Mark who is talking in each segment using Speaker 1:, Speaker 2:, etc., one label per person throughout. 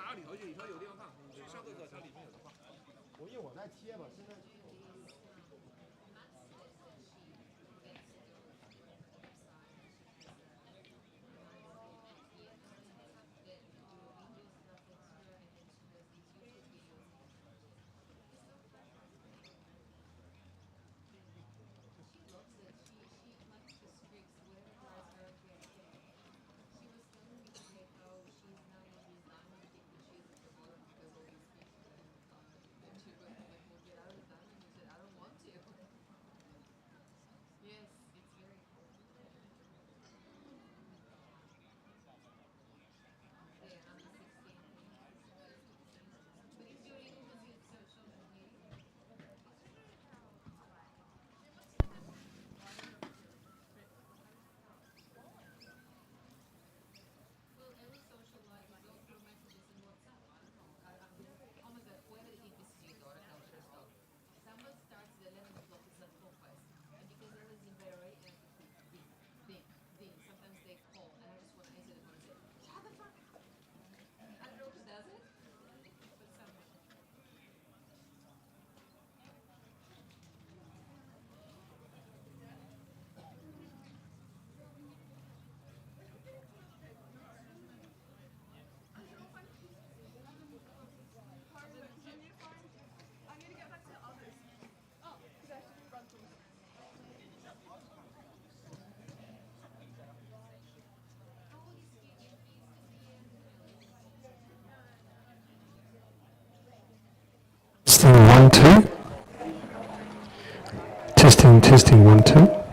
Speaker 1: 拿到里头去，里头有地方放，你上厕所朝里面有地方放。
Speaker 2: 我一会儿再贴吧，现在。
Speaker 3: Testing 1 2. Testing 1 2.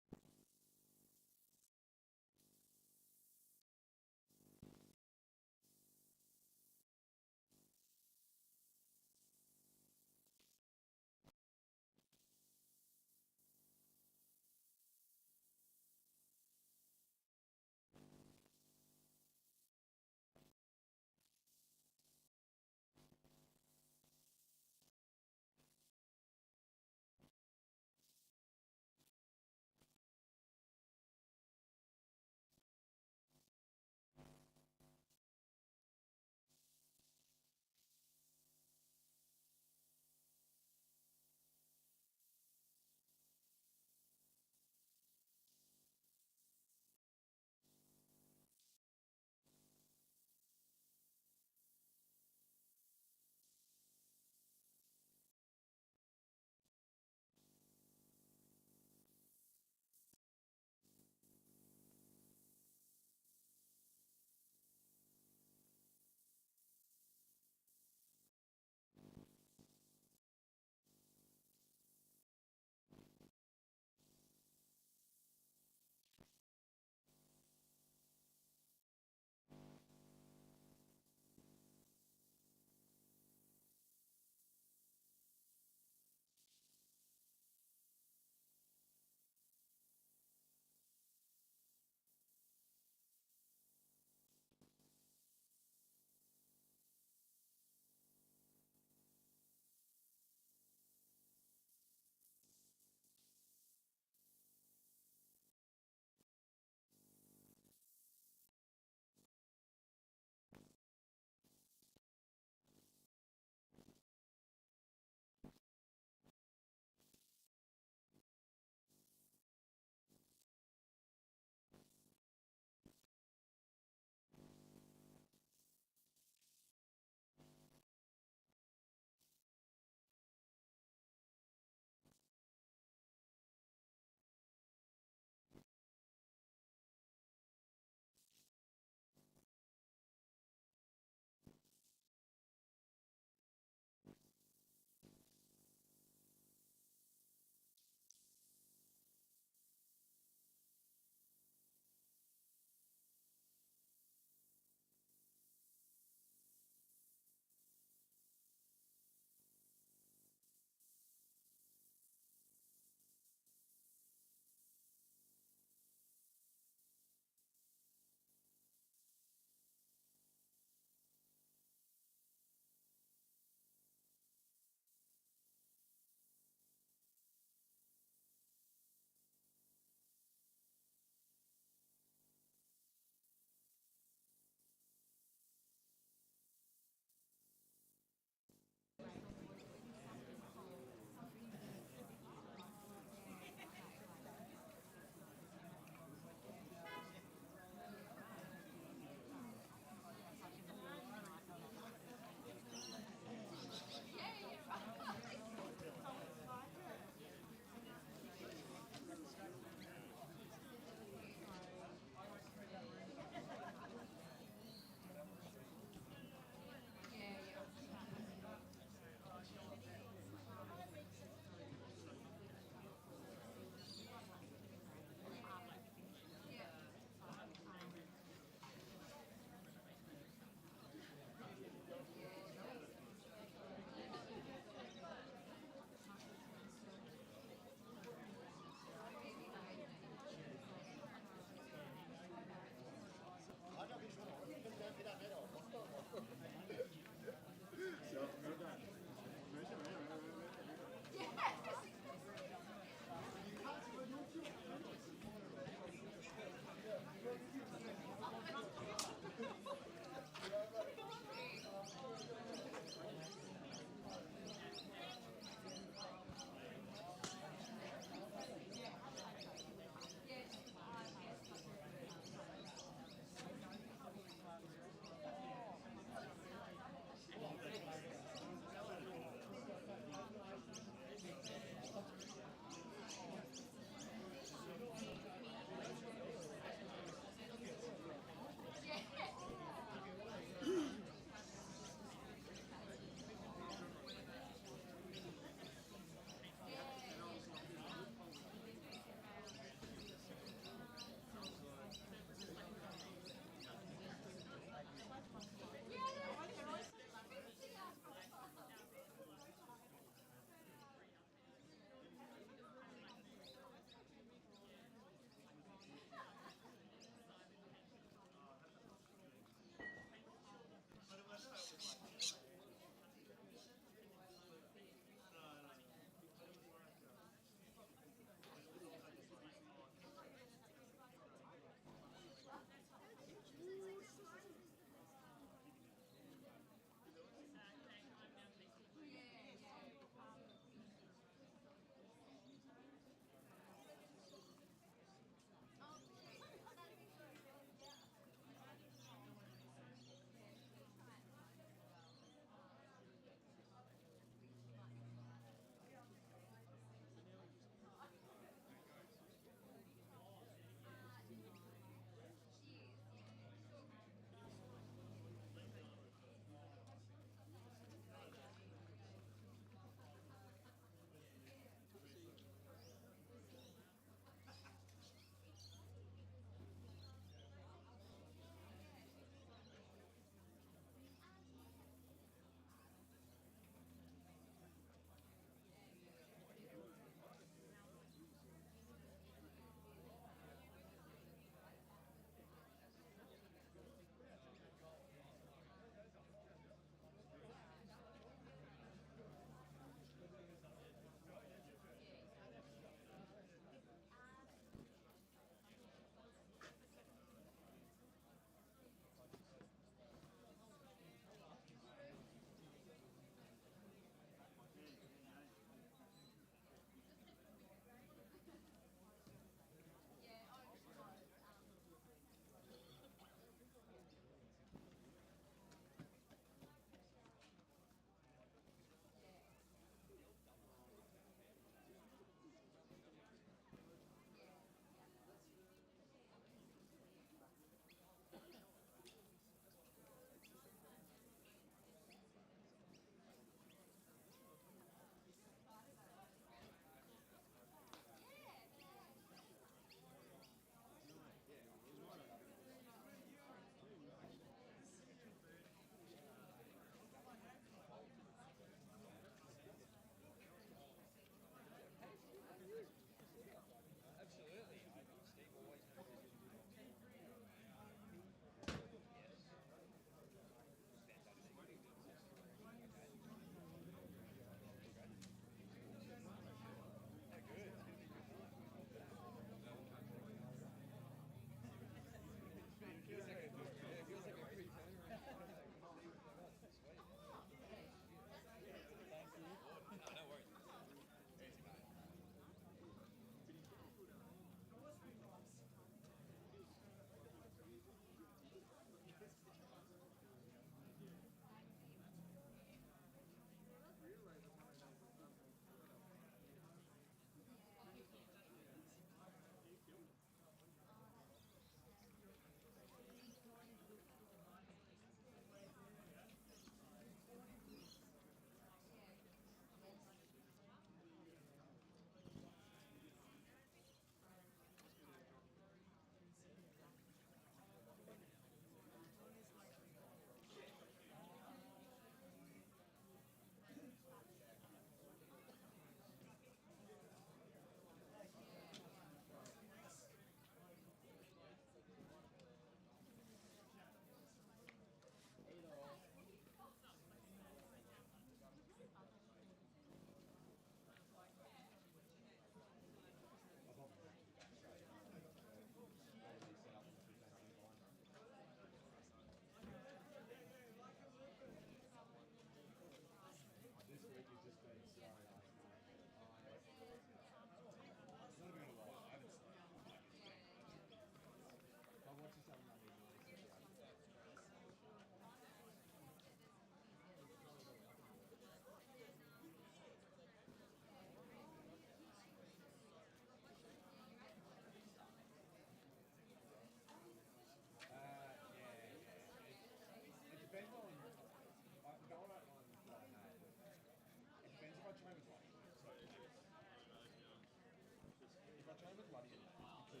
Speaker 4: I train with Luddy because I do.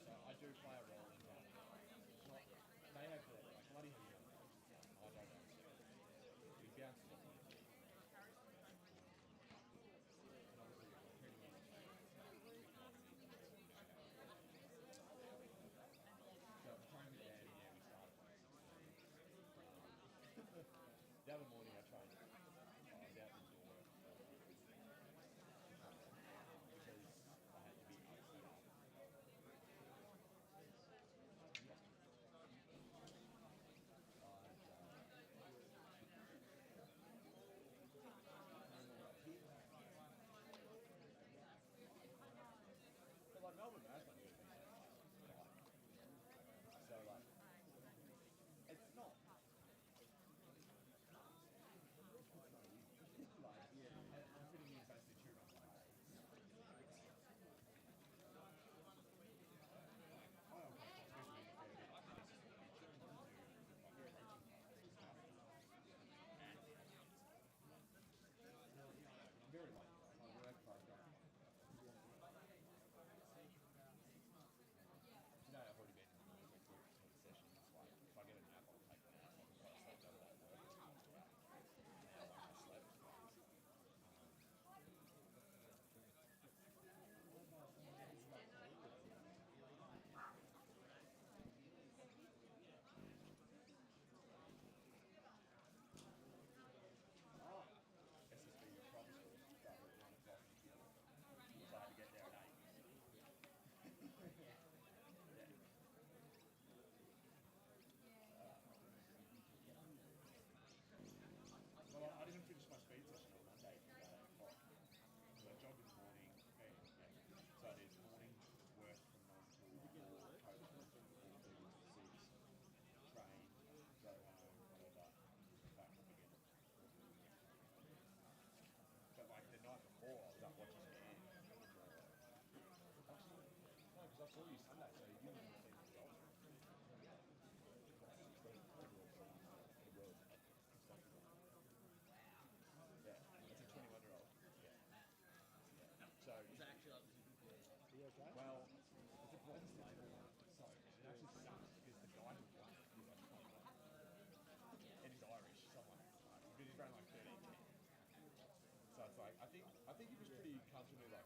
Speaker 4: So I do play a role in that. Not, they have the, like, Luddy has the I don't know. We bounce it off. So I'm trying with Danny, yeah, we started. The other morning I tried, I was out the door because I had to be up here. But like Melbourne Marathon, so like, it's not. Like, yeah, I'm fitting in basically 2 runs a day. I don't know, especially in the fair bit. I'm very lucky. I work hard. Today I've already been in the session. It's like, if I get a nap, I'll take a nap. I'll sleep over that work. Now, like, I slept. SSB primary school started at 1 o'clock. So I had to get there at 8. Yeah. Well, I didn't finish my speed session on Monday till about 8 o'clock. So I jogged in the morning. So I did morning work from 9 till 4, coach from 4:30 to 6, train, go home, whatever, back up again. But like the night before, I was up watching the end. Actually, no, because I saw you Sunday, so you didn't even see the job. Yeah, it's a 21-year-old. Yeah. So it's actually like, are you okay? Well, it's a Wednesday. So it actually sucks because the guy who won it is like 21. And he's Irish, so I'm like, but he's running like 13. So it's like, I think he was pretty comfortably like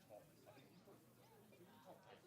Speaker 4: top. I think top 10.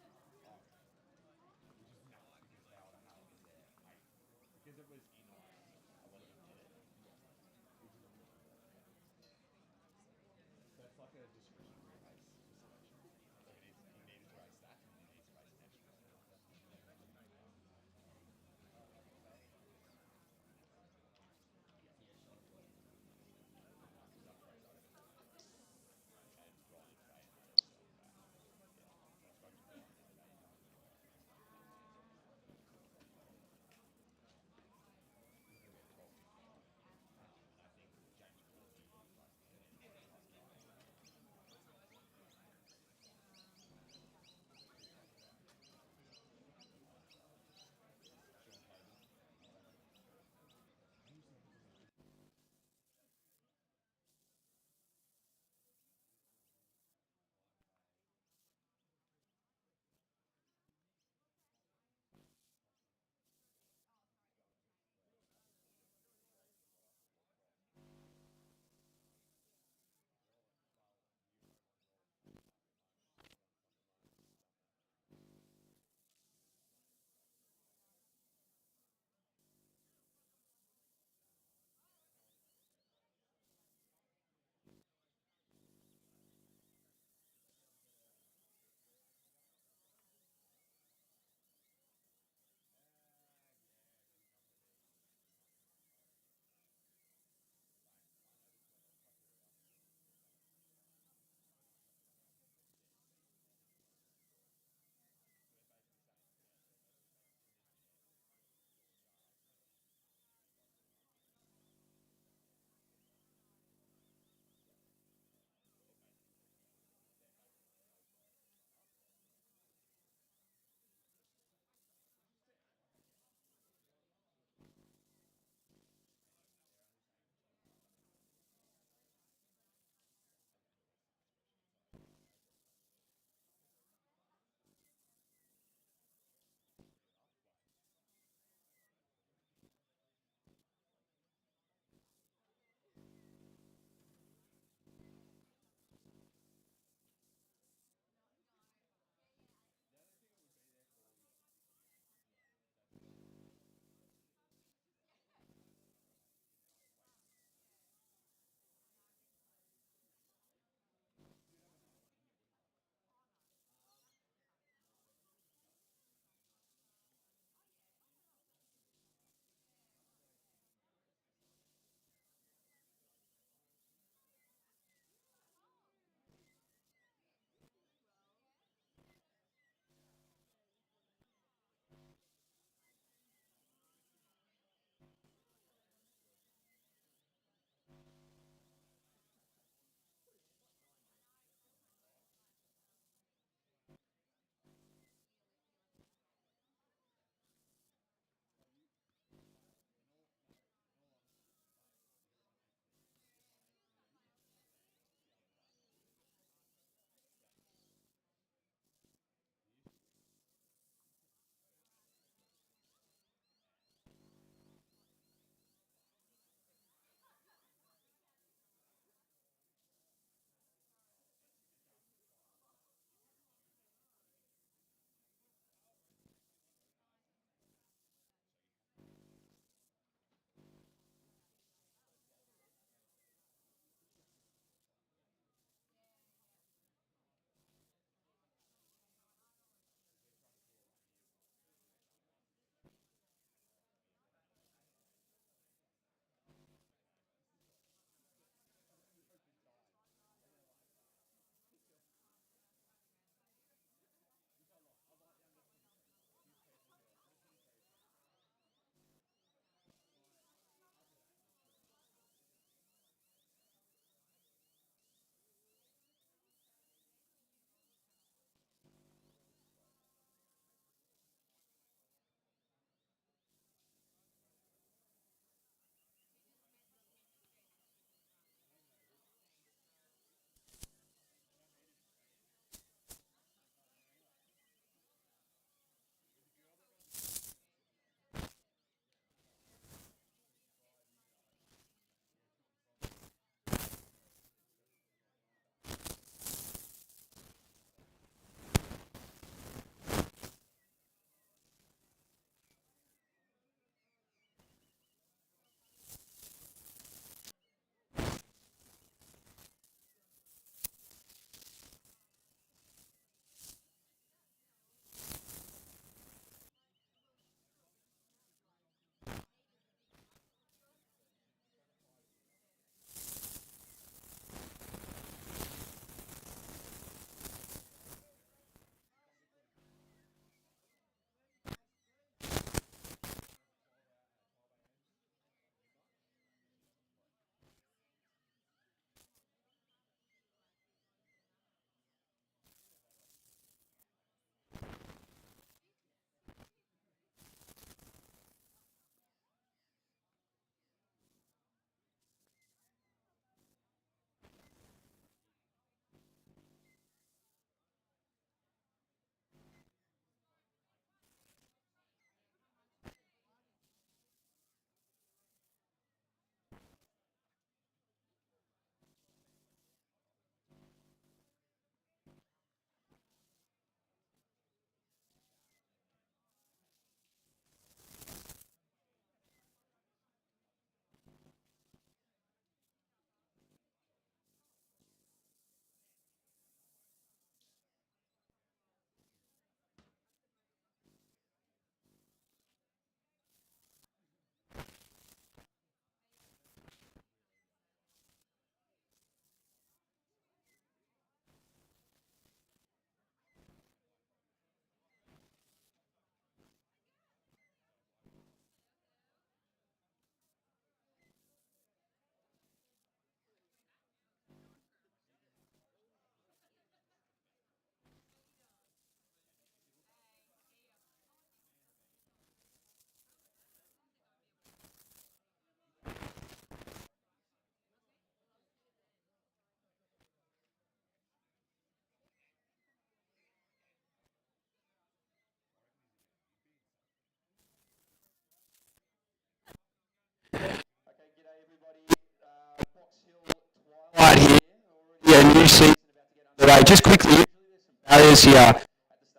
Speaker 5: today. Just quickly, usually there's some barriers here at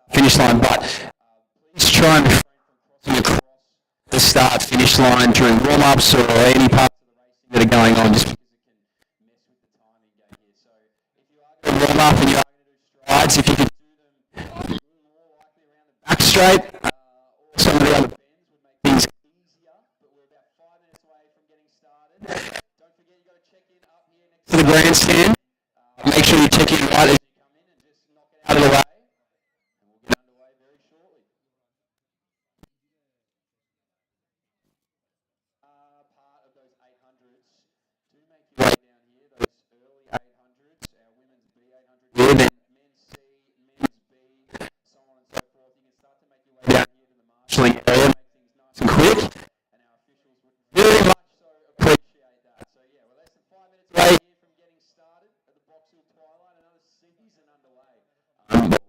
Speaker 5: the finish line, but please try and refrain from crossing across the start finish line during warm-ups or any parts of the racing that are going on, just because it can mess with the timing game here. So if you are going to warm up and you are going to do strides, if you can do them more likely around the back straight or some of the other bends would make things easier, but we're about 5 minutes away from getting started. Don't forget you've got to check in up here next to the grandstand. Make sure you check in right as you come in and just knock it out of the way. And we'll get underway very shortly. Part of those 800s. Do make your way down here, those early 800s, our women's B 800 here, then men's C, men's B, so on and so forth. You can start to make your way down here to the marshalling area, make things nice and quick, and our officials would very much so appreciate that. So yeah, we're less than 5 minutes away here from getting started at the Boxhill Twilight. Another season underway. Unbelievable.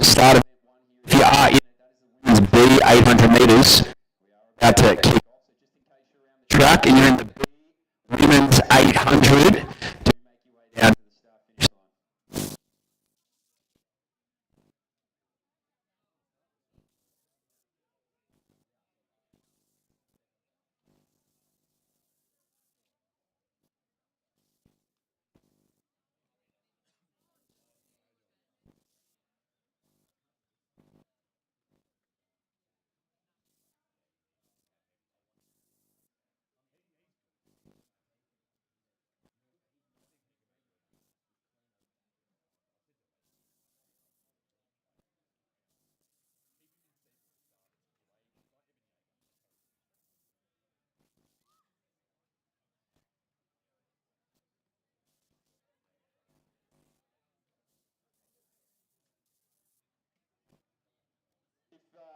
Speaker 5: Start of if you are in it, that is the women's B 800 metres. We are about to kick off, so just in case you're around the track and you're in the B women's 800, do make your way down to the start finish line.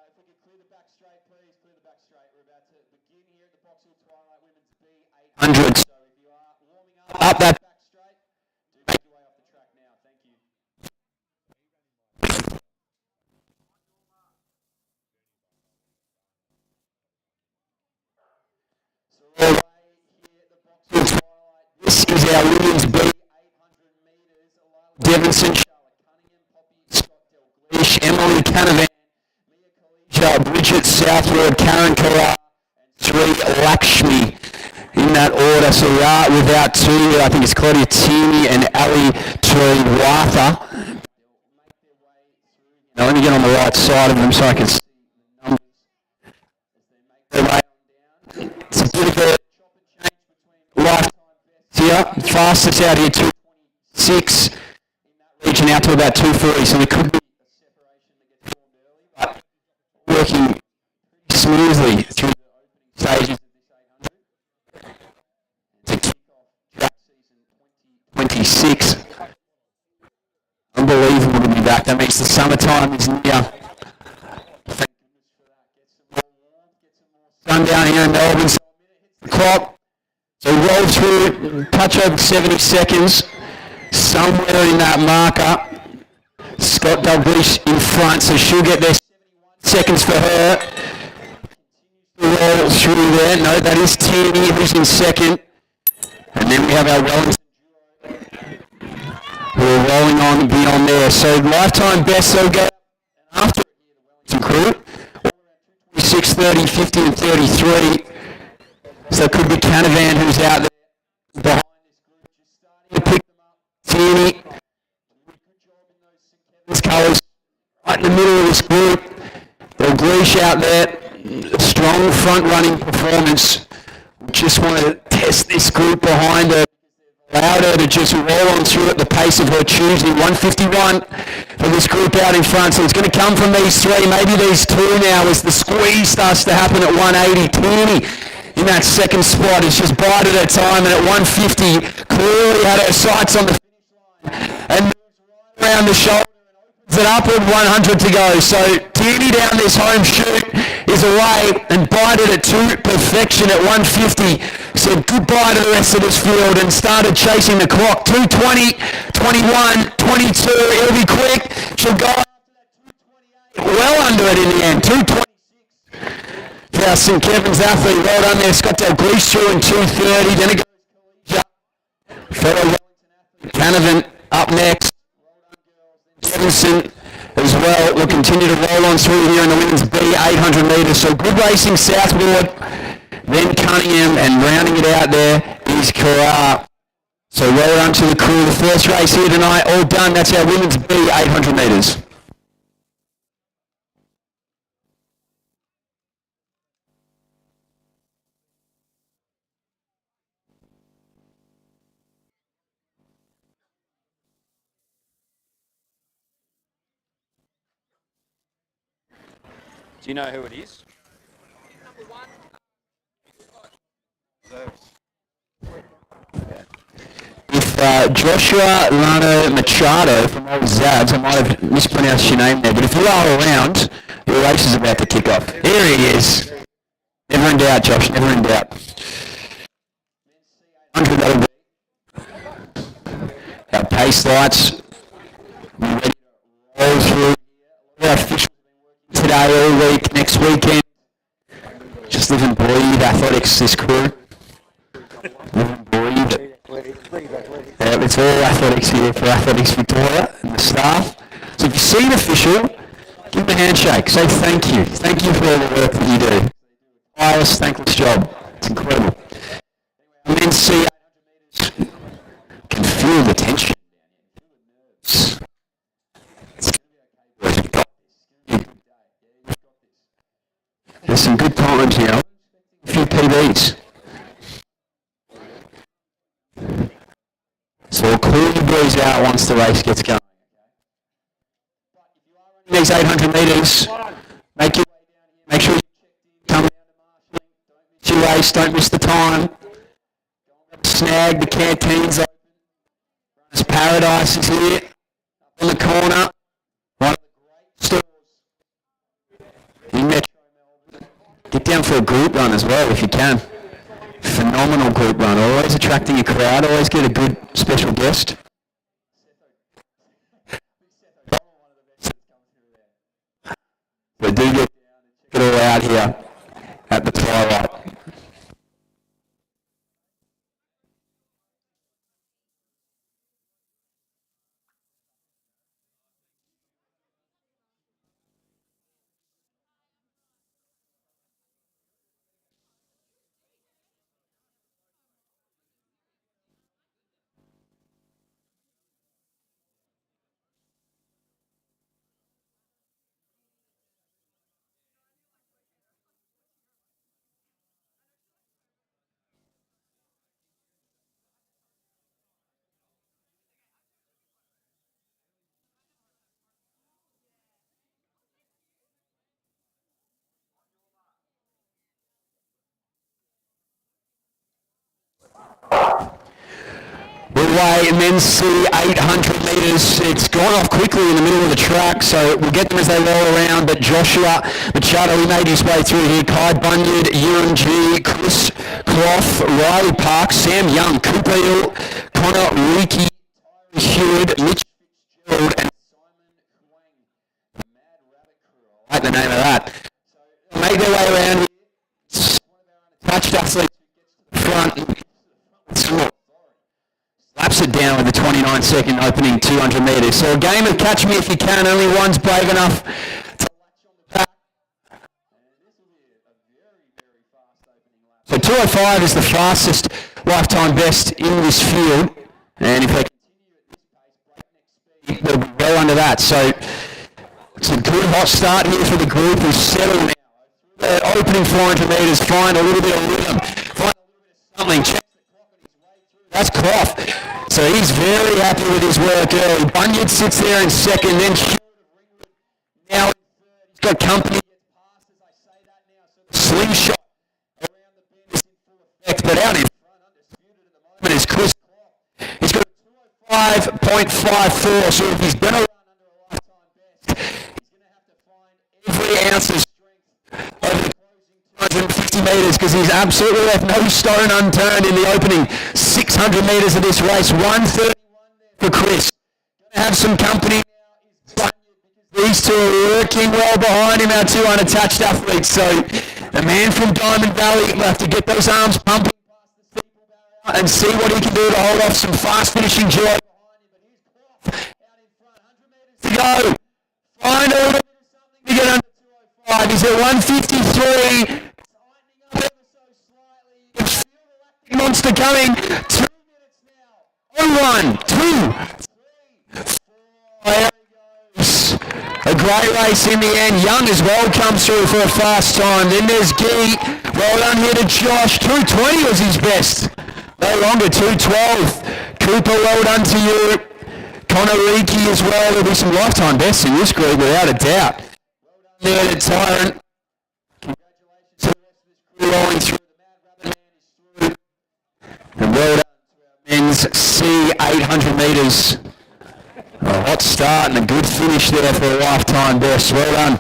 Speaker 5: If we could clear the back straight, please clear the back straight. We're about to begin here at the Boxhill Twilight Women's B 800. So if you are warming up that back straight, do make your way off the track now. Thank you. So all the way here at the Boxhill Twilight. This is our Women's B 800 metres. Devinson, Charlotte Cunningham, Poppy, Scott Dalgleish, Emily Canavan, Bridget Southward, Karen Carrar, and Sri Lakshmi in that order. So we are without two. I think it's Claudia Tierney and Ali Triwatha. Now let me get on the right side of them so I can see the numbers as they make their way on down. It's a bit of a chop and change between lifetime bests here. Fastest out here 226 in that region out to about 240. So there could be a separation that gets formed early, but working smoothly through the opening stages of this 800. To kick off track season 2026. Unbelievable to be back. That means the summertime is near. Thank goodness down here in Melbourne. So the clock. So roll through, touch over 70 seconds. Somewhere in that marker. Scott Dalglish in front, so she'll get there. 71 seconds for her. Roll through there. No, that is Tierney who's in second. And then we have our Wellington who are rolling on beyond there. So lifetime best, so go after the crew. 26, 30, 50 and 33. So it could be Canavan who's out there behind this group. Just starting to pick them up. Tierney. Good job in those St. Kevin's colours. Right in the middle of this group. Dalglish out there. Strong front-running performance. We just want to test this group behind her. Allowed her to just roll on through at the pace of her choosing. 151 for this group out in front. So it's going to come from these three, maybe these two now as the squeeze starts to happen at 180. Tierney in that second spot has just bided her time, and at 150 clearly had her sights on the finish line and moves right around the shoulder and opens it up at 100 to go. So Tierney down this home shoot is away and bided it to perfection at 150. Said goodbye to the rest of this field and started chasing the clock. 220, 21, 22. It'll be quick. She'll go after that 228. Well under it in the end. 226. For our St. Kevin's athlete. Well done there. Scott Dalglish through in 230. Then it goes collegiate. Fellow Wellington athlete Canavan up next. Jefferson as well will continue to roll on through here in the women's B 800 metres. So good racing southward, then Cunningham, and rounding it out there is Carrar. So well done to the crew. The first race here tonight, all done. That's our women's B 800 metres.
Speaker 6: Do you know who it is?
Speaker 5: If Joshua Lano Machado from Old Zabs, I might have mispronounced your name there, but if you are around, your race is about to kick off. Here he is. Never in doubt, Josh, never in doubt. 100 that'll be. Our pace lights. We're ready to roll through. Our officials today, all week, next weekend. Just live and breathe athletics, this crew. Live and breathe it. It's all athletics here for Athletics Victoria and the staff. So if you see an official, give him a handshake. Say thank you. Thank you for all the work that you do. Tireless, thankless job. It's incredible. And then see 800 metres. Can feel the tension. It's going to be okay. There's some good times here. A few PBs. So we'll clear your boys out once the race gets going. These 800 metres, make your way down here. Make sure you come down to marshalling. Don't miss your race. Don't miss the time. Snag, the canteen's open. Runners Paradise is here. Up on the corner. One of the great stores in Metro Melbourne. Get down for a group run as well if you can. Phenomenal group run. Always attracting a crowd. Always get a good special guest. But do get down and check it all out here at the Twilight. Away, men's C 800 metres. metres. It's gone off quickly in the middle of the track, so we'll get them as they roll around. But Joshua Machado, he made his way through here. Kai Bunyard, Ewan G, Chris Clough, Riley Park, Sam Young, Cooper Hill, Connor Reiki, Hewitt, Mitch Fitzgerald, and Simon Huang, the Mad Rabbit Crew. I like the name of that. So make their way around here. Touched athletes who gets to the front. Slaps it down with the 29-second opening 200 metres. So a game of catch me if you can. Only one's brave enough to latch on the pack. And this will be a very, very fast opening lap. So 205 is the fastest lifetime best in this field. And if they continue at this pace, breakneck speed, they'll be well under that. So it's a good hot start here for the group who's settled now. The opening 400 metres, find a little bit of rhythm, find a little bit of something, checks the clock on his way through. That's Clough. So he's very happy with his work early. Bunyard sits there in second, then Stewart of Ringwood now in third. He's got company, gets past as I say that now. So the slingshot around the bend is in full effect, but out in front, undisputed at the moment, is Chris Clough. He's got a 205.54, so if he's going to run under a lifetime best, he's going to have to find every ounce of over the closing 250 metres because he's absolutely left no stone unturned in the opening 600 metres of this race. 131 there for Chris. Going to have some company now is Bunyard because these two are working well behind him, our two unattached athletes. So the man from Diamond Valley will have to get those arms pumping past the steeple barrier and see what he can do to hold off some fast finishing joy behind him. But here's Clough out in front, 100 metres to go. Find a little bit of something to get under. He's at 153, tightening up ever so slightly. You can feel the lactic monster coming. 2 minutes now. 1, 2, 3, 4. There he goes. A great race in the end. Young as well comes through for a fast time. Then there's Gee. Well done here to Josh. 220 was his best. No longer 212. Cooper, well done to you. Connor Reiki as well. There'll be some lifetime bests in this group without a doubt. There to Tyrant. Congratulations to the rest of this crew rolling through. The Mad Rabbit Man is through. And well done to our men's C800 metres. A hot start and a good finish there for a lifetime best. Well done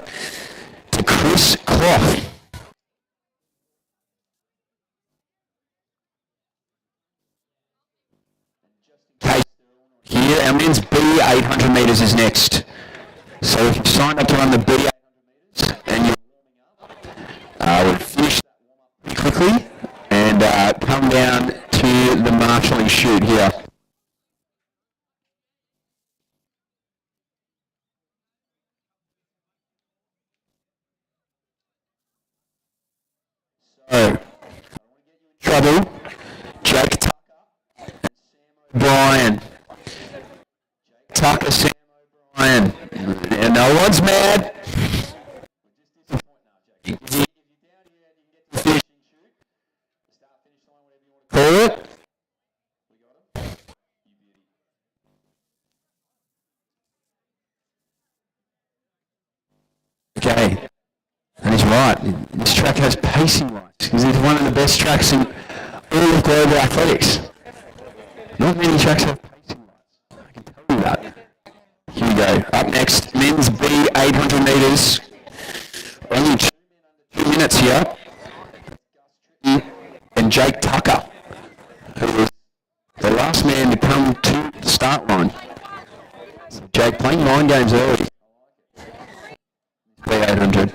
Speaker 5: to Chris Clough. Here, our men's B800 metres is next. So if you've signed up to run the B800 and you're warming up, we'll finish that warm up pretty quickly and come down to the marshalling chute here. So, I don't want to get you in trouble. Jake Tucker and Sam O'Brien. Jake Tucker, Sam O'Brien. And no one's mad. If you're down here and you can get to the finishing chute, the start finish line, whatever you want to call it. We got him. You beauty. Okay. And he's right. This track has pacing rights because it's one of the best tracks in all of global athletics. Not many tracks have pacing rights. I can tell you that. Here we go. Up next, men's B800 metres. Only 2 minutes here. And Jake Tucker, who was the last man to come to the start line. So Jake playing mind games early. B800.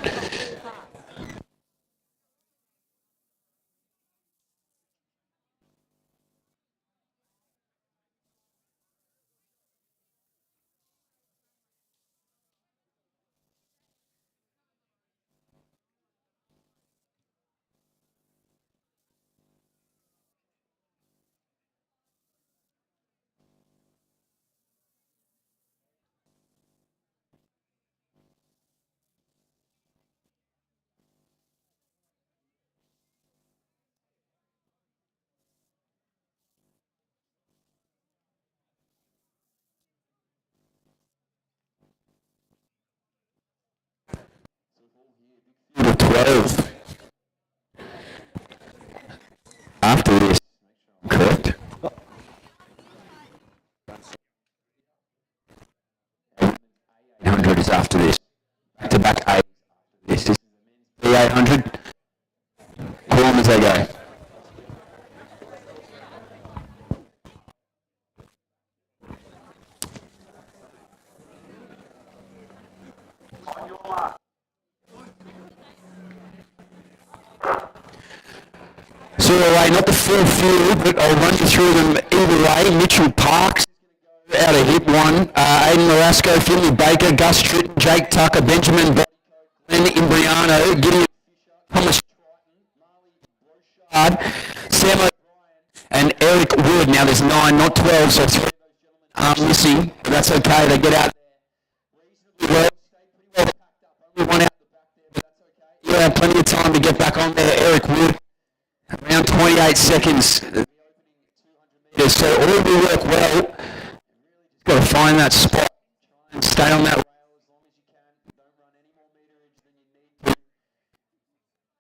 Speaker 5: Field of 12. After this, correct? after this. Back-to-back 80s after this. This is the men's B800. Pull them as they go. Zero way, not the full field, but I'll run you through them either way. Mitchell Parks out of hit one. Aiden Marasco, Finley Baker, Gus Tritton, Jake Tucker, Benjamin Glenn Imbriano, Gideon Thomas Triton, Sam O'Brien, and Eric Wood. Now there's 9, not 12, so 3 of those gentlemen are missing, but that's okay. They get out there reasonably well. Stay pretty well packed up. Only one out the back there, but that's okay. Yeah, plenty of time to get back on there. Eric Wood. Around 28 seconds, the opening 200 metres, so all will work well. You've got to find that spot, try and stay on that rail as long as you can. Don't run any more meterage than you need to.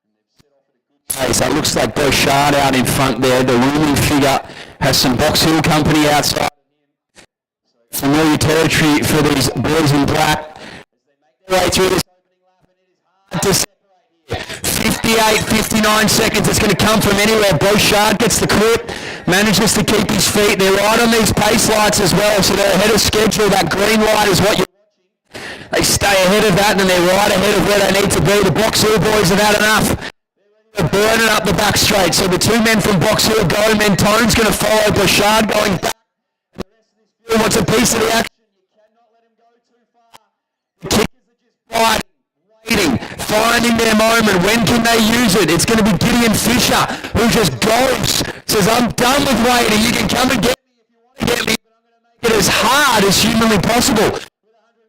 Speaker 5: And they've set off at a good pace. That looks like Beauchard out in front there. The looming figure has some Box Hill company outside of him. So familiar territory for these boys in black. As they make their way through this opening lap, and it is hard to separate here. 58, 59 seconds. It's going to come from anywhere. Beauchard gets the clip, manages to keep his feet. They're right on these pace lights as well, so they're ahead of schedule. That green light is what you're watching. They stay ahead of that, and they're right ahead of where they need to be. The Box Hill boys have had enough. They're burning up the back straight. So the two men from Box Hill go. Mentone's going to follow. Beauchard going back. And the rest of this field wants a piece of the action. You cannot let him go too far. The kickers are just biting. Waiting, finding their moment. When can they use it? It's going to be Gideon Fisher, who just goes, says, I'm done with waiting. You can come and get me if you want to get me, but I'm going to make it as hard as humanly possible. With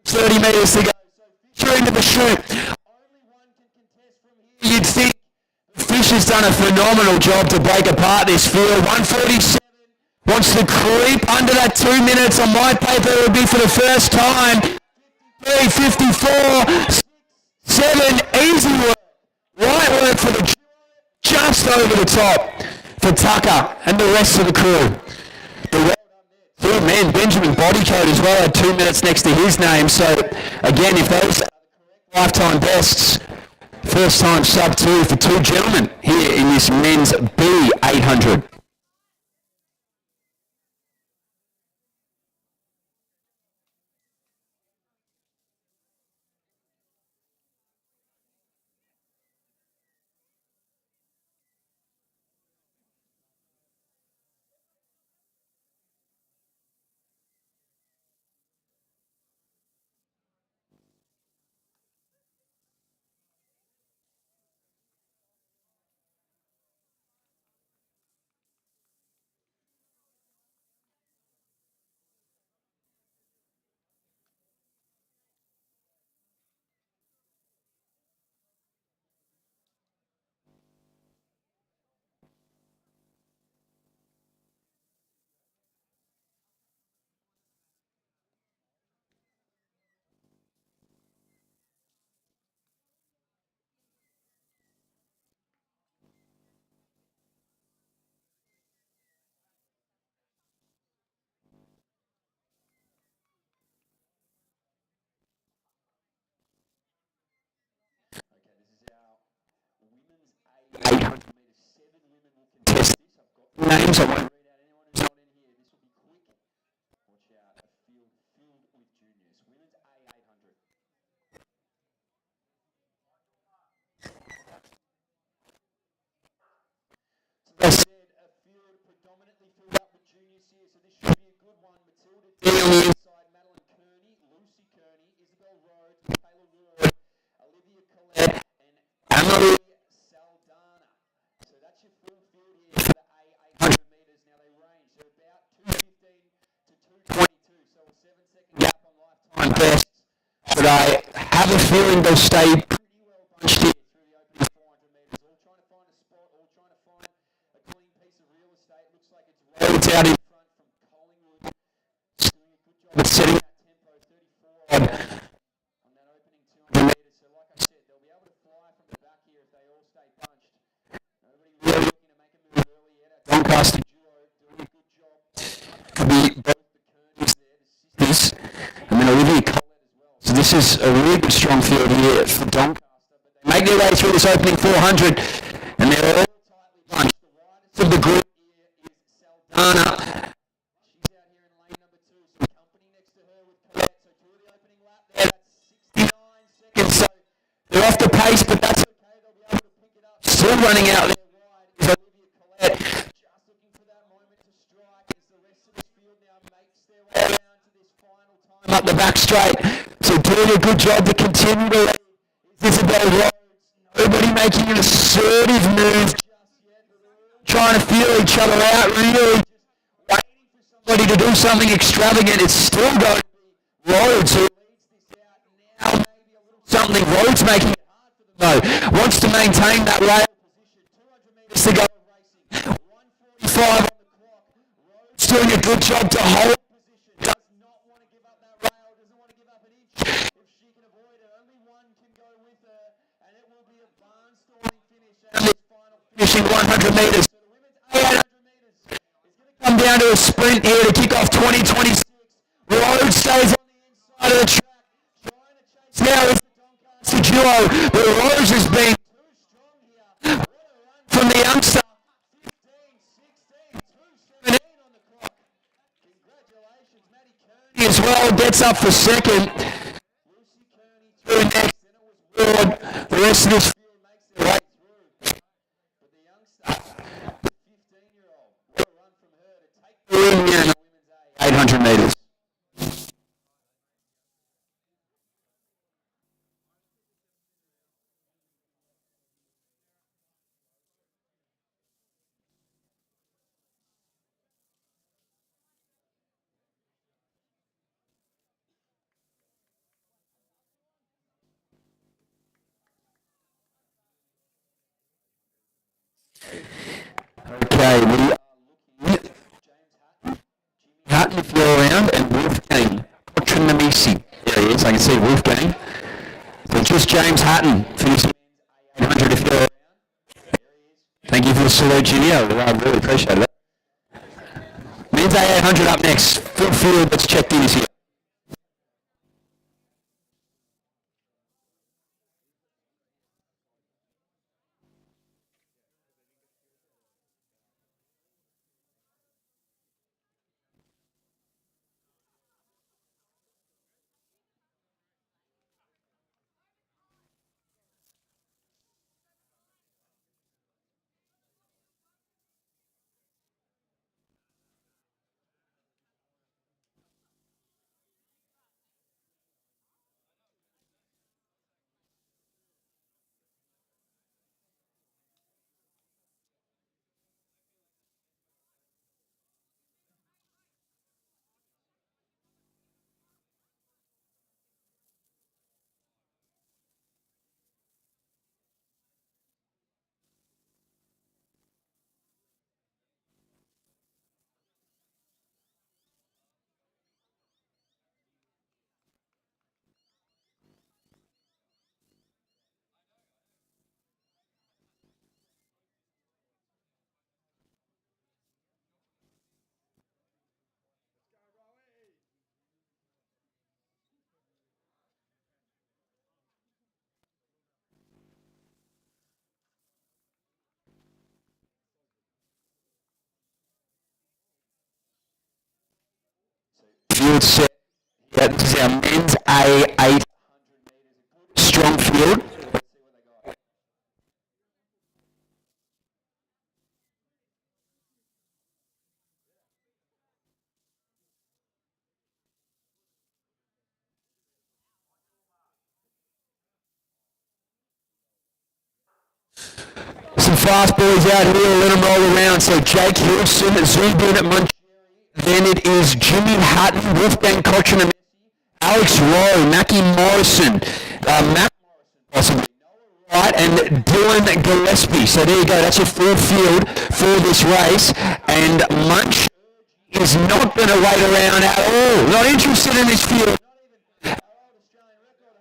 Speaker 5: 130 metres to go. So Fisher into the chute. Only one can contest from here. You'd think Fisher's done a phenomenal job to break apart this field. 147 wants to creep under that 2 minutes. On my paper, it would be for the first time. 53, 54, 7, easy work. Right work for the just over the top for Tucker and the rest of the crew. The third man, Benjamin Bodycoat as well, had 2 minutes next to his name. So again, if those are the correct lifetime bests, first time sub 2 for two gentlemen here in this men's B800. Names, I won't read out anyone who's not in here. This will be quick. Watch out, a field filled with juniors. Women's A800. So I said a field predominantly filled up with juniors here, so this should be a good one. Matilda D on the inside, Madeline Kearney, Lucy Kearney, Isabel Rhodes, Taylor Ward, Olivia Collette, and Emily Saldana. So that's your full field here for the A800 metres. Now they range. They're about 215 to 222, so a 7-second gap on lifetime bests. But I have a feeling they'll stay pretty well bunched here through the opening 400 metres. All trying to find a spot, all trying to find a clean piece of real estate. Looks like it's Rhodes out in front from Collingwood. Doing a good job of setting that tempo, 34 on that opening 200 metres. So like I said, they'll be able to fly from the back here if they all stay bunched. Nobody really looking to make a move early yet. Our Doncaster duo doing a good job. Could be both the Kearneys there, the sisters, and then Olivia Collette as well. So this is a really good strong field here for Doncaster. They make their way through this opening 400, and they're all tightly bunched. The widest of the group here is Saldana. She's out here in lane number 2, some company next to her with Colette. So through the opening lap there, that's 69 seconds. So they're off the pace, but that's okay. They'll be able to pick it up. Still running out there wide is Olivia Colette. Just looking for that moment to strike as the rest of this field now makes their way around to this final time up the back straight. So doing a good job to continue to lead is Isabel Rhodes. Nobody making an assertive move just yet. Trying to feel each other out, really just waiting for somebody to do something extravagant. It's still going to be Rhodes who leads this out. Now maybe a little something. Rhodes making it hard for them though. Wants to maintain that rail position. 200 metres to go of racing. 145 on the clock. Rhodes doing a good job to hold position. Does not want to give up that rail. Doesn't want to give up an inch. If she can avoid it, only one can go with her. And it will be a barnstorming finish at this final finishing 100 metres. So the women's 800 metres is going to come down to a sprint here to kick off 2026. Rhodes stays on the inside of the track. Trying to chase now is the Doncaster duo. But Rhodes has been too strong here. What a run from the youngster. 15, 16, 2:17 on the clock. Congratulations. Maddie Kearney as well gets up for second. Lucy Kearney through next. Then it was Ward. The rest of this field makes their way through. But the youngster, the 15-year-old, what a run from her to take the win here in the women's 800 metres. Okay, we are looking at James Hatton if you're around, and Wolfgang Kotranamisi. There he is, I can see Wolfgang. So just James Hatton for this 800 if you're around. There he is. Thank you for the salute, Jimmy. I really appreciate that. Men's 800 up next. Full field that's checked in is here. Field set. Yeah, this is our men's A 800 metres. Strong field. Let's see what they got. Some fast boys out here, let them roll around. So Jake Hilson zoomed in at Munch. Then it is Jimmy Hutton, Wolfgang Cochin, Alex Rowe, Mackie Morrison, Matt Morrison possibly, right, and Dylan Gillespie. So there you go, that's a full field for this race. And Munch is not going to wait around at all. Not interested in this field.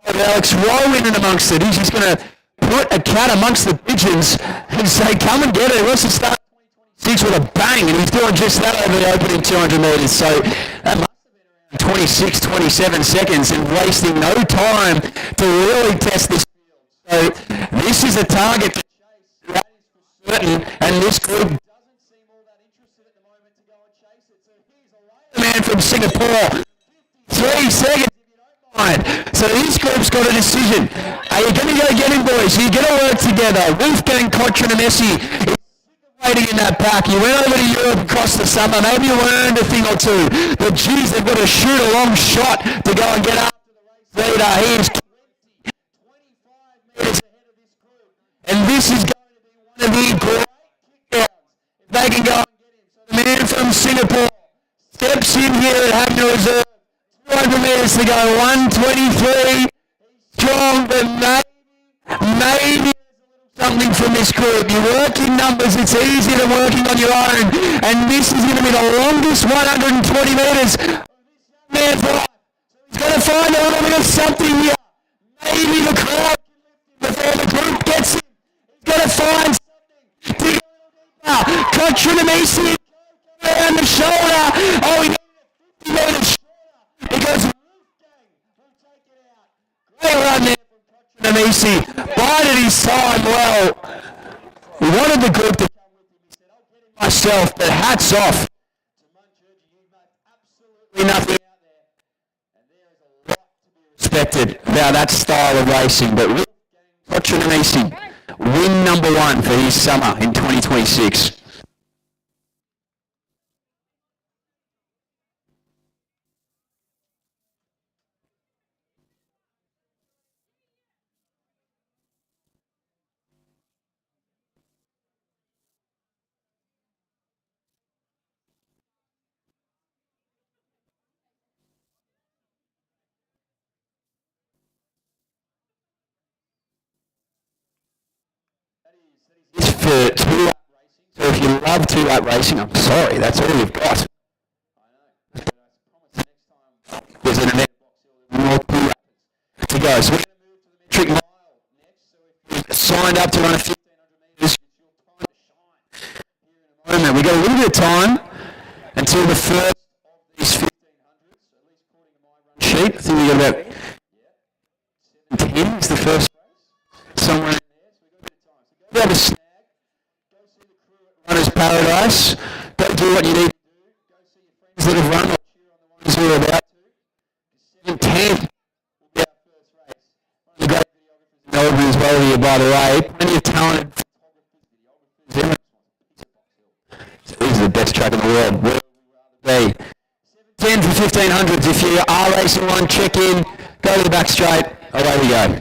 Speaker 5: Alex Rowe in and amongst it. He's just going to put a cat amongst the pigeons and say, come and get it. He wants to start 2026 with a bang, and he's doing just that over the opening 200 metres. So that must have been around 26, 27 seconds and wasting no time to really test this field. So this is a target to chase, that is for certain, and this group doesn't seem all that interested at the moment to go and chase it. So here's a man from Singapore, 3 seconds if you don't mind. So this group's got a decision. Are you going to go get him, boys? Are you going to work together? Wolfgang, Cochrane and Messi is waiting in that pack. You went over to Europe across the summer. Maybe you learned a thing or two. But geez, they've got to shoot a long shot to go and get after the race leader. He is 25 metres ahead of this group. And this is going to be one of the great kickdowns if they can go and get him. So the man from Singapore steps in here at Hagner Reserve. 200 metres to go. 123. He's strong, but maybe something from this group. You work in numbers, it's easier than working on your own. And this is going to be the longest 120 metres of this young man's life. So he's going to find a little bit of something here. Maybe the crowd can lift him before the group gets him. He's going to find something to go deeper. Cochrane and Messi around the shoulder. Oh, he needed 50 metres shorter because Wolfgang will take it out. Great run there from Cochrane and Messi. Bided his time well. He wanted the group to come with him. He said, I'll get him myself, but hats off to Munchurgi. You've made absolutely nothing out there. And there is a lot to be respected about that style of racing. But Cochrane and Messi, win number 1 for his summer in 2026. It's for two-lap racing. So if you love two-lap racing, I'm sorry, that's all you've got. I know. I promise next time there's an event more two-lappers to go. So we're going to move to the metric mile next. So if you've signed up to run a 1,500 metres, it's your time to shine here in a moment. We've got a little bit of time until the first of these 1,500s, at least according to my run sheet. I think we've got about 7:10 is the first race. Somewhere in there. So we've got a bit of time. So go have a snag. Go see the crew at Runners Paradise. Go do what you need to do. Go see your friends that have run or cheer on the ones who are about to. 7:10 will be our first race. One of the great videographers in Melbourne as well here, by the way. Plenty of talented photographers, videographers. So this is the best track in the world. Where would we rather be? 7:10 for 1,500s. If you are racing one, check in. Go to the back straight. Away we go.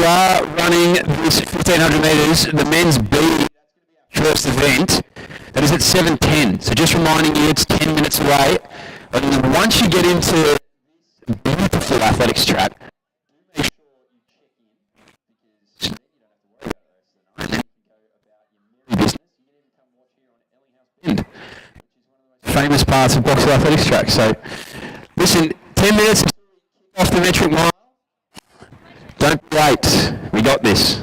Speaker 5: are running this 1500 metres, the men's B first event, that is at 7:10. So just reminding you, it's 10 minutes away. And then once you get into this beautiful athletics track, make sure you check in because then you don't have to worry about the rest of the night. And then you can go about your merry business. You can even come watch here on Ellinghouse Bend, which is one of the most famous parts of Boxall Athletics track. So listen, 10 minutes off the metric mile. Don't be late. We got this.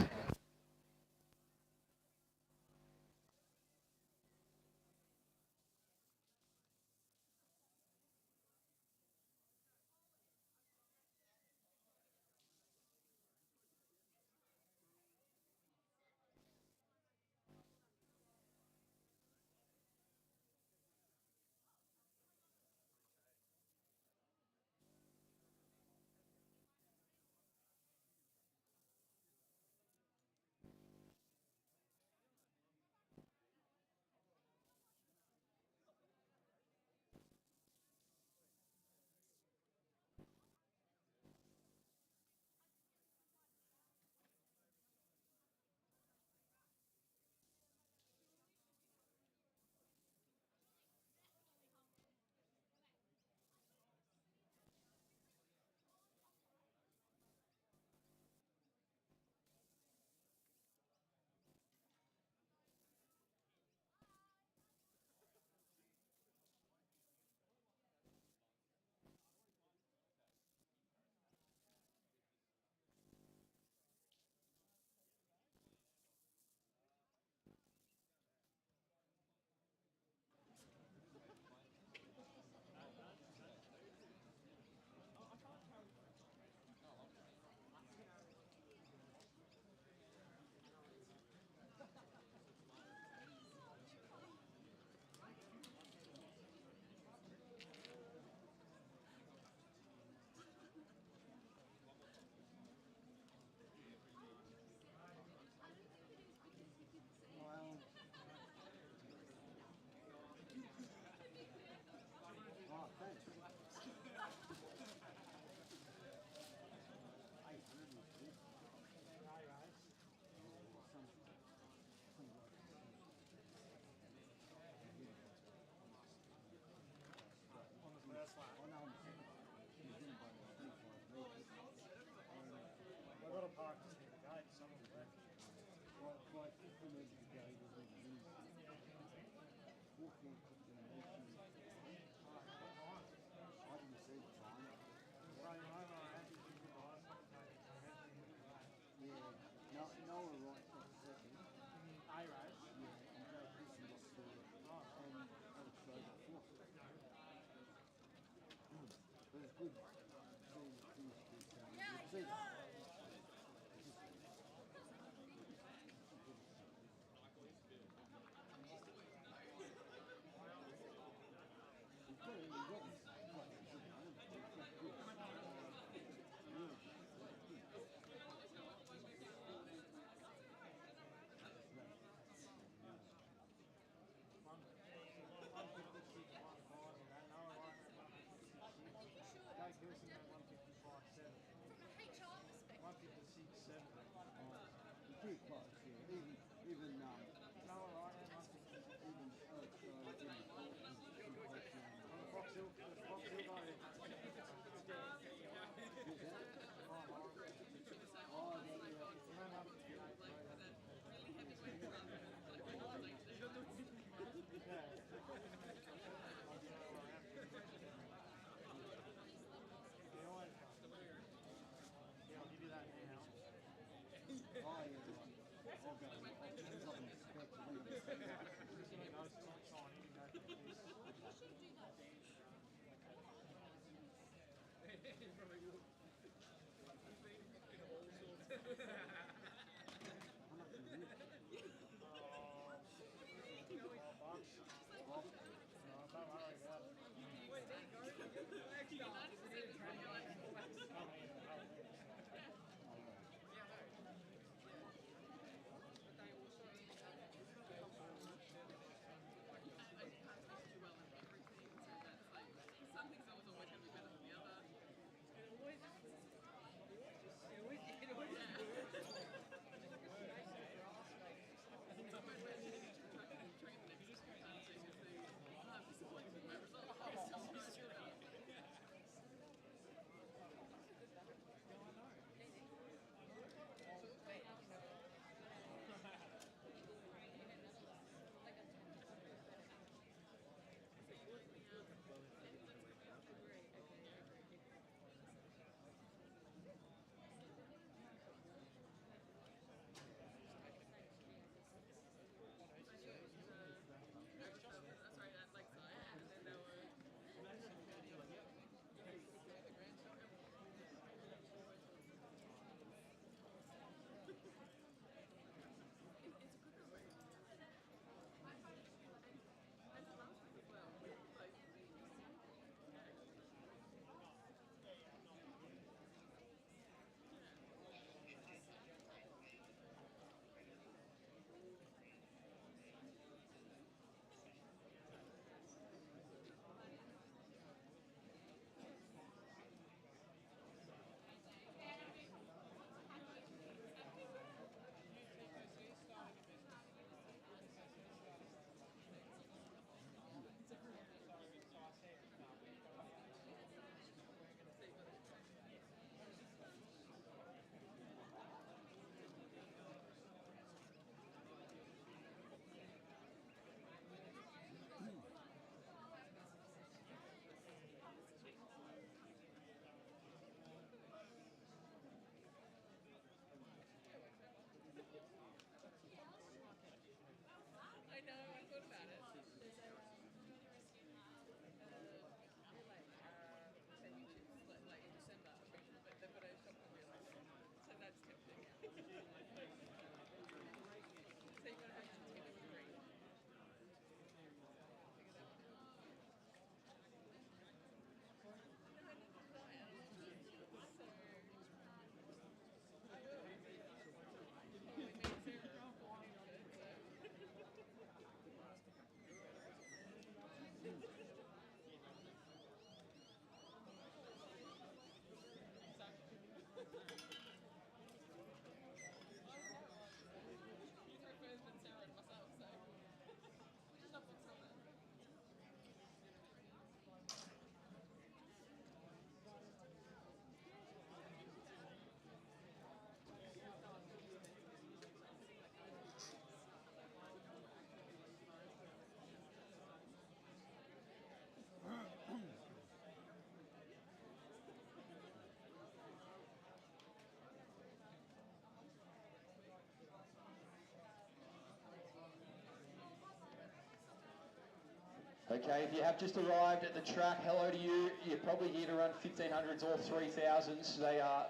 Speaker 6: Okay, if you have just arrived at the track, hello to you. You're probably here to run 1500s or 3000s. They are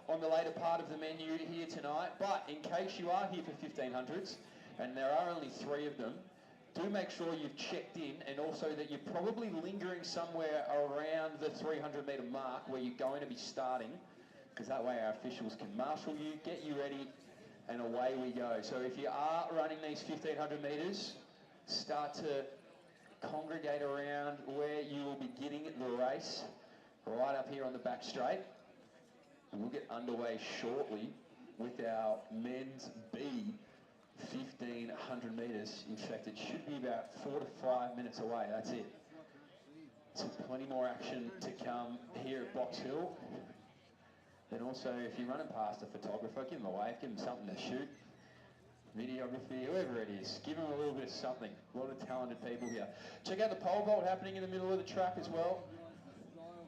Speaker 6: on the later part of the menu here tonight. But in case you are here for 1500s, and there are only 3 of them, do make sure you've checked in, and also that you're probably lingering somewhere around the 300 metre mark where you're going to be starting, because that way our officials can marshal you, get you ready, and away we go. So if you are running these 1500 metres, start to congregate around where you will be getting the race, right up here on the back straight. And we'll get underway shortly with our men's B 1500 metres. In fact, it should be about 4 to 5 minutes away, that's it. So plenty more action to come here at Box Hill. And also, if you're running past a photographer, give them a wave, give them something to shoot. Videography, whoever it is, give them a little bit of something. A lot of talented people here. Check out the pole vault happening in the middle of the track as well.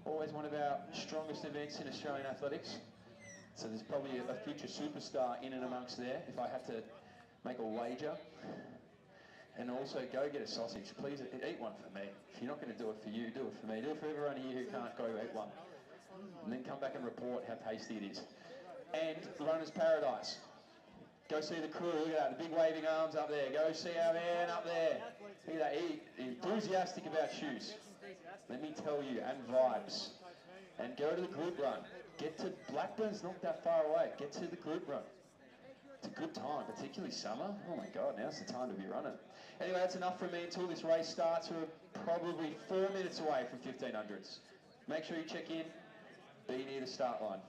Speaker 6: Always one of our strongest events in Australian athletics. So there's probably a future superstar in and amongst there, if I had to make a wager. And also, go get a sausage. Please eat one for me. If you're not going to do it for you, do it for me. Do it for everyone here who can't go eat one. And then come back and report how tasty it is. And Runner's Paradise. Go see the crew, look at that, the big waving arms up there. Go see our man up there. Look at that, he's enthusiastic about shoes. Let me tell you, and vibes. And go to the group run. Get to, Blackburn's not that far away. Get to the group run. It's a good time, particularly summer. Oh my God, now's the time to be running. Anyway, that's enough from me until this race starts. We're probably 4 minutes away from 1500s. Make sure you check in, be near the start line.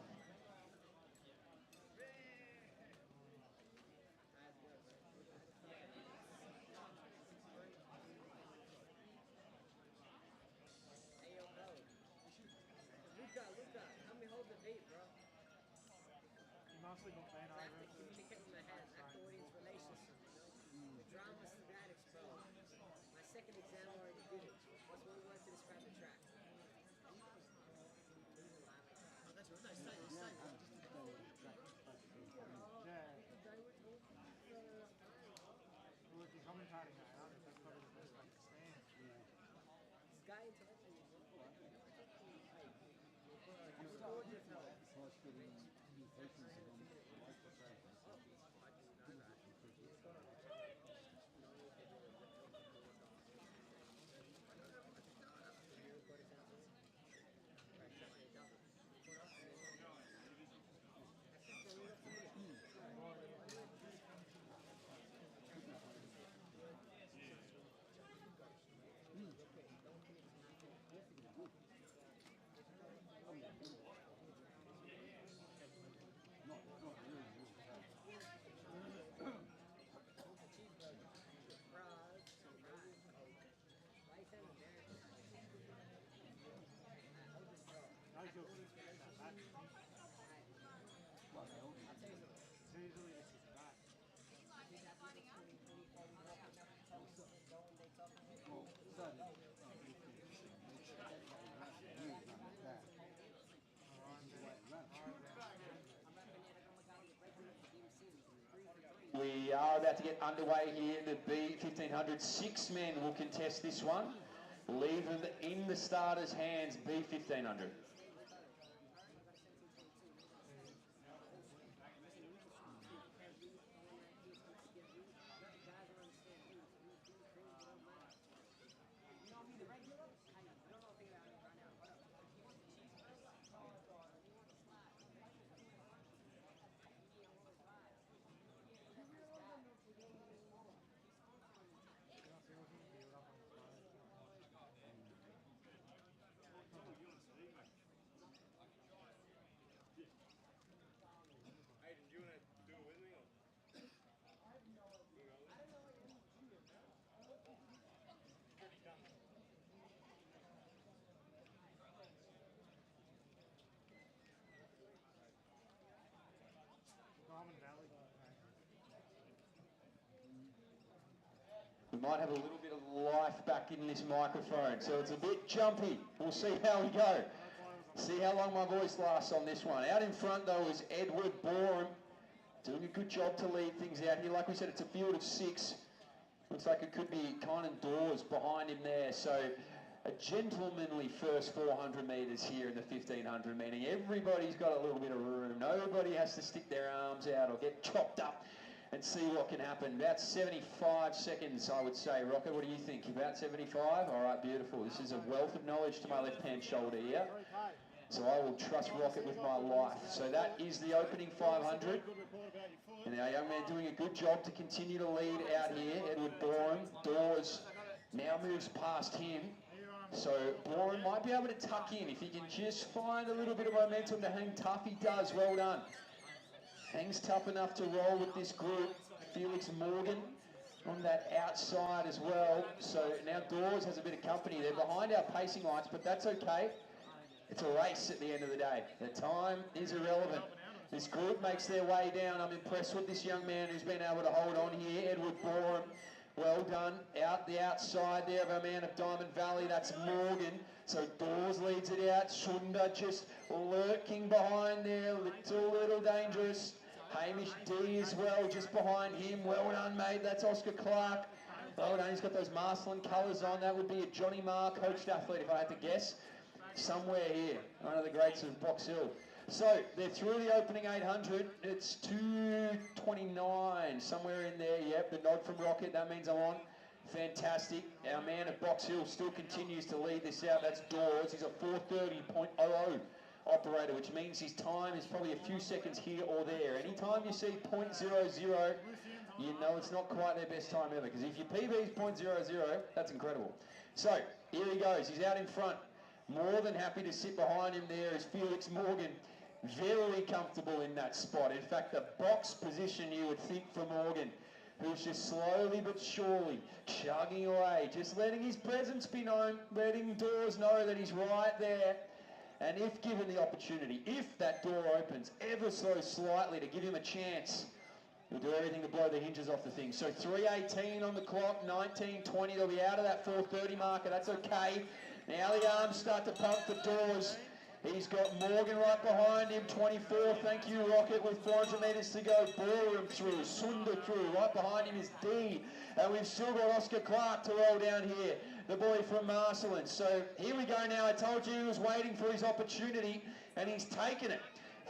Speaker 6: We are about to get underway here. The B1500, 6 men will contest this one. Leave them in the starters' hands, B1500. We might have a little bit of life back in this microphone, so it's a bit jumpy. We'll see how we go. See how long my voice lasts on this one. Out in front, though, is Edward Borum, doing a good job to lead things out here. Like we said, it's a field of 6. Looks like it could be Conan Dawes behind him there. So a gentlemanly first 400 metres here in the 1500, meaning everybody's got a little bit of room. Nobody has to stick their arms out or get chopped up and see what can happen. About 75 seconds, I would say. Rocket, what do you think? About 75? All right, beautiful. This is a wealth of knowledge to my left-hand shoulder here. So I will trust Rocket with my life. So that is the opening 500. And our young man doing a good job to continue to lead out here. Edward Borum. Dawes now moves past him. So Borum might be able to tuck in. If he can just find a little bit of momentum to hang tough, he does. Well done. Hangs tough enough to roll with this group. Felix Morgan on that outside as well. So now Dawes has a bit of company. They're behind our pacing lights, but that's okay. It's a race at the end of the day. The time is irrelevant. This group makes their way down. I'm impressed with this young man who's been able to hold on here. Edward Borum, well done. Out the outside there of our man of Diamond Valley, that's Morgan. So Dawes leads it out. Sunda just lurking behind there. Little dangerous. Hamish D as well, just behind him. Well done, mate. That's Oscar Clark. Well done. He's got those Marcelin colours on. That would be a Johnny Marr coached athlete, if I had to guess. Somewhere here. One of the greats of Box Hill. So they're through the opening 800. It's 2:29, somewhere in there. Yep, the nod from Rocket. That means I'm on. Fantastic. Our man at Box Hill still continues to lead this out. That's Dawes. He's a 4:30.00 operator, which means his time is probably a few seconds here or there. Anytime you see .00, you know it's not quite their best time ever, because if your PB is .00, that's incredible. So here he goes. He's out in front. More than happy to sit behind him there is Felix Morgan. Very comfortable in that spot. In fact, the box position you would think for Morgan, who's just slowly but surely chugging away, just letting his presence be known, letting Dawes know that he's right there. And if given the opportunity, if that door opens ever so slightly to give him a chance, he'll do everything to blow the hinges off the thing. So 3:18 on the clock, 19:20. They'll be out of that 4:30 marker. That's okay. Now the arms start to pump for Dawes. He's got Morgan right behind him, 24. Thank you, Rocket, with 400 metres to go. Borum through, Sunda through. Right behind him is D. And we've still got Oscar Clark to roll down here, the boy from Marcelin. So here we go now. I told you he was waiting for his opportunity, and he's taken it.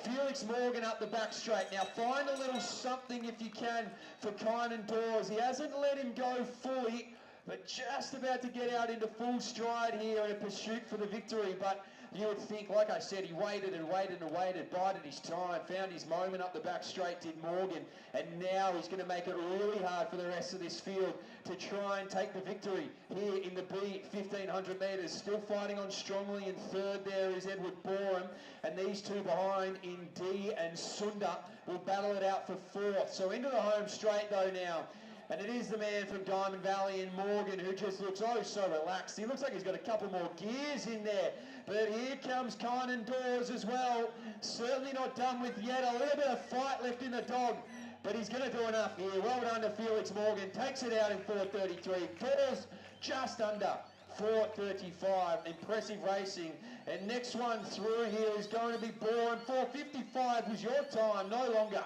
Speaker 6: Felix Morgan up the back straight. Now find a little something if you can for Kynan Dawes. He hasn't let him go fully, but just about to get out into full stride here in a pursuit for the victory. But you would think, like I said, he waited and waited and waited, bided his time, found his moment up the back straight, did Morgan, and now he's going to make it really hard for the rest of this field to try and take the victory here in the B 1500 metres. Still fighting on strongly in third there is Edward Borum, and these two behind in D and Sunda will battle it out for fourth. So into the home straight though now. And it is the man from Diamond Valley in Morgan who just looks oh so relaxed. He looks like he's got a couple more gears in there. But here comes Kynan Dawes as well. Certainly not done with yet. A little bit of fight left in the dog. But he's going to do enough here. Well done to Felix Morgan. Takes it out in 4:33. Dawes just under 4:35. Impressive racing. And next one through here is going to be Borum. 4:55 was your time. No longer.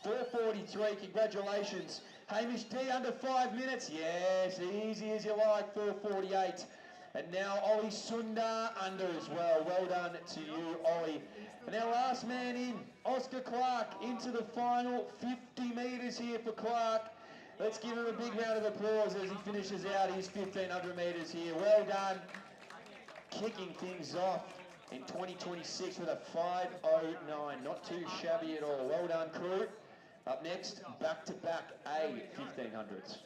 Speaker 6: 4:43. Congratulations. Hamish D under 5 minutes. Yes, easy as you like. 4:48. And now Ollie Sunda under as well. Well done to you, Ollie. And our last man in, Oscar Clark, into the final 50 metres here for Clark. Let's give him a big round of applause as he finishes out his 1500 metres here. Well done. Kicking things off in 2026 with a 5:09. Not too shabby at all. Well done, crew. Up next, back-to-back A 1500s.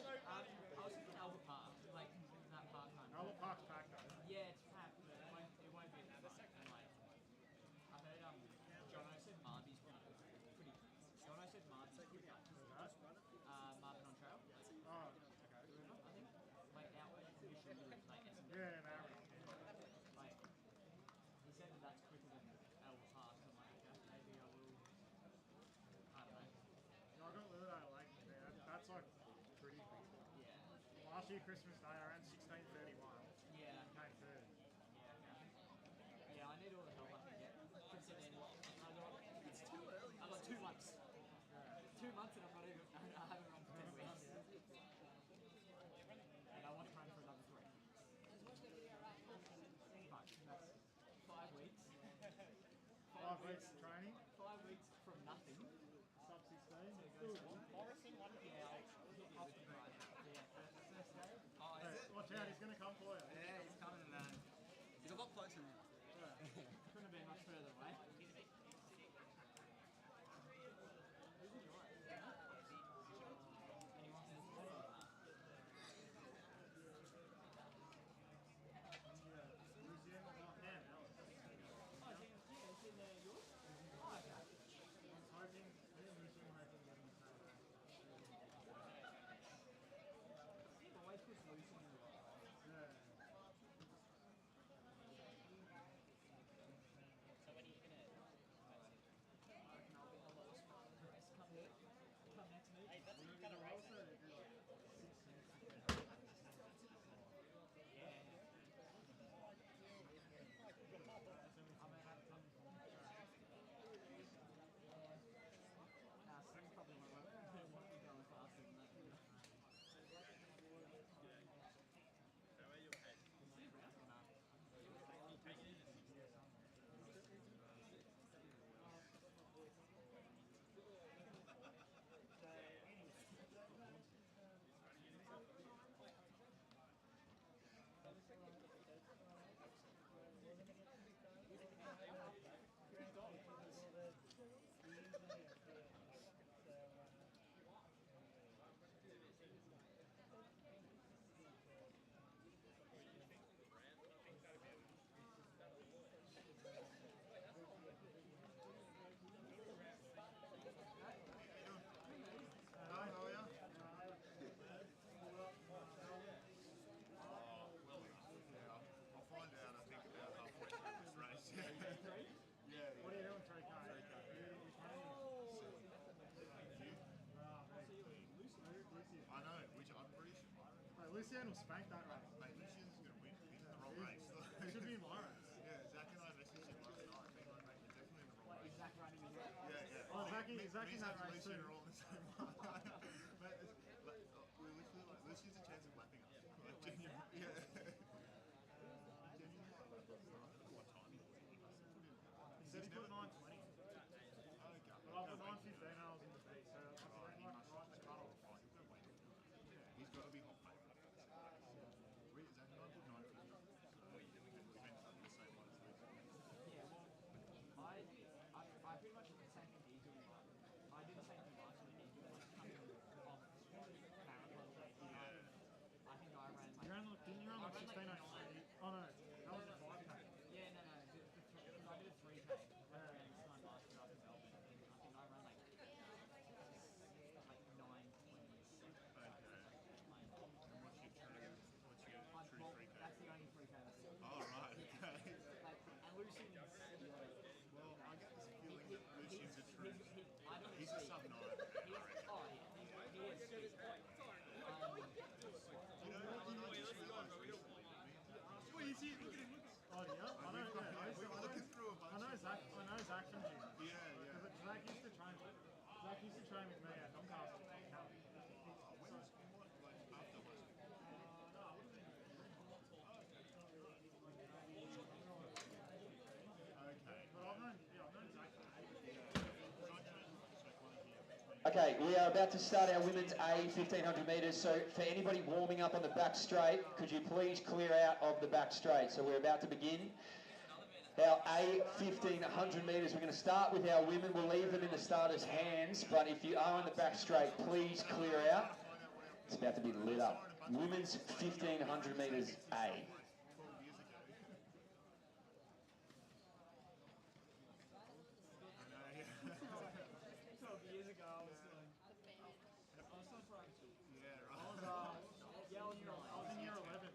Speaker 2: Last year Christmas Day I ran 16:31.
Speaker 7: Yeah.
Speaker 2: Came third.
Speaker 7: Yeah, I need all the help I can get. Considering it's too early. I've got 2 months. 2 months and I'm not even. I haven't run for 10 weeks.
Speaker 2: weeks training.
Speaker 7: 5 weeks from nothing.
Speaker 2: Sub 16.
Speaker 7: Morrison won the off the ride. Yeah, first day.
Speaker 1: Oh, is it?
Speaker 2: Watch out, he's going to come for you.
Speaker 1: Yeah, he's coming, man. He's a lot closer now.
Speaker 7: Couldn't have been much further away.
Speaker 2: What are you doing, 3K?
Speaker 4: I know, which I'm pretty sure.
Speaker 2: Mate, Lucian will spank that race.
Speaker 4: Mate, Lucian's going to win. He's in the wrong race.
Speaker 2: It should be in my race.
Speaker 4: Yeah, Zach and I messaged him last night, being like, mate, you're definitely in the wrong race.
Speaker 7: Zach running his race.
Speaker 4: Yeah.
Speaker 2: Oh, Zach in that race
Speaker 4: Lucian
Speaker 2: too.
Speaker 4: are all in the same one. Mate, we're literally like, Lucian's a chance of lapping us. Like, genuinely, yeah. Genuinely, I don't know what time he was.
Speaker 2: He said he put 9:20.
Speaker 4: Okay.
Speaker 2: But I'll put 9:15 and I was in the beat, so I was right in the cutoff.
Speaker 4: He's got to be hot favourite. Wait, is that 9 put 9:50? We went up in the same one as Lucian.
Speaker 7: Yeah, well, I pretty much did the same thing he's doing. I did the same thing last week. He's doing like coming off marathon day. I think I ran like.
Speaker 2: Didn't you run like 16:03? Oh no, that was the 5K.
Speaker 7: Yeah, no. I did a 3K. This time last year after Melbourne. I think I ran like 9:20.
Speaker 4: And what's your true 3K?
Speaker 7: That's the only 3K that's it.
Speaker 4: Oh, right, okay.
Speaker 7: Like, and Lucian's,
Speaker 4: Well, I get this feeling that Lucian's a true. He's a sub 9.
Speaker 7: oh yeah, he is.
Speaker 4: You know what I just realised recently?
Speaker 2: Wait, is he? Look at him. Oh yeah, I know. Yeah,
Speaker 4: We were looking through a bunch.
Speaker 2: I know Zach from gym.
Speaker 4: Yeah.
Speaker 2: Zach used to train with me at Doncaster.
Speaker 4: When was what? Like after last week? Okay.
Speaker 2: But I've known Zach for
Speaker 6: Okay, we are about to start our women's A 1500 metres. So for anybody warming up on the back straight, could you please clear out of the back straight? So we're about to begin our A 1500 metres. We're going to start with our women. We'll leave them in the starters' hands. But if you are on the back straight, please clear out. It's about to be lit up. Women's 1500 metres A.
Speaker 7: 12 years ago, I was still trying to.
Speaker 4: Yeah, right.
Speaker 2: I was in year 11.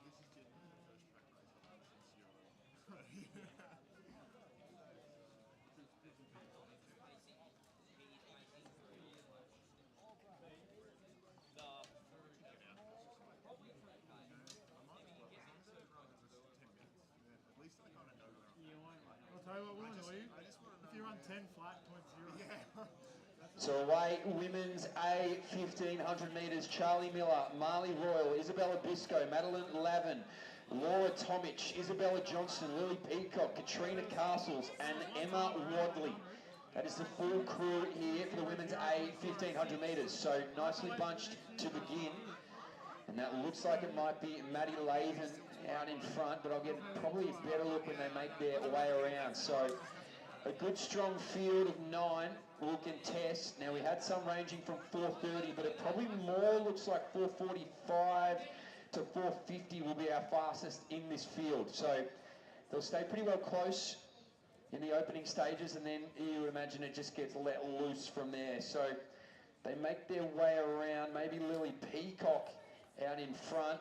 Speaker 4: This is genuinely the first track race I've done since year 11. At least I kind of know where I'm
Speaker 2: I'll tell you what, we'll annoy you.
Speaker 4: I just want to know.
Speaker 2: If you run 10 flat, 0.0.
Speaker 4: Yeah.
Speaker 6: So away, women's A 1500 metres, Charlie Miller, Marley Royal, Isabella Bisco, Madeline Lavin, Laura Tomic, Isabella Johnston, Lily Peacock, Katrina Castles, and Emma Wadley. That is the full crew here for the women's A 1500 metres. So nicely bunched to begin. And that looks like it might be Maddie Laven out in front, but I'll get probably a better look when they make their way around. So a good strong field of 9 will contest. Now we had some ranging from 4:30, but it probably more looks like 4:45 to 4:50 will be our fastest in this field. So they'll stay pretty well close in the opening stages, and then you would imagine it just gets let loose from there. So they make their way around. Maybe Lily Peacock out in front.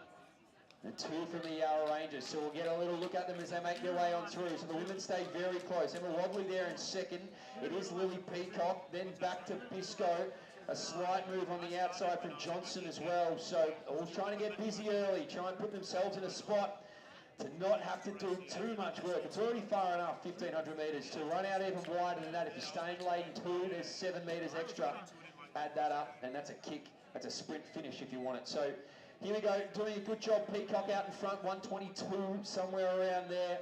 Speaker 6: The 2 from the Yarra Rangers. So we'll get a little look at them as they make their way on through. So the women stay very close. Emma Wadley there in second. It is Lily Peacock. Then back to Bisco. A slight move on the outside from Johnson as well. So all trying to get busy early. Try and put themselves in a spot to not have to do too much work. It's already far enough, 1500 metres. To run out even wider than that, if you're staying laden 2, there's 7 metres extra. Add that up, and that's a kick. That's a sprint finish if you want it. So here we go, doing a good job. Peacock out in front, 122, somewhere around there.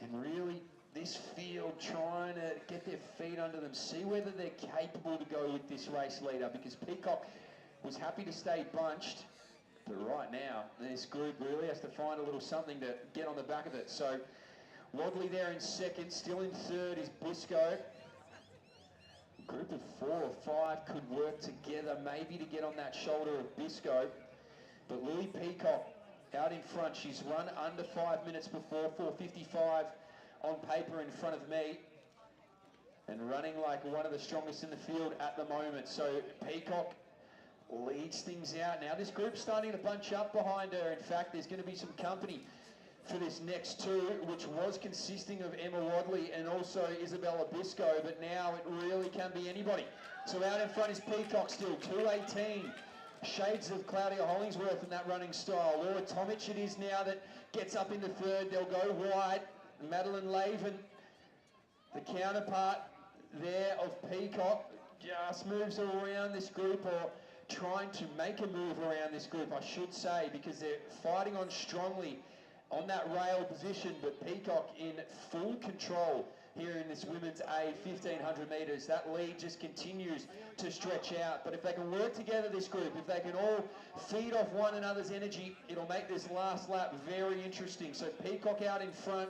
Speaker 6: And really, this field trying to get their feet under them, see whether they're capable to go with this race leader, because Peacock was happy to stay bunched. But right now, this group really has to find a little something to get on the back of it. So Wadley there in second, still in third is Bisco. A group of 4 or 5 could work together, maybe to get on that shoulder of Bisco. But Lily Peacock out in front. She's run under 5 minutes before, 4:55 on paper in front of me. And running like one of the strongest in the field at the moment. So Peacock leads things out. Now this group's starting to bunch up behind her. In fact, there's going to be some company for this next 2, which was consisting of Emma Wadley and also Isabella Bisco, but now it really can be anybody. So out in front is Peacock still, 2:18. Shades of Claudia Hollingsworth in that running style. Laura Tomic it is now that gets up into third. They'll go wide. Madeline Laven, the counterpart there of Peacock, just moves around this group, or trying to make a move around this group, I should say, because they're fighting on strongly on that rail position, but Peacock in full control here in this women's A 1500 metres. That lead just continues to stretch out. But if they can work together, this group, if they can all feed off one another's energy, it'll make this last lap very interesting. So Peacock out in front,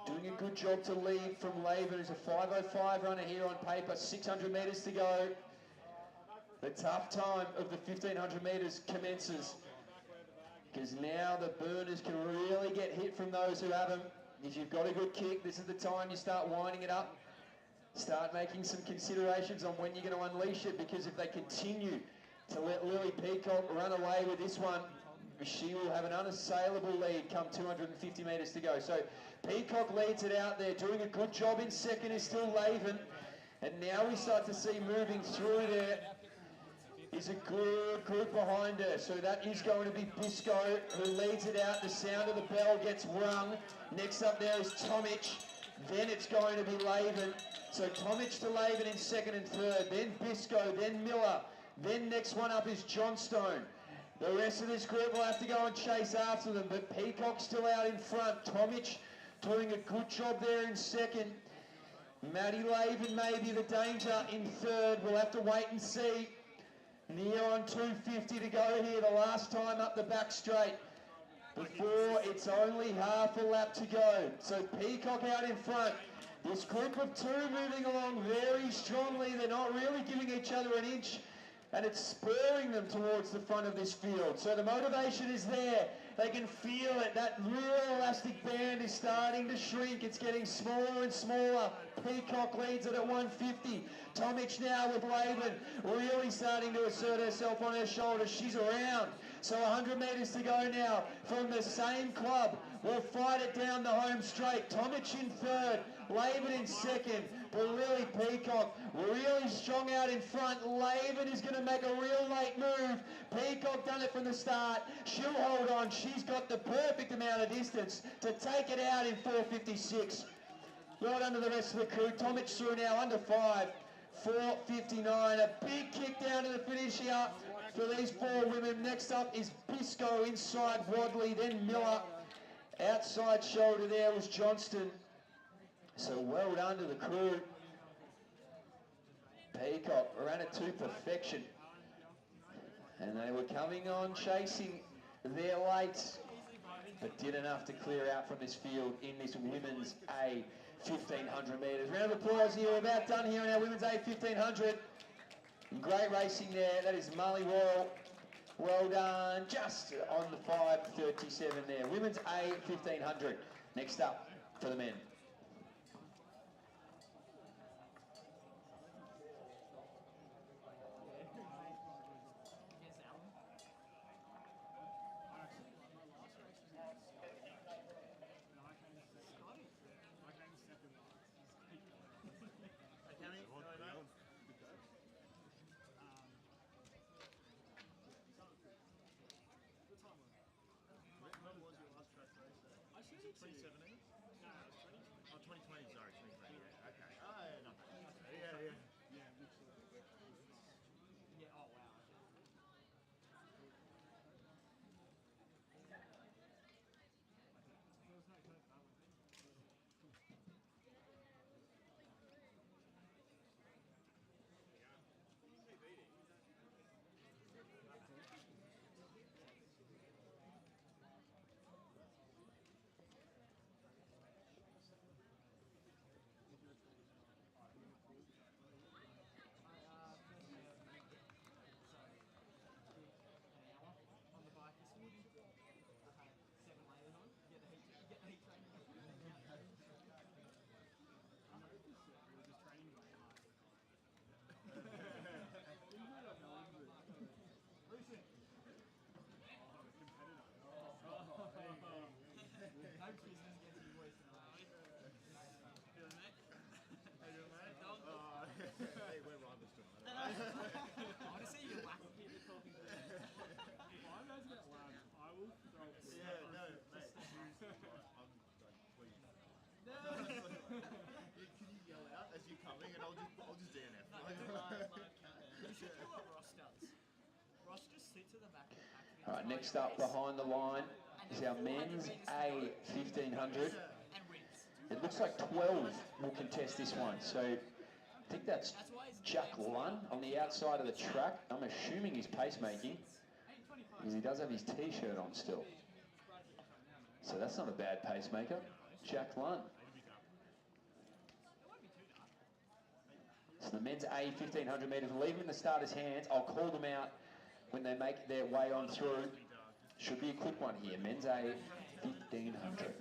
Speaker 6: doing a good job to lead from Laven, who's a 5:05 runner here on paper. 600 metres to go. The tough time of the 1500 metres commences, because now the burners can really get hit from those who have them. If you've got a good kick, this is the time you start winding it up. Start making some considerations on when you're going to unleash it, because if they continue to let Lily Peacock run away with this one, she will have an unassailable lead come 250 metres to go. So Peacock leads it out there, doing a good job in second is still Laven. And now we start to see moving through there is a good group behind her. So that is going to be Bisco, who leads it out. The sound of the bell gets rung. Next up there is Tomic. Then it's going to be Laven. So Tomic to Laven in second and third. Then Bisco, then Miller. Then next one up is Johnstone. The rest of this group will have to go and chase after them, but Peacock's still out in front. Tomic doing a good job there in second. Maddie Laven may be the danger in third. We'll have to wait and see. Near on 250 to go here, the last time up the back straight before it's only half a lap to go. So Peacock out in front. This group of 2 moving along very strongly. They're not really giving each other an inch, and it's spurring them towards the front of this field. So the motivation is there. They can feel it. That real elastic band is starting to shrink. It's getting smaller and smaller. Peacock leads it at 150. Tomic now with Laven, really starting to assert herself on her shoulders. She's around. So 100 metres to go now from the same club. We'll fight it down the home straight. Tomic in third, Laven in second. But Lily Peacock really strong out in front. Laven is going to make a real late move. Peacock done it from the start. She'll hold on. She's got the perfect amount of distance to take it out in 4:56. Right under the rest of the crew. Tomic through now under 5. 4:59. A big kick down to the finish here. for these four women. Next up is Bisco inside Wadley, then Miller. Outside shoulder there was Johnston. So well done to the crew. Peacock ran it to perfection. And they were coming on, chasing their late, but did enough to clear out from this field in this women's A 1500 metres. Round of applause here. We're about done here in our women's A 1500. Great racing there. That is Marley Royal. Well done. Just on the 5:37 there. Women's A 1500. Next up for the men.
Speaker 4: Can you yell out as you're coming, and I'll just DNF.
Speaker 7: You should do what Ross does. Ross just sits at the back of the pack.
Speaker 6: All right, next up behind the line is our men's A 1500. It looks like 12 will contest this one. So I think that's Jack Lunn on the outside of the track. I'm assuming he's pacemaking, because he does have his T-shirt on still. So that's not a bad pacemaker. Jack Lunn. So the men's A 1500 metres, we'll leave them in the starters' hands. I'll call them out when they make their way on through. Should be a quick one here. Men's A 1500.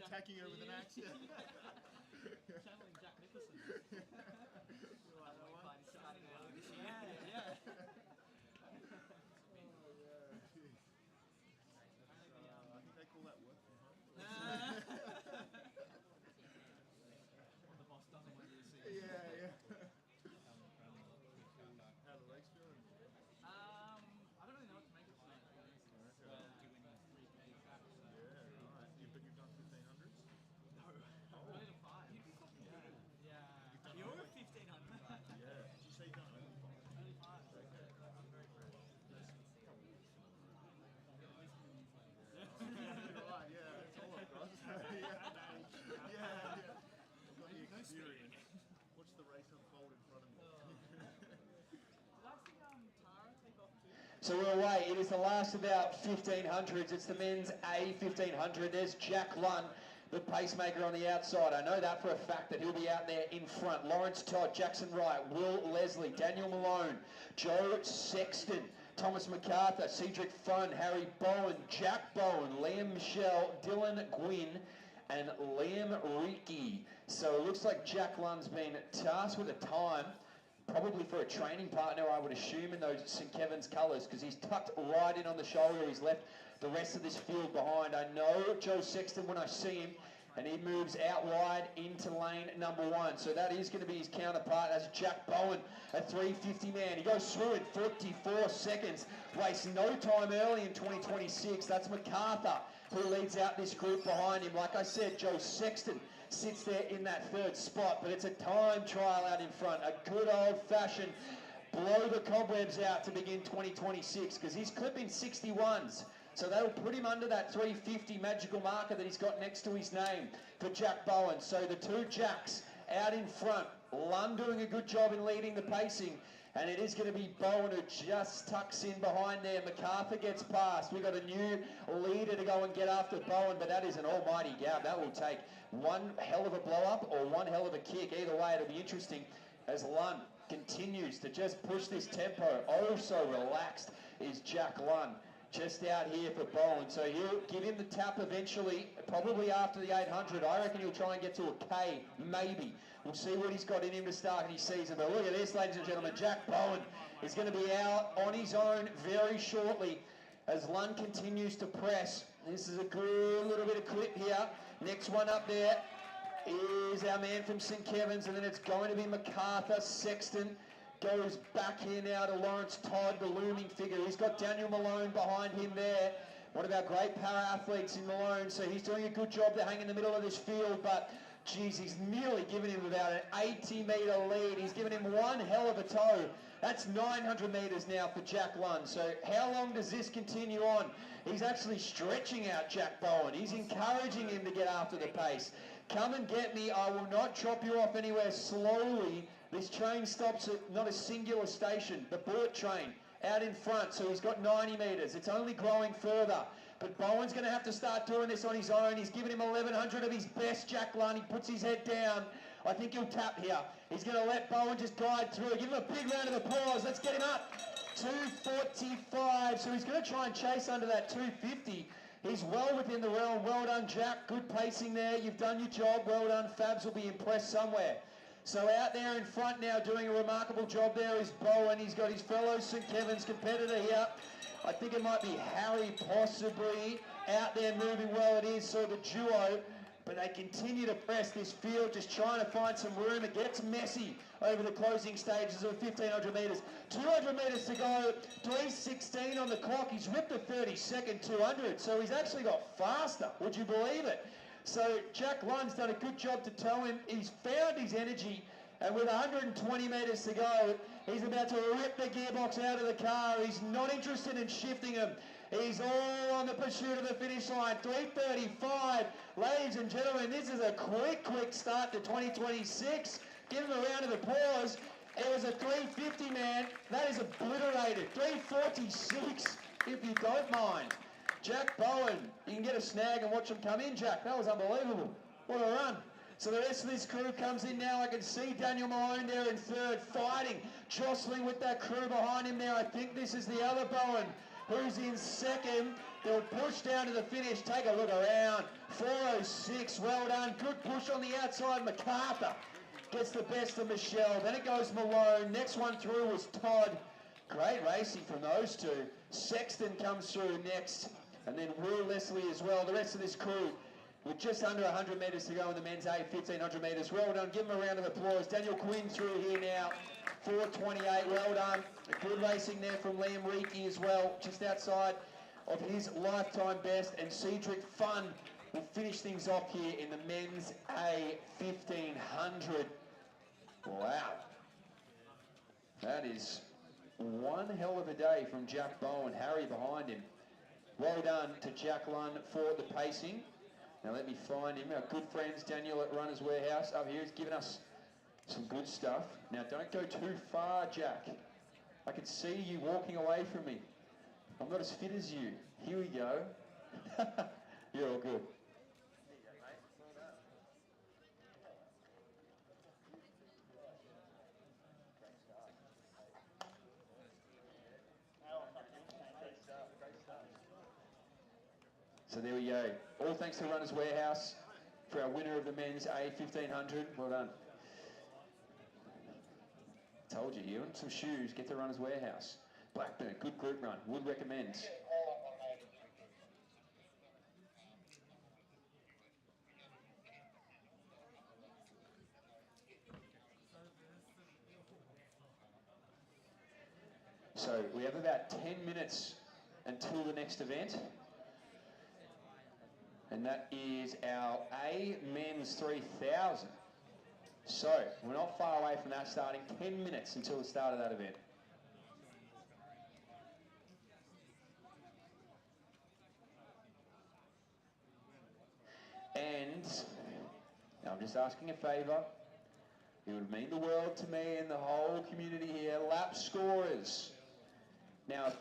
Speaker 4: Attacking her with an axe.
Speaker 7: Channeling Jack Nicholson. Starting early this year. Yeah.
Speaker 4: I think they call that work from home.
Speaker 7: The boss doesn't want you to see.
Speaker 4: Yeah. How the legs feeling?
Speaker 7: I don't really know what to make of tonight.
Speaker 4: But you've done 1500s?
Speaker 7: No. Only the 5. Yeah. You're a 1500.
Speaker 4: Yeah. Did you say you've done only 5?
Speaker 7: Only 5.
Speaker 4: Okay.
Speaker 7: I'm very proud.
Speaker 4: Right, yeah. It's all I've got. Yeah. I've got the experience. Watch the race unfold in front of me.
Speaker 7: Did I see Tara take off too?
Speaker 6: So we're away. It is the last of our 1500s. It's the men's A 1500. There's Jack Lunn, the pacemaker on the outside. I know that for a fact that he'll be out there in front. Lawrence Todd, Jackson Wright, Will Leslie, Daniel Malone, Joe Sexton, Thomas MacArthur, Cedric Funn, Harry Bowen, Jack Bowen, Liam Michelle, Dylan Gwynn, and Liam Reiki. So it looks like Jack Lunn's been tasked with a time, probably for a training partner, I would assume, in those St. Kevin's colours, because he's tucked right in on the shoulder. He's left the rest of this field behind. I know Joe Sexton when I see him, and he moves out wide into lane number 1. So that is going to be his counterpart. That's Jack Bowen, a 350 man. He goes through in 44 seconds, wastes no time early in 2026. That's MacArthur, who leads out this group behind him. Like I said, Joe Sexton sits there in that 3rd spot, but it's a time trial out in front, a good old-fashioned blow the cobwebs out to begin 2026, because he's clipping 61s. So that'll put him under that 350 magical marker that he's got next to his name for Jack Bowen. So the 2 Jacks out in front. Lund doing a good job in leading the pacing. And it is going to be Bowen who just tucks in behind there. MacArthur gets past. We've got a new leader to go and get after Bowen, but that is an almighty gap. That will take one hell of a blow-up or one hell of a kick. Either way, it'll be interesting as Lund continues to just push this tempo. Oh, so relaxed is Jack Lund. Just out here for Bowen. So he'll give him the tap eventually, probably after the 800. I reckon he'll try and get to a K, maybe. We'll see what he's got in him to start his season. But look at this, ladies and gentlemen. Jack Bowen is going to be out on his own very shortly as Lund continues to press. This is a good little bit of clip here. Next one up there is our man from St. Kevin's, and then it's going to be MacArthur. Sexton goes back here now to Lawrence Todd, the looming figure. He's got Daniel Malone behind him there. One of our great para-athletes in Malone, so he's doing a good job to hang in the middle of this field, but geez, he's nearly given him about an 80-metre lead. He's given him one hell of a toe. That's 900 metres now for Jack Lund. So how long does this continue on? He's actually stretching out Jack Bowen. He's encouraging him to get after the pace. Come and get me. I will not chop you off anywhere slowly. This train stops at not a singular station. The bullet train out in front. So he's got 90 metres. It's only growing further. But Bowen's going to have to start doing this on his own. He's given him 1,100 of his best, Jack Lund. He puts his head down. I think he'll tap here. He's going to let Bowen just guide through. Give him a big round of applause. Let's get him up. 245. So he's going to try and chase under that 250. He's well within the realm. Well done, Jack. Good pacing there. You've done your job. Well done. Fabs will be impressed somewhere. So out there in front now doing a remarkable job there is Bowen. He's got his fellow St. Kevin's competitor here. I think it might be Harry possibly out there moving well. It is so the duo, but they continue to press this field, just trying to find some room. It gets messy over the closing stages of 1,500 metres. 200 metres to go, 3:16 on the clock. He's ripped a 30-second 200, so he's actually got faster. Would you believe it? So Jack Lund's done a good job to tow him. He's found his energy, and with 120 metres to go, he's about to rip the gearbox out of the car. He's not interested in shifting him. He's all on the pursuit of the finish line. 3:35. Ladies and gentlemen, this is a quick start to 2026. Give him a round of applause. It was a 350, man. That is obliterated. 346, if you don't mind. Jack Bowen, you can get a snag and watch him come in, Jack. That was unbelievable. What a run. So the rest of this crew comes in now. I can see Daniel Malone there in third, fighting, jostling with that crew behind him there. I think this is the other Bowen who's in second. They'll push down to the finish. Take a look around. 4:06, well done. Good push on the outside. MacArthur gets the best of Michelle. Then it goes Malone. Next one through was Todd. Great racing from those two. Sexton comes through next. And then Will Leslie as well. The rest of this crew with just under 100 metres to go in the men's A, 1,500 metres. Well done. Give him a round of applause. Daniel Quinn through here now. 4:28. Well done. Good racing there from Liam Reiki as well. Just outside of his lifetime best. And Cedric Fun will finish things off here in the men's A 1,500. Wow. That is one hell of a day from Jack Bowen. Harry behind him. Well done to Jack Lund for the pacing. Now let me find him. Our good friends Daniel at Runner's Warehouse up here has given us some good stuff. Now don't go too far, Jack. I can see you walking away from me. I'm not as fit as you. Here we go. You're all good. So there we go. All thanks to Runners Warehouse for our winner of the men's A 1,500. Well done. Told you, you want some shoes, get to Runners Warehouse. Blackburn, good group run. Would recommend. So we have about 10 minutes until the next event. And that is our A Men's 3000. So we're not far away from that starting. 10 minutes until the start of that event. And now I'm just asking a favour. It would mean the world to me and the whole community here. Lap scorers. Now, if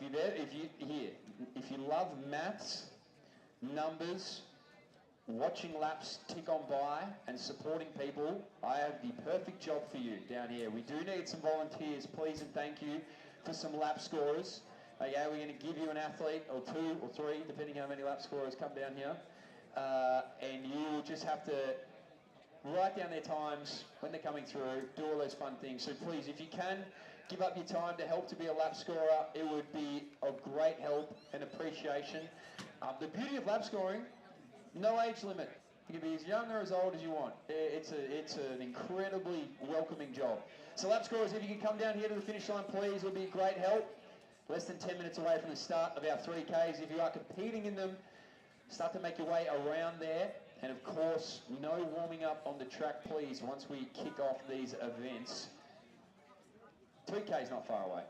Speaker 6: you love maths, numbers, watching laps tick on by and supporting people, I have the perfect job for you down here. We do need some volunteers, please and thank you, for some lap scorers. Okay, we're going to give you an athlete or two or three, depending how many lap scorers come down here. And you will just have to write down their times when they're coming through, do all those fun things. So please, if you can, give up your time to help to be a lap scorer. It would be of great help and appreciation. The beauty of lap scoring, no age limit. You can be as young or as old as you want. It's an incredibly welcoming job. So lap scorers, if you can come down here to the finish line, please, it'll be a great help. Less than 10 minutes away from the start of our 3Ks. If you are competing in them, start to make your way around there. And of course, no warming up on the track, please, once we kick off these events. 3K is not far away.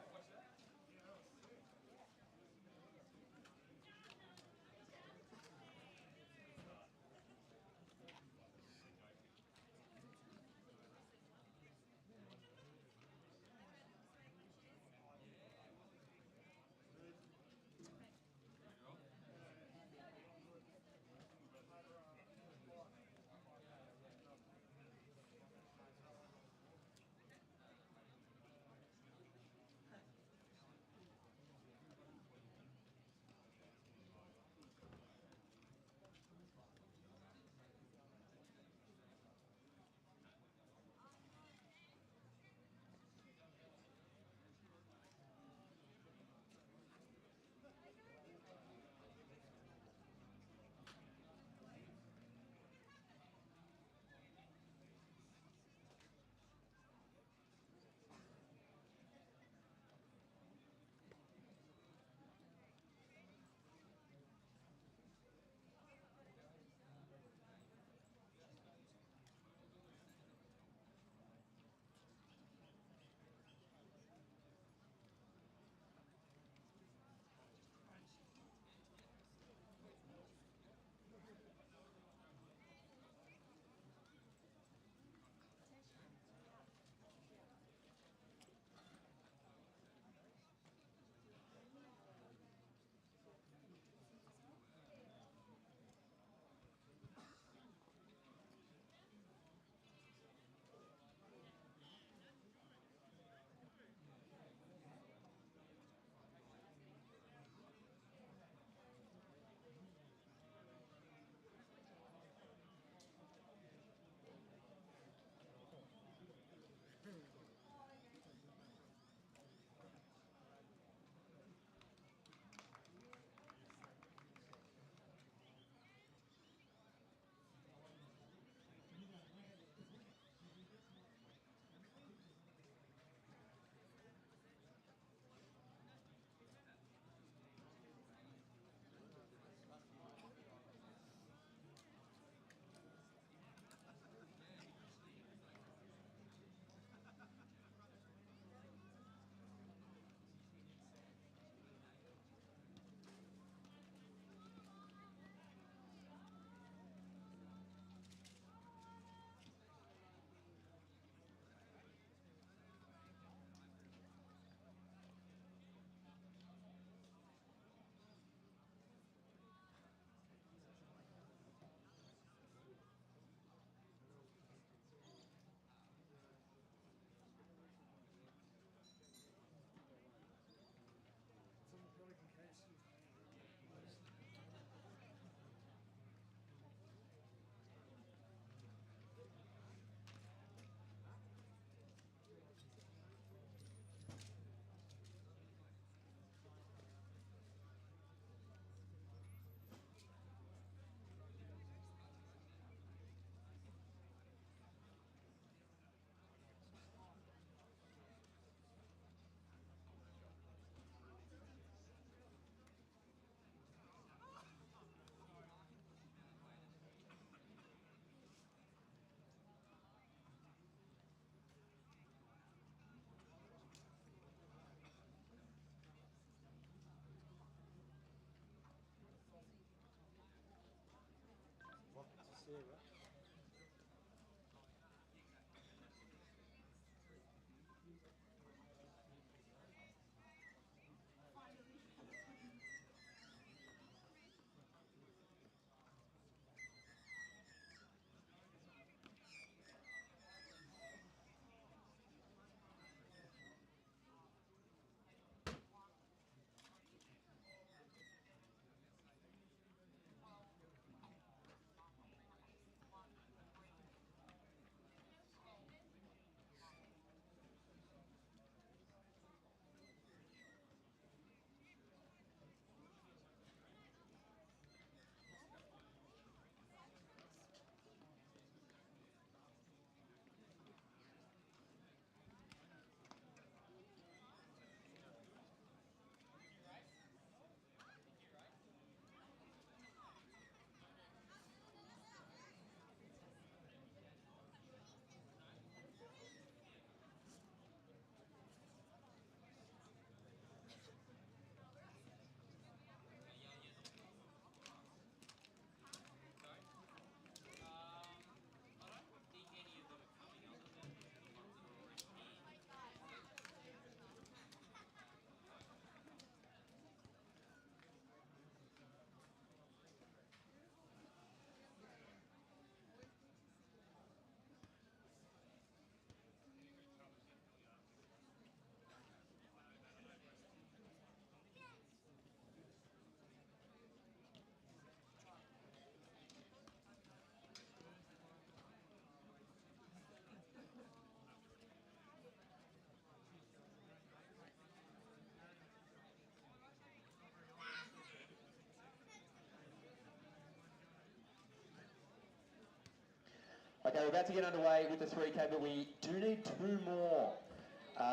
Speaker 6: Okay, we're about to get underway with the 3K, but we do need 2 more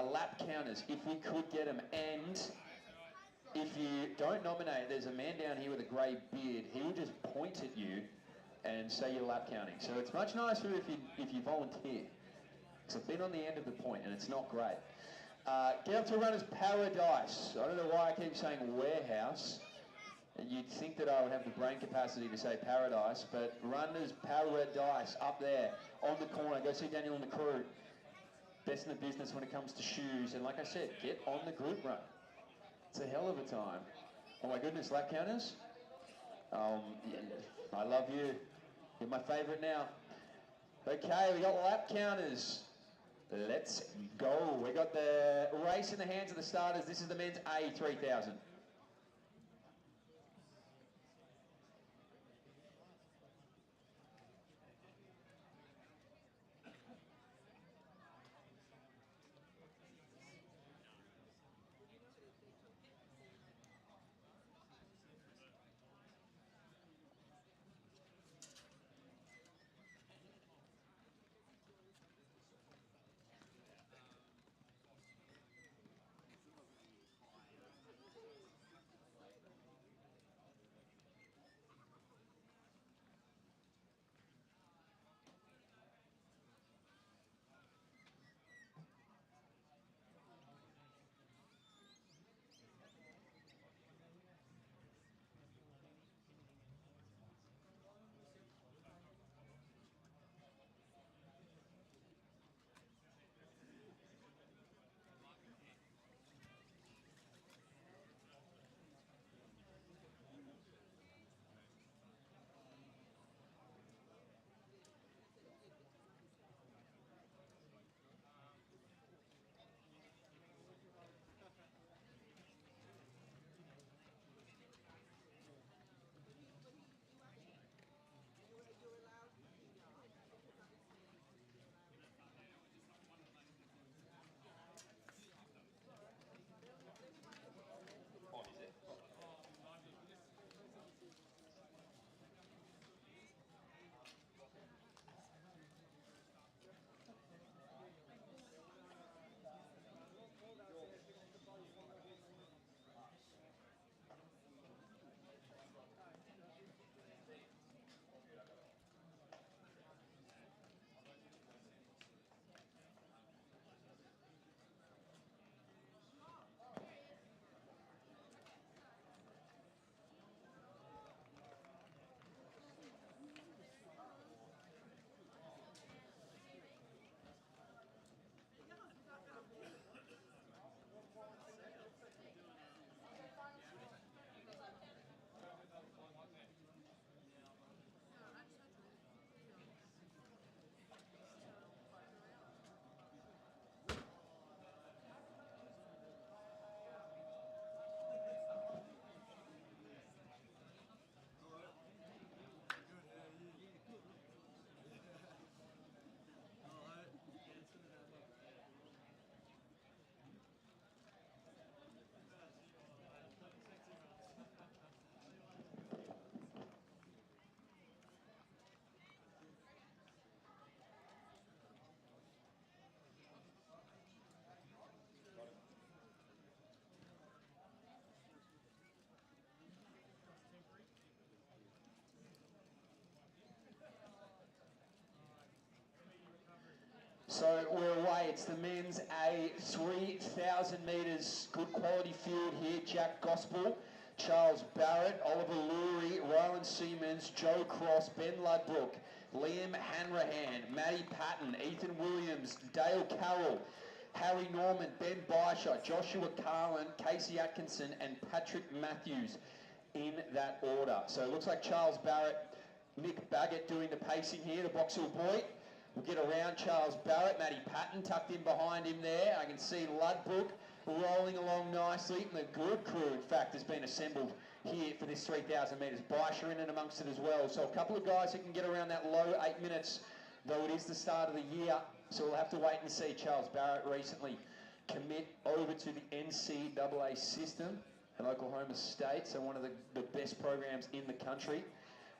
Speaker 6: lap counters if we could get them. And if you don't nominate, there's a man down here with a grey beard. He will just point at you and say you're lap counting. So it's much nicer if you volunteer. Because I've been on the end of the point and it's not great. Get up to Runners Paradise. I don't know why I keep saying warehouse. And you'd think that I would have the brain capacity to say paradise, but Runners Paradise up there on the corner. Go see Daniel and the crew. Best in the business when it comes to shoes. And like I said, get on the group run. It's a hell of a time. Oh my goodness, lap counters? Yeah, I love you. You're my favourite now. Okay, we got lap counters. Let's go. We got the race in the hands of the starters. This is the men's A3000. So we're away. It's the men's A 3,000 metres. Good quality field here. Jack Gospel, Charles Barrett, Oliver Lurie, Rylan Siemens, Joe Cross, Ben Ludbrook, Liam Hanrahan, Matty Patton, Ethan Williams, Dale Carroll, Harry Norman, Ben Bysher, Joshua Carlin, Casey Atkinson, and Patrick Matthews in that order. So it looks like Charles Barrett, Nick Baggett doing the pacing here, the Box Hill boy. We'll get around Charles Barrett, Matty Patton tucked in behind him there. I can see Ludbrook rolling along nicely. And the good crew, in fact, has been assembled here for this 3,000 metres. Bysher in and amongst it as well. So a couple of guys who can get around that low 8 minutes, though it is the start of the year. So we'll have to wait and see. Charles Barrett recently commit over to the NCAA system in Oklahoma State. So one of the best programs in the country.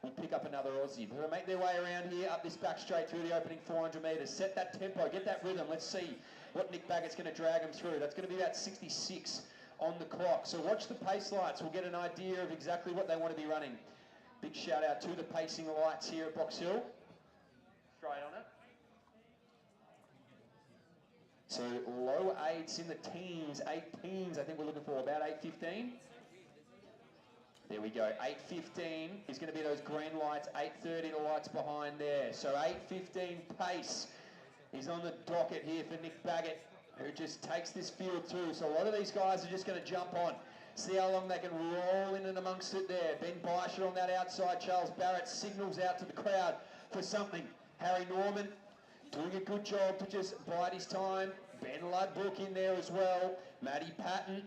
Speaker 6: We'll pick up another Aussie. They'll make their way around here, up this back straight through the opening 400 metres. Set that tempo, get that rhythm. Let's see what Nick Baggett's going to drag him through. That's going to be about 66 on the clock. So watch the pace lights. We'll get an idea of exactly what they want to be running. Big shout out to the pacing lights here at Box Hill. Straight on it. So low 8s in the teens, 18s I think we're looking for, about 8:15. There we go, 8:15 is going to be those green lights, 8:30 the lights behind there. So 8:15 pace is on the docket here for Nick Baggett, who just takes this field through. So a lot of these guys are just going to jump on, see how long they can roll in and amongst it there. Ben Bysher on that outside, Charles Barrett signals out to the crowd for something. Harry Norman doing a good job to just bide his time. Ben Ludbrook in there as well. Matty Patton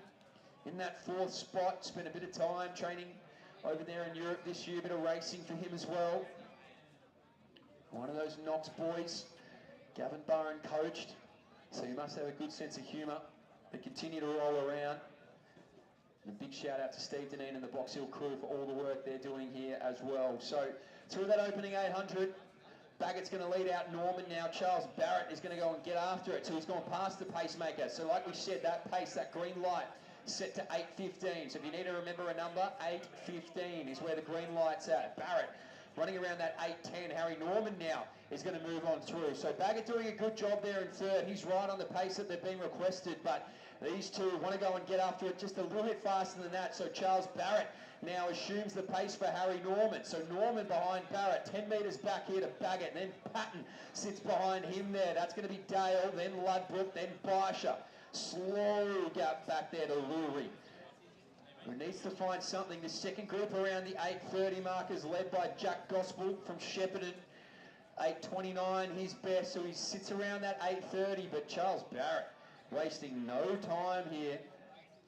Speaker 6: in that 4th spot. Spent a bit of time training over there in Europe this year. A bit of racing for him as well. One of those Knox boys. Gavin Burren coached, so he must have a good sense of humour. They continue to roll around. And a big shout out to Steve Deneen and the Box Hill crew for all the work they're doing here as well. So through that opening 800, Baggett's going to lead out Norman now. Charles Barrett is going to go and get after it. So he's gone past the pacemaker. So like we said, that pace, that green light, set to 8:15. So if you need to remember a number, 8:15 is where the green light's at. Barrett running around that 8:10. Harry Norman now is going to move on through. So Baggett doing a good job there in 3rd. He's right on the pace that they've been requested, but these two want to go and get after it just a little bit faster than that. So Charles Barrett now assumes the pace for Harry Norman. So Norman behind Barrett, 10 metres back here to Baggett. Then Patton sits behind him there. That's going to be Dale, then Ludbrook, then Bysher. Slow gap back there to Lurie, who needs to find something. The second group around the 8:30 mark is led by Jack Gospel from Shepparton. 8:29 his best, so he sits around that 8:30, but Charles Barrett wasting no time here.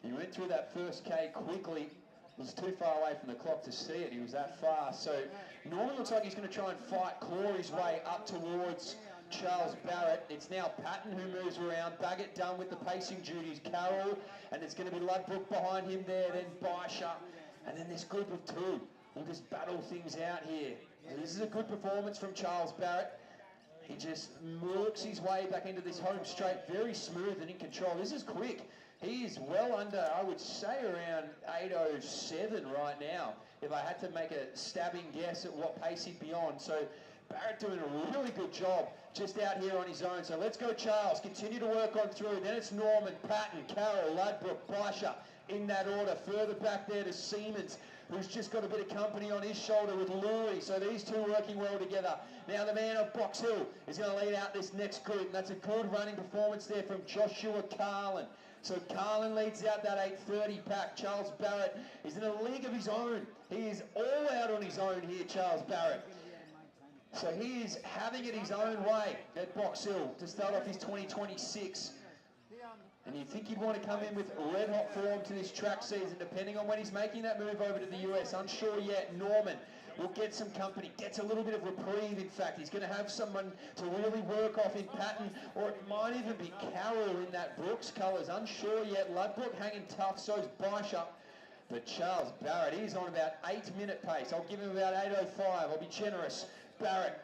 Speaker 6: He went through that first K quickly. Was too far away from the clock to see it. He was that fast. So Norman looks like he's going to try and claw his way up towards Charles Barrett. It's now Patton who moves around. Baggett done with the pacing duties. Carroll, and it's going to be Ludbrook behind him there. Then Bysher, and then this group of two will just battle things out here. This is a good performance from Charles Barrett. He just works his way back into this home straight, very smooth and in control. This is quick. He is well under, I would say, around 8:07 right now, if I had to make a stabbing guess at what pace he'd be on. So Barrett doing a really good job just out here on his own. So let's go, Charles. Continue to work on through. Then it's Norman, Patton, Carroll, Ludbrook, Bysher in that order. Further back there to Siemens, who's just got a bit of company on his shoulder with Lurie. So these two working well together. Now the man of Box Hill is going to lead out this next group. And that's a good running performance there from Joshua Carlin. So Carlin leads out that 8:30 pack. Charles Barrett is in a league of his own. He is all out on his own here, Charles Barrett. So he is having it his own way at Box Hill to start off his 2026. And you'd think he'd want to come in with red-hot form to this track season, depending on when he's making that move over to the US. Unsure yet. Norman will get some company, gets a little bit of reprieve, in fact. He's going to have someone to really work off in Patton, or it might even be Carroll in that Brooks colours. Unsure yet. Ludbrook hanging tough, so's Bysher. But Charles Barrett, he's on about 8-minute pace. I'll give him about 8:05. I'll be generous. Barrett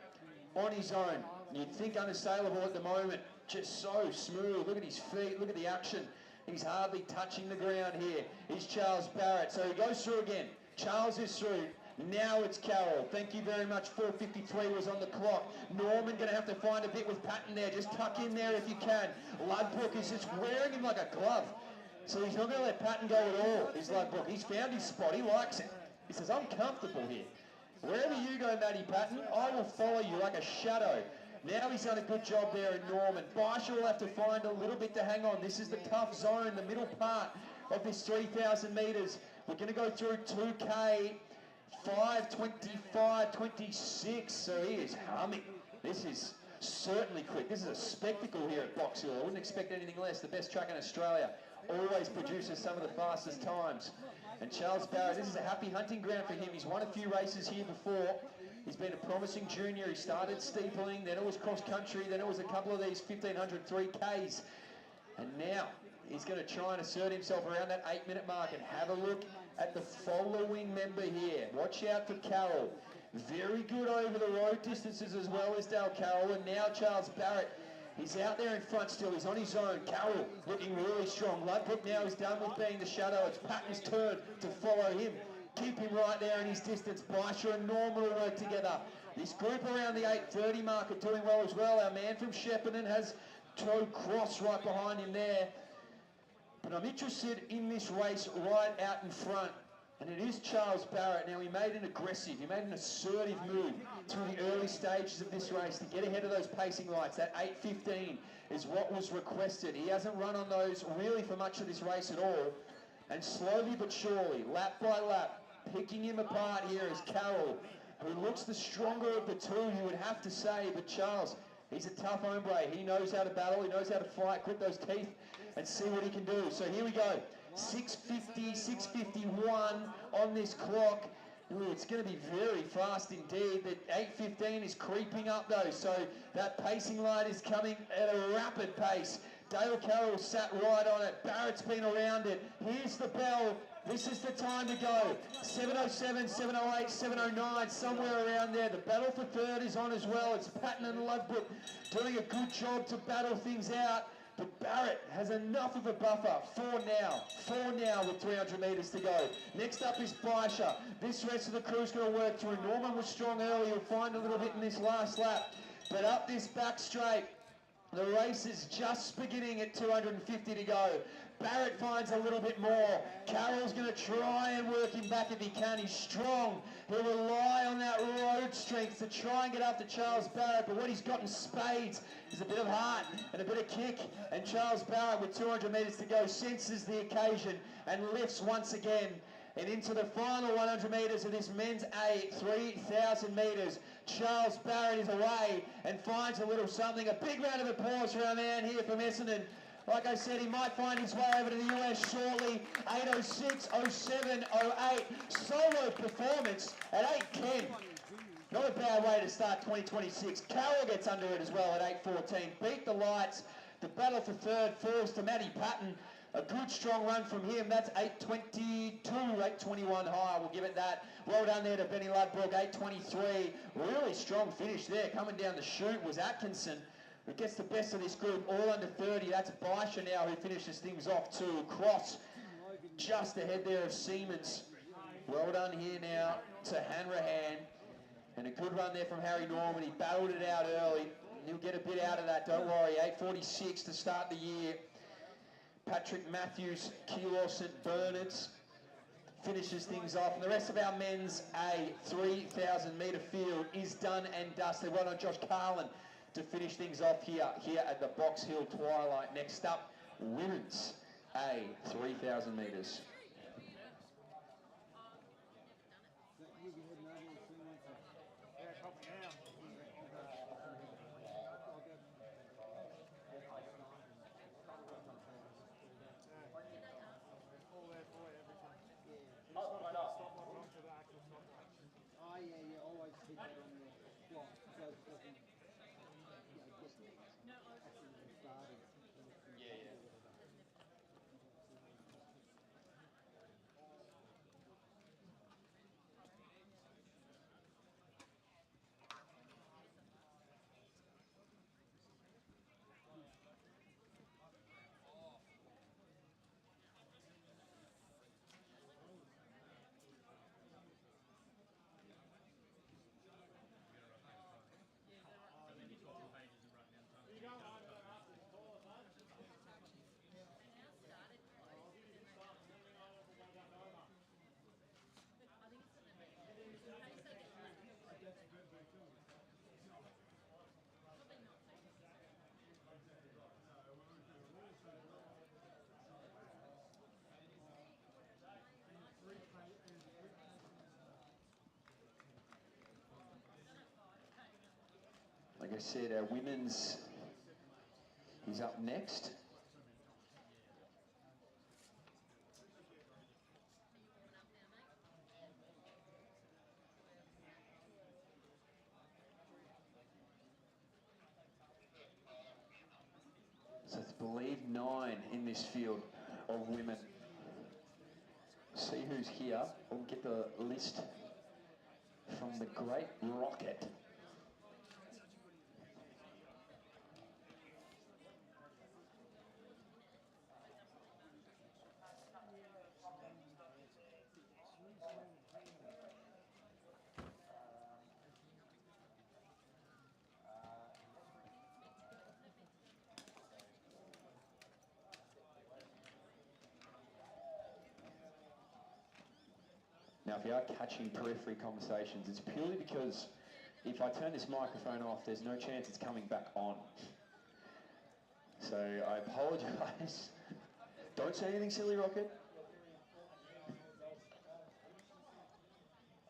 Speaker 6: on his own. You'd think unassailable at the moment. Just so smooth. Look at his feet. Look at the action. He's hardly touching the ground here. Here's Charles Barrett. So he goes through again. Charles is through. Now it's Carroll. Thank you very much. 4:53 was on the clock. Norman going to have to find a bit with Patton there. Just tuck in there if you can. Ludbrook is just wearing him like a glove. So he's not going to let Patton go at all, is Ludbrook. He's found his spot. He likes it. He says, I'm comfortable here. Wherever you go, Matty Patton, I will follow you like a shadow. Now he's done a good job there in Norman. Barsha will have to find a little bit to hang on. This is the tough zone, the middle part of this 3,000 metres. We're going to go through 2K, 5:25:26. So he is humming. This is certainly quick. This is a spectacle here at Box Hill. I wouldn't expect anything less. The best track in Australia always produces some of the fastest times. And Charles Barrett, this is a happy hunting ground for him. He's won a few races here before. He's been a promising junior. He started steepling, then it was cross country, then it was a couple of these 1,500 3Ks. And now he's going to try and assert himself around that 8-minute mark. And have a look at the following member here. Watch out for Carroll. Very good over the road distances as well as Dale Carroll. And now Charles Barrett. He's out there in front still. He's on his own. Carroll looking really strong. Ludbrook now is done with being the shadow. It's Patton's turn to follow him. Keep him right there in his distance. Barsha and Norman will work together. This group around the 8:30 mark are doing well as well. Our man from Shepparton has Toe Cross right behind him there. But I'm interested in this race right out in front. And it is Charles Barrett. Now he made an assertive move through the early stages of this race to get ahead of those pacing lights. That 8:15 is what was requested. He hasn't run on those really for much of this race at all. And slowly but surely, lap by lap, picking him apart here is Carroll, who looks the stronger of the two, you would have to say. But Charles, he's a tough hombre. He knows how to battle. He knows how to fight, grit those teeth, and see what he can do. So here we go. 6:50, 6:51 on this clock. Ooh, it's going to be very fast indeed. The 8:15 is creeping up though, so that pacing light is coming at a rapid pace. Dale Carroll sat right on it. Barrett's been around it. Here's the bell. This is the time to go. 7:07, 7:08, 7:09, somewhere around there. The battle for third is on as well. It's Patton and Ludbrook doing a good job to battle things out. But Barrett has enough of a buffer. Four now with 300 metres to go. Next up is Barsha. This rest of the crew's going to work through. Norman was strong early. He'll find a little bit in this last lap. But up this back straight, the race is just beginning at 250 to go. Barrett finds a little bit more. Carroll's going to try and work him back if he can. He's strong. He'll rely on that road strength to try and get after Charles Barrett. But what he's got in spades is a bit of heart and a bit of kick. And Charles Barrett, with 200 metres to go, senses the occasion and lifts once again. And into the final 100 metres of this men's A, 3,000 metres. Charles Barrett is away and finds a little something. A big round of applause for our man here from Essendon. Like I said, he might find his way over to the US shortly. 8:06, 07, 08. Solo performance at 8:10. Not a bad way to start 2026. Carroll gets under it as well at 8:14. Beat the lights. The battle for third falls to Matty Patton. A good strong run from him. That's 8:22, 8:21 high. We'll give it that. Well done there to Benny Ludbrook, 8:23. Really strong finish there. Coming down the chute was Atkinson, who gets the best of this group, all under 30. That's Barsha now, who finishes things off too. Cross just ahead there of Siemens. Well done here now to Hanrahan. And a good run there from Harry Norman. He battled it out early. He'll get a bit out of that, don't worry. 8:46 to start the year. Patrick Matthews, Keeler St. Bernard's finishes things off. And the rest of our men's A 3,000 metre field is done and dusted. Well done, Josh Carlin, to finish things off here at the Box Hill Twilight. Next up, women's A 3,000 metres. I said, our women's is up next. So I believe 9 in this field of women. See who's here. We'll get the list from the great Rocket. Now, if you are catching periphery conversations, it's purely because if I turn this microphone off, there's no chance it's coming back on. So I apologise. Don't say anything silly, Rocket.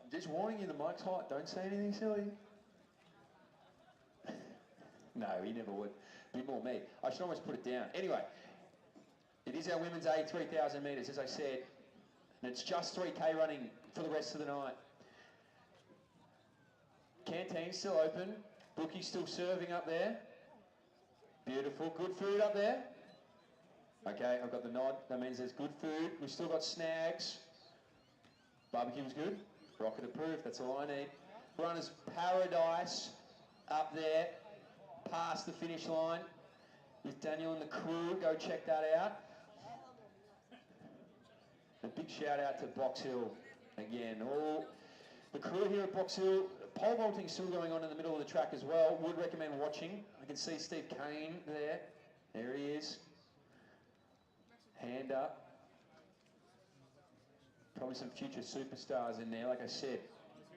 Speaker 6: I'm just warning you, the mic's hot. Don't say anything silly. No, he never would. Be more me. I should almost put it down. Anyway, it is our women's A 3,000 metres, as I said. And it's just 3K running for the rest of the night. Canteen's still open. Bookie's still serving up there. Beautiful. Good food up there. Okay, I've got the nod. That means there's good food. We've still got snags. Barbecue was good. Rocket approved. That's all I need. Runners Paradise up there. Past the finish line with Daniel and the crew. Go check that out. A big shout out to Box Hill again. All the crew here at Box Hill. Pole vaulting still going on in the middle of the track as well. Would recommend watching. I can see Steve Kane there. There he is. Hand up. Probably some future superstars in there. Like I said,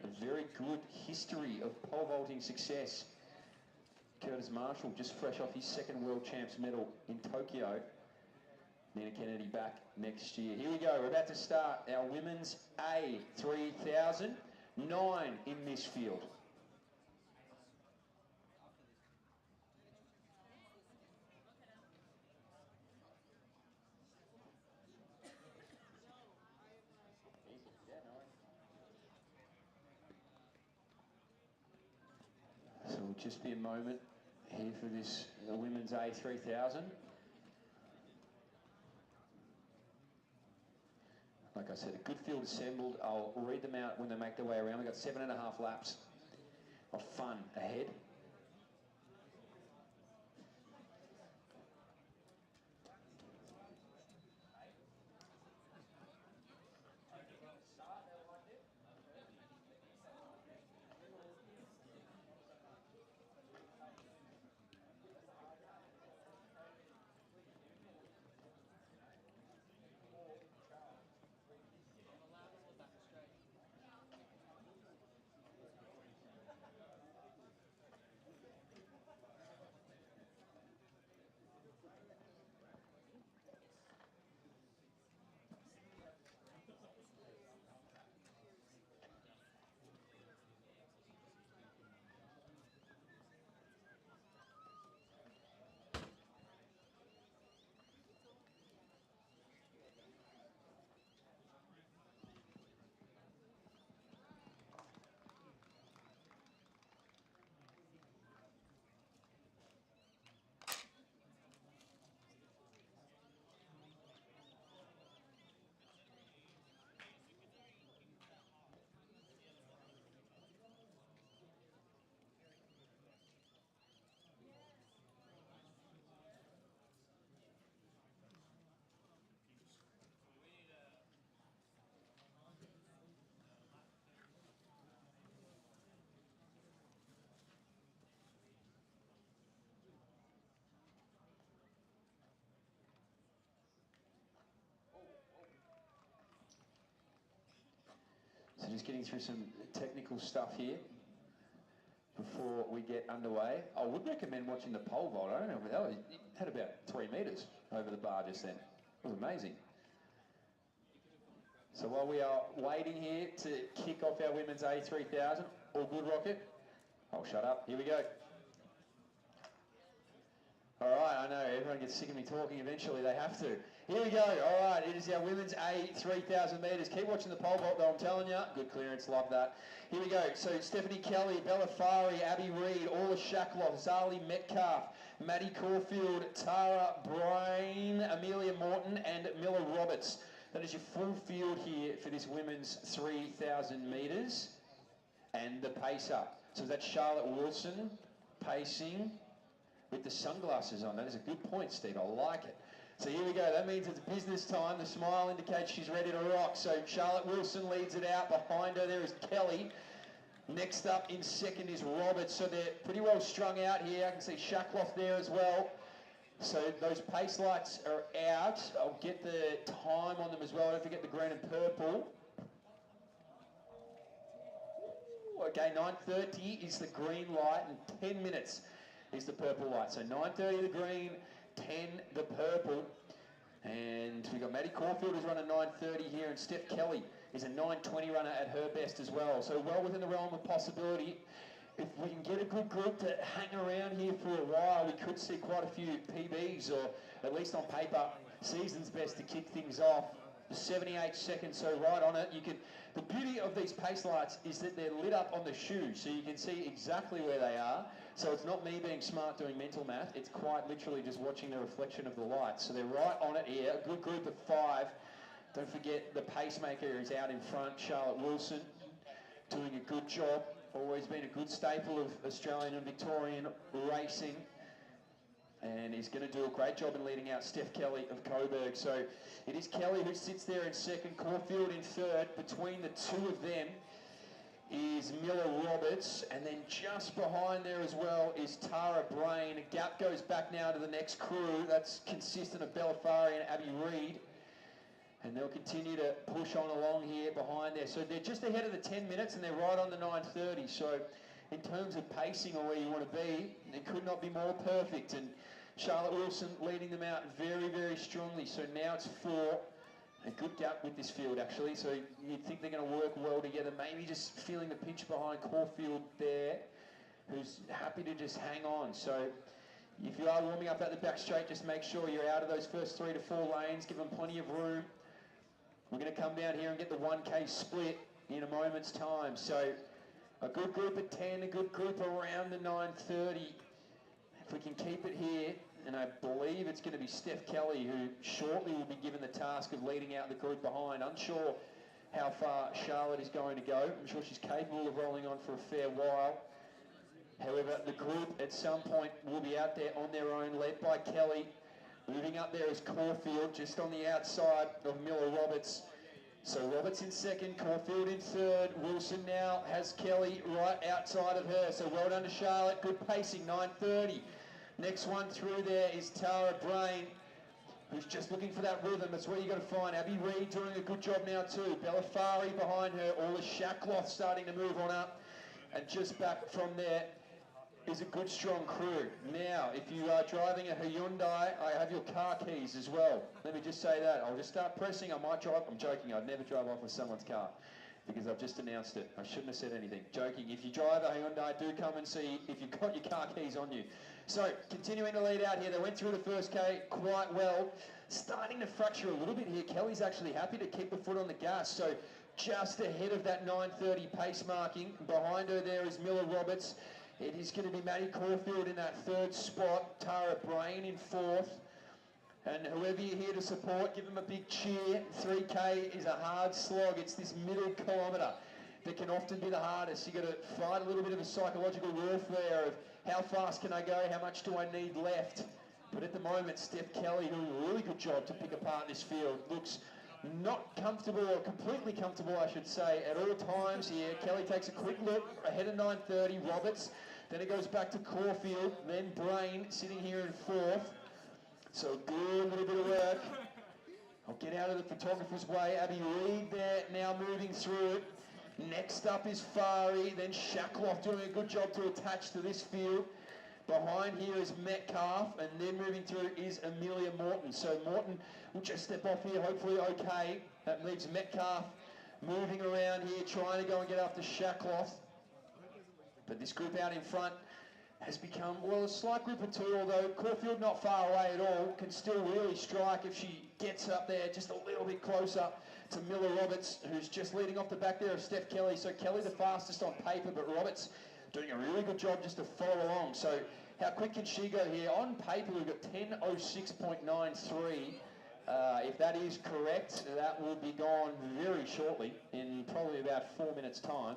Speaker 6: a very good history of pole vaulting success. Curtis Marshall just fresh off his second World Champs medal in Tokyo. Nina Kennedy back next year. Here we go. We're about to start our women's A 3000. 9 in this field. So it'll just be a moment here for this women's A 3000. Like I said, a good field assembled. I'll read them out when they make their way around. We've got 7.5 laps of fun ahead. So just getting through some technical stuff here before we get underway. I would recommend watching the pole vault. I don't know, but that was, it had about 3 metres over the bar just then. It was amazing. So while we are waiting here to kick off our women's A 3000, all good, Rocket? Oh, shut up. Here we go. I know, everyone gets sick of me talking eventually, they have to. Here we go, all right, it is our women's A 3,000 metres. Keep watching the pole vault though, I'm telling you. Good clearance, love that. Here we go, so Stephanie Kelly, Bella Fari, Abby Reid, Orla Shackloff, Zali Metcalf, Maddie Caulfield, Tara Bryan, Amelia Morton and Miller Roberts. That is your full field here for this women's 3,000 metres. And the pacer. So that's Charlotte Wilson pacing with the sunglasses on. That is a good point, Steve. I like it. So here we go. That means it's business time. The smile indicates she's ready to rock. So Charlotte Wilson leads it out. Behind her there is Kelly. Next up in second is Roberts. So they're pretty well strung out here. I can see Shackloff there as well. So those pace lights are out. I'll get the time on them as well. Don't forget the green and purple. Okay, 9:30 is the green light and 10 minutes is the purple light. So 9:30 the green, 10 the purple. And we've got Maddie Caulfield who's running 9:30 here, and Steph Kelly is a 9:20 runner at her best as well. So well within the realm of possibility. If we can get a good group to hang around here for a while, we could see quite a few PBs, or at least on paper, season's best to kick things off. 78 seconds, so right on it. You can. The beauty of these pace lights is that they're lit up on the shoe, so you can see exactly where they are. So it's not me being smart doing mental math, it's quite literally just watching the reflection of the lights. So they're right on it here, a good group of 5. Don't forget the pacemaker is out in front, Charlotte Wilson, doing a good job. Always been a good staple of Australian and Victorian racing. And he's going to do a great job in leading out Steph Kelly of Coburg. So it is Kelly who sits there in second, Caulfield in third. Between the two of them is Miller Roberts, and then just behind there as well is Tara Bryan. A gap goes back now to the next crew. That's consistent of Bella Fari and Abby Reid. And they'll continue to push on along here behind there. So they're just ahead of the 10 minutes and they're right on the 9:30. So in terms of pacing or where you want to be, it could not be more perfect. And Charlotte Wilson leading them out very, very strongly. So now it's 4. A good gap with this field, actually. So you'd think they're going to work well together. Maybe just feeling the pinch behind Caulfield there, who's happy to just hang on. So if you are warming up at the back straight, just make sure you're out of those first 3 to 4 lanes. Give them plenty of room. We're going to come down here and get the 1K split in a moment's time. So a good group at 10, a good group around the 9:30. If we can keep it here, and I believe it's going to be Steph Kelly who shortly will be given the task of leading out the group behind. Unsure how far Charlotte is going to go. I'm sure she's capable of rolling on for a fair while. However, the group at some point will be out there on their own, led by Kelly. Moving up there is Caulfield, just on the outside of Miller Roberts. So Roberts in second, Caulfield in third. Wilson now has Kelly right outside of her. So well done to Charlotte. Good pacing, 9:30. Next one through there is Tara Bryan, who's just looking for that rhythm. That's where you got to find. Abby Reid doing a good job now too. Bella Fari behind her. Orla Shackloff starting to move on up. And just back from there is a good strong crew. Now, if you are driving a Hyundai, I have your car keys as well. Let me just say that. I'll just start pressing. I might drive. I'm joking. I'd never drive off with someone's car because I've just announced it. I shouldn't have said anything. Joking. If you drive a Hyundai, do come and see if you've got your car keys on you. So, continuing to lead out here. They went through the first K quite well. Starting to fracture a little bit here. Kelly's actually happy to keep the foot on the gas. So, just ahead of that 9:30 pace marking. Behind her there is Miller Roberts. It is going to be Maddie Caulfield in that third spot, Tara Bryan in fourth. And whoever you're here to support, give them a big cheer. 3K is a hard slog. It's this middle kilometre that can often be the hardest. You've got to fight a little bit of a psychological warfare of how fast can I go, how much do I need left. But at the moment, Steph Kelly doing a really good job to pick apart this field. Looks not comfortable, or completely comfortable, I should say, at all times here. Kelly takes a quick look ahead of 9:30. Roberts. Then it goes back to Caulfield, then Bryan sitting here in fourth. So good little bit of work. I'll get out of the photographer's way. Abby Reid there now moving through it. Next up is Fari, then Shackloff doing a good job to attach to this field. Behind here is Metcalf, and then moving through is Amelia Morton. So Morton will just step off here, hopefully okay. That leaves Metcalf moving around here, trying to go and get after Shackloff. But this group out in front, has become, well, a slight group of two, although Caulfield not far away at all, can still really strike if she gets up there just a little bit closer to Miller Roberts, who's just leading off the back there of Steph Kelly. So Kelly the fastest on paper, but Roberts doing a really good job just to follow along. So how quick can she go here? On paper, we've got 10:06.93. If that is correct, that will be gone very shortly, in probably about 4 minutes' time,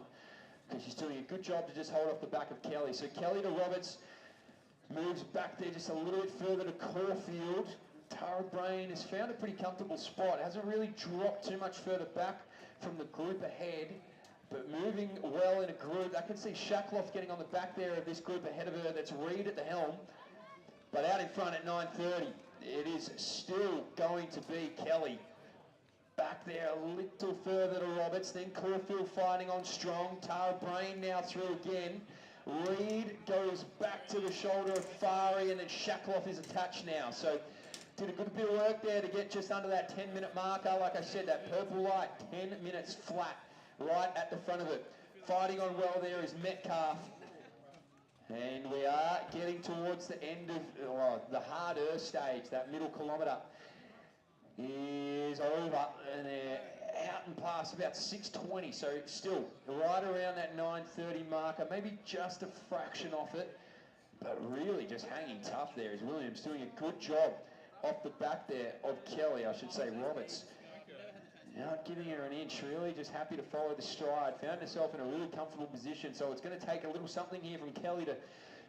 Speaker 6: because she's doing a good job to just hold off the back of Kelly. So Kelly to Roberts, moves back there just a little bit further to Caulfield. Tara Brain has found a pretty comfortable spot. Hasn't really dropped too much further back from the group ahead, but moving well in a group. I can see Shackloff getting on the back there of this group ahead of her. That's Reed at the helm. But out in front at 9:30, it is still going to be Kelly. Back there a little further to Roberts, then Caulfield fighting on strong. Tara Brain now through again. Reed goes back to the shoulder of Fari, and then Shackloff is attached now. So did a good bit of work there to get just under that 10-minute marker. Like I said, that purple light, 10 minutes flat, right at the front of it. Fighting on well there is Metcalf. And we are getting towards the end of the harder stage. That middle kilometre is over, and they're out and past about 6:20. So still right around that 9:30 marker, maybe just a fraction off it. But really just hanging tough there is Williams, doing a good job off the back there of Kelly, I should say Roberts. Not giving her an inch, really just happy to follow the stride. Found herself in a really comfortable position, so it's going to take a little something here from Kelly to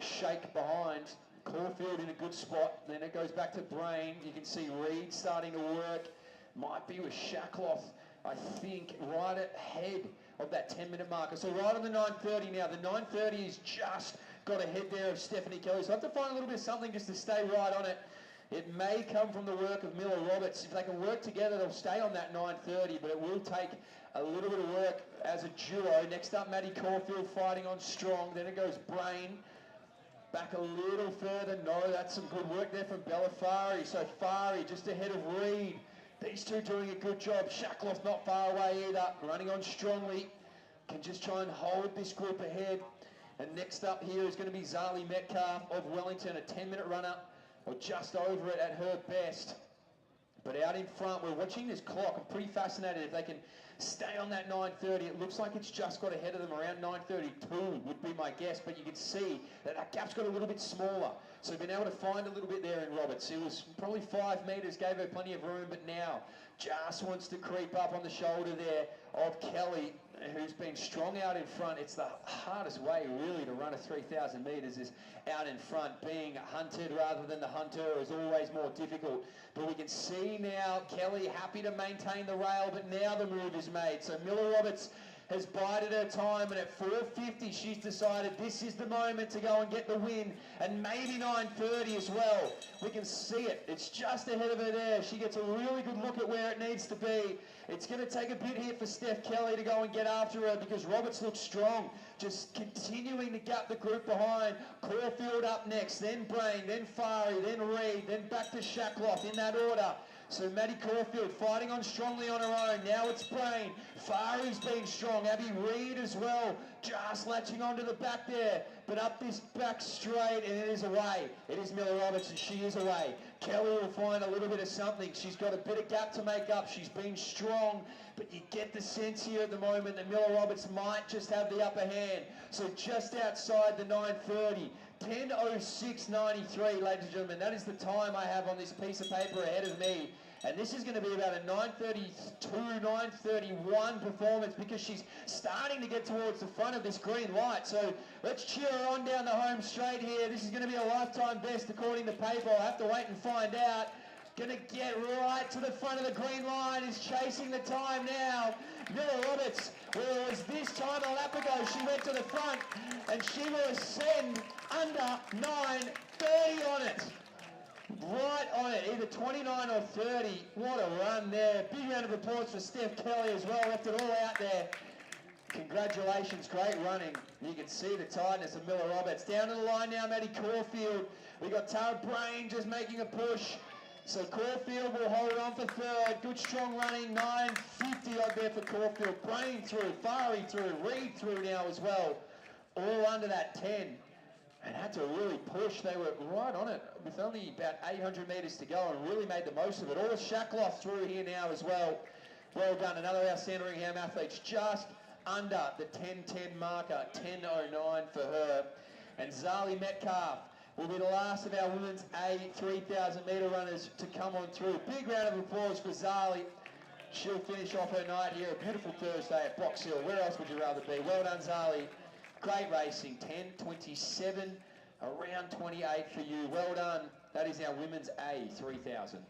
Speaker 6: shake behind. Caulfield in a good spot, then it goes back to Brain. You can see Reed starting to work. Might be with Shackloff, I think, right ahead of that 10-minute marker. So right on the 9:30 now. The 9:30 is just got ahead there of Stephanie Kelly. So I have to find a little bit of something just to stay right on it. It may come from the work of Miller Roberts. If they can work together, they'll stay on that 9:30, but it will take a little bit of work as a duo. Next up, Maddie Caulfield fighting on strong. Then it goes Brain. Back a little further. No, that's some good work there from Bella Fari. So Fari just ahead of Reed. These two doing a good job. Shackloff not far away either. Running on strongly. Can just try and hold this group ahead. And next up here is going to be Zali Metcalf of Wellington, a 10-minute runner, or just over it at her best. But out in front, we're watching this clock. I'm pretty fascinated if they can stay on that 9:30. It looks like it's just got ahead of them around 9:32 would be my guess, but you can see that that gap's got a little bit smaller. So we've been able to find a little bit there in Roberts. It was probably 5 metres, gave her plenty of room, but now just wants to creep up on the shoulder there of Kelly, who's been strong out in front. It's the hardest way really to run a 3,000 metres, is out in front. Being hunted rather than the hunter is always more difficult. But we can see now Kelly happy to maintain the rail, but now the move is made. So Miller Roberts has bided her time, and at 4:50 she's decided this is the moment to go and get the win, and maybe 9:30 as well. We can see it. It's just ahead of her there. She gets a really good look at where it needs to be. It's going to take a bit here for Steph Kelly to go and get after her, because Roberts looks strong, just continuing to gap the group behind. Caulfield up next, then Brain, then Fari, then Reed, then back to Shackloff in that order. So Maddie Caulfield fighting on strongly on her own. Now it's Brain. Fari's been strong. Abby Reed as well. Just latching onto the back there. But up this back straight, and it is away. It is Miller Roberts, and she is away. Kelly will find a little bit of something. She's got a bit of gap to make up. She's been strong, but you get the sense here at the moment that Miller Roberts might just have the upper hand. So just outside the 9:30. 10:06.93, ladies and gentlemen. That is the time I have on this piece of paper ahead of me. And this is going to be about a 9:32, 9:31 performance, because she's starting to get towards the front of this green light. So let's cheer her on down the home straight here. This is going to be a lifetime best according to paper. I'll have to wait and find out. Going to get right to the front of the green line, is chasing the time now. Miller Roberts, whereas this time a lap ago she went to the front, and she will ascend under 9:30 on it. Right on it, either 29 or 30. What a run there. Big round of applause for Steph Kelly as well, left it all out there. Congratulations, great running. You can see the tiredness of Miller Roberts. Down to the line now, Maddie Caulfield. We got Tara Brain just making a push. So Caulfield will hold on for third. Good strong running, 9:50 out there for Caulfield. Brain through, Fari through, Reed through now as well. All under that 10. and had to really push. They were right on it with only about 800 metres to go and really made the most of it. All Shackloff through here now as well. Well done. Another of our Sandringham athletes just under the 10:10 marker, 10:09 for her. And Zali Metcalf will be the last of our women's A 3,000 metre runners to come on through. Big round of applause for Zali. She'll finish off her night here. A beautiful Thursday at Box Hill. Where else would you rather be? Well done, Zali. Great racing. 10:27, around 28 for you. Well done. That is our women's A 3,000.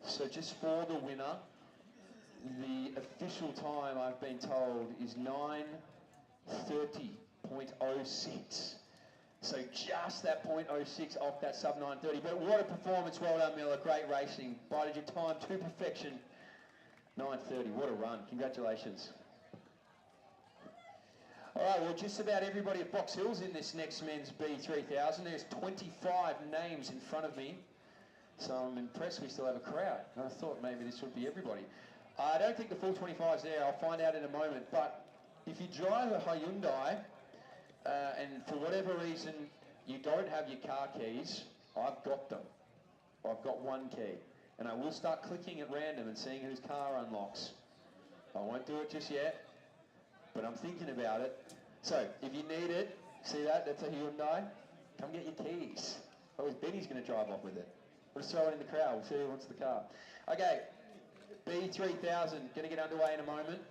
Speaker 6: So just for the winner, the official time I've been told is 9:30.06. So just that 0.06 off that sub 9:30. But what a performance. Well done, Miller. Great racing. Bided your time to perfection. 9:30. What a run. Congratulations. All right, well, just about everybody at Box Hill's in this next men's B3000. There's 25 names in front of me. So I'm impressed we still have a crowd. I thought maybe this would be everybody. I don't think the full 25's there. I'll find out in a moment. But if you drive a Hyundai and for whatever reason you don't have your car keys, I've got them. I've got one key. And I will start clicking at random and seeing whose car unlocks. I won't do it just yet, but I'm thinking about it. So if you need it, see that? That's a Hyundai. Come get your keys. Otherwise Benny's going to drive off with it. We'll just throw it in the crowd. We'll see who wants the car. Okay, B3000, going to get underway in a moment.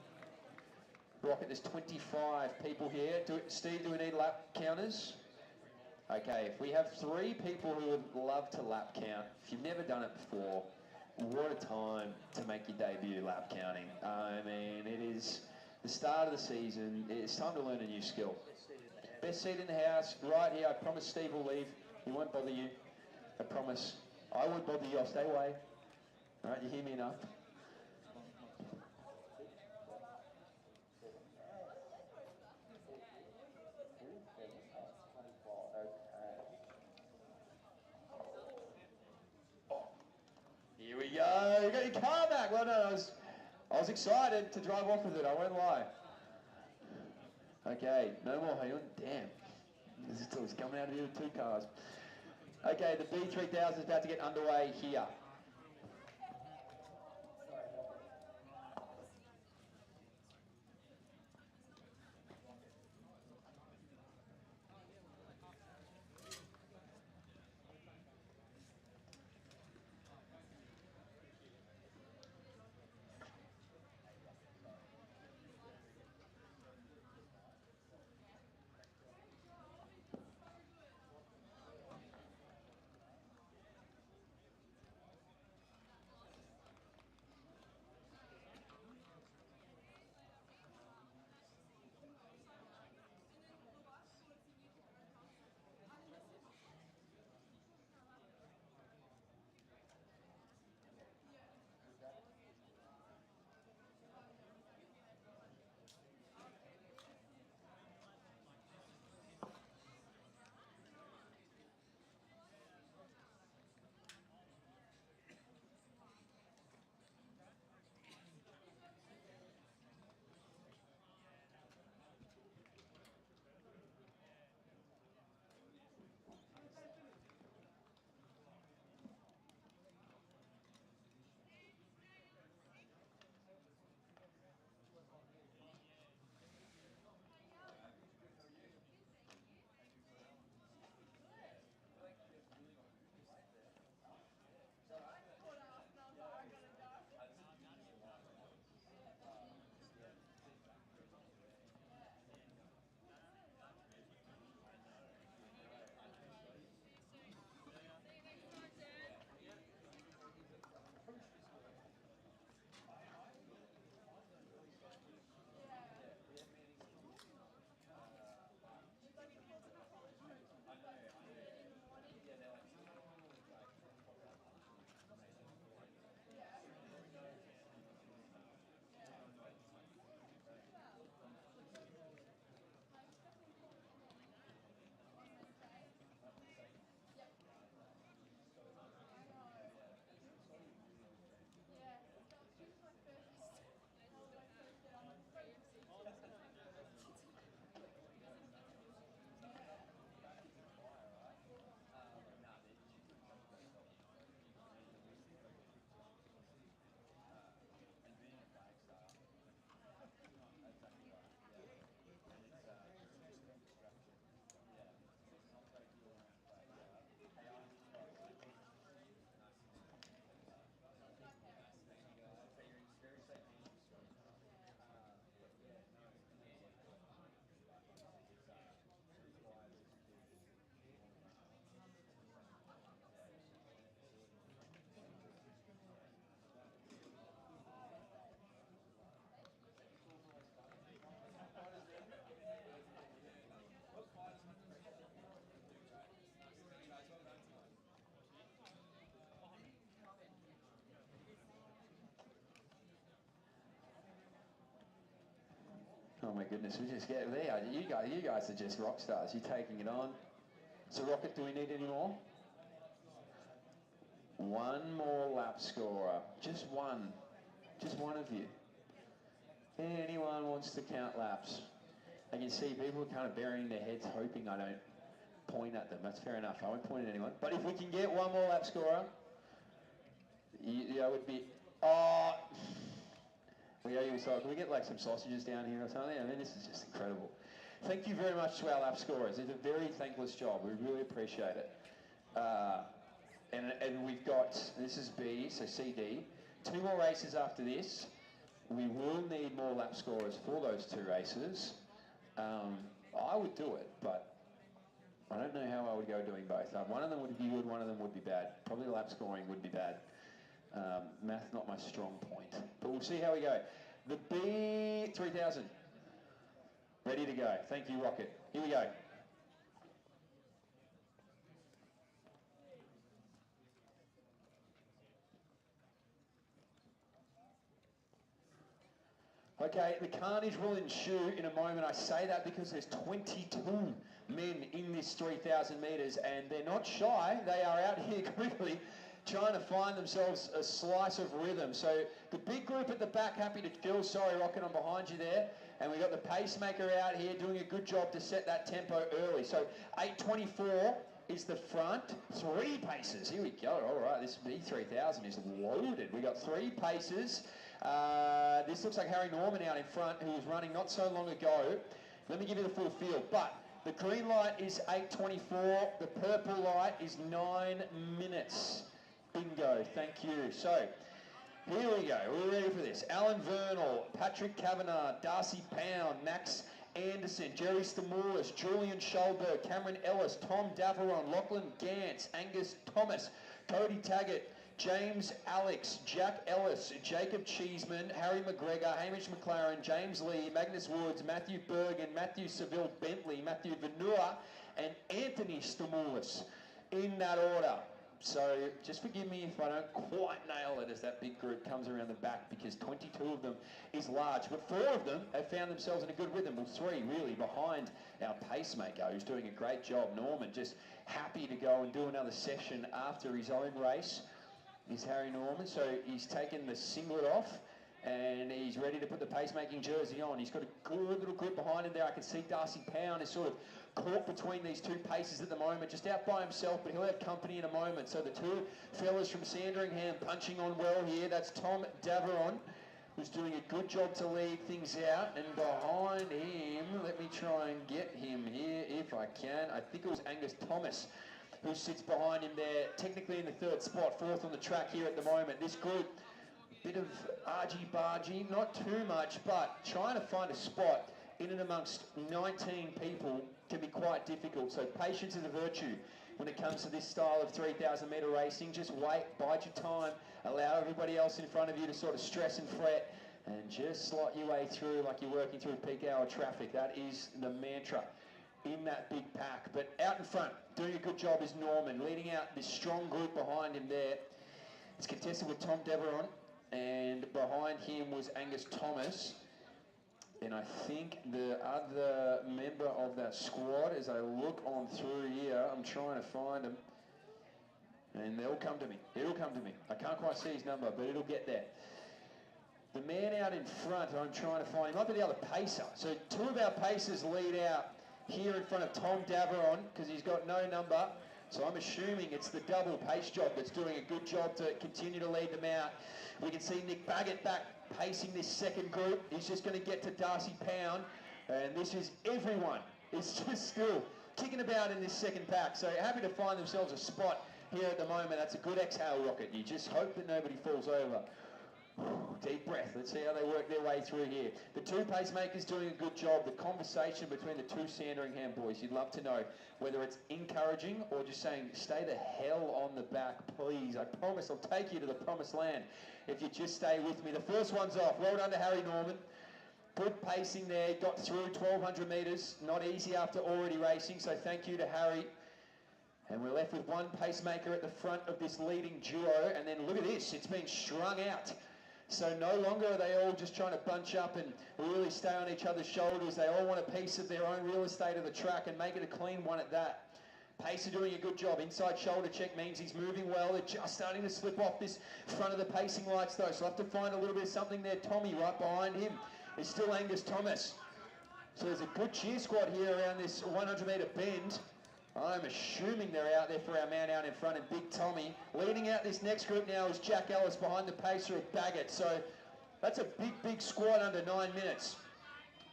Speaker 6: Rocket, there's 25 people here. Steve, do we need lap counters? Okay, if we have 3 people who would love to lap count, if you've never done it before, what a time to make your debut lap counting. I mean, it is the start of the season. It's time to learn a new skill. Best seat in the house, right here. I promise Steve will leave. He won't bother you. I promise. I won't bother you. I'll stay away. All right, you hear me enough? Here we go. You got your car back. Well done. I was excited to drive off with it. I won't lie. Okay, no more Hyundai. Damn. This is coming out of here with 2 cars. Okay, the B3000 is about to get underway here. goodness, we just get there. You guys are just rock stars. You're taking it on. So Rocket, do we need any more? One more lap scorer. Just one. Just one of you. Anyone wants to count laps? I can see people kind of burying their heads hoping I don't point at them. That's fair enough. I won't point at anyone. But if we can get one more lap scorer, that would be... Oh... We owe you so can we get like some sausages down here or something? I mean, this is just incredible. Thank you very much to our lap scorers. It's a very thankless job. We really appreciate it. And we've got, this is B, so CD. 2 more races after this. We will need more lap scorers for those 2 races. I would do it, but I don't know how I would go doing both. One of them would be good, one of them would be bad. Probably lap scoring would be bad. Math not my strong point, but we'll see how we go. The B3000, ready to go. Thank you, Rocket. Here we go. Okay, the carnage will ensue in a moment. I say that because there's 22 men in this 3,000 metres and they're not shy. They are out here quickly trying to find themselves a slice of rhythm. So the big group at the back, happy to kill. Sorry, Rocket, I'm behind you there. And we got the pacemaker out here doing a good job to set that tempo early. So 8:24 is the front. 3 paces. Here we go. All right, this B3000 is loaded. We got 3 paces. This looks like Harry Norman out in front, who was running not so long ago. Let me give you the full field. But the green light is 8:24. The purple light is 9 minutes. Bingo, thank you. So, here we go. We're ready for this. Alan Vernal, Patrick Kavanagh, Darcy Pound, Max Anderson, Jerry Stamoulis, Julian Schulberg, Cameron Ellis, Tom Daveron, Lachlan Gantz, Angus Thomas, Cody Taggart, James Alex, Jack Ellis, Jacob Cheeseman, Harry McGregor, Hamish McLaren, James Lee, Magnus Woods, Matthew Bergen, Matthew Seville Bentley, Matthew Vanua, and Anthony Stamoulis in that order. So just forgive me if I don't quite nail it as that big group comes around the back, because 22 of them is large. But 4 of them have found themselves in a good rhythm. Well, 3 really behind our pacemaker, who's doing a great job. Norman just happy to go and do another session after his own race. Is Harry Norman. So he's taken the singlet off and he's ready to put the pacemaking jersey on. He's got a good little group behind him there. I can see Darcy Pound is sort of caught between these 2 paces at the moment, just out by himself, but he'll have company in a moment. So the 2 fellas from Sandringham punching on well here. That's Tom Daveron, who's doing a good job to lead things out. And behind him, let me try and get him here if I can. I think it was Angus Thomas who sits behind him there, technically in the 3rd spot, 4th on the track here at the moment. This group, bit of argy-bargy, not too much, but trying to find a spot in and amongst 19 people can be quite difficult. So patience is a virtue when it comes to this style of 3,000 metre racing. Just wait, bide your time, allow everybody else in front of you to sort of stress and fret, and just slot your way through like you're working through peak hour traffic. That is the mantra in that big pack. But out in front, doing a good job is Norman, leading out this strong group behind him there. It's contested with Tom Deveron, and behind him was Angus Thomas. And I think the other member of that squad, as I look on through here, I'm trying to find him. And they'll come to me. It'll come to me. I can't quite see his number, but it'll get there. The man out in front, I'm trying to find, he might be the other pacer. So 2 of our pacers lead out here in front of Tom Daveron, because he's got no number. So I'm assuming it's the double pace job that's doing a good job to continue to lead them out. We can see Nick Baggett back pacing this second group. He's just going to get to Darcy Pound. And this is everyone. It's just still kicking about in this second pack. So happy to find themselves a spot here at the moment. That's a good exhale, Rocket. You just hope that nobody falls over. Deep breath. Let's see how they work their way through here. The 2 pacemakers doing a good job. The conversation between the 2 Sandringham boys, you'd love to know whether it's encouraging or just saying, stay the hell on the back, please. I promise I'll take you to the promised land if you just stay with me. The first one's off. Well done to Harry Norman. Good pacing there. Got through 1,200 metres. Not easy after already racing, so thank you to Harry. And we're left with 1 pacemaker at the front of this leading duo. And then look at this. It's been strung out. So no longer are they all just trying to bunch up and really stay on each other's shoulders. They all want a piece of their own real estate of the track and make it a clean one at that. Pacer doing a good job. Inside shoulder check means he's moving well. They're just starting to slip off this front of the pacing lights though. So I'll have to find a little bit of something there. Tommy right behind him is still Angus Thomas. So there's a good cheer squad here around this 100 metre bend. I'm assuming they're out there for our man out in front and Big Tommy. Leading out this next group now is Jack Ellis behind the pacer of Baggett. So that's a big squad under 9 minutes.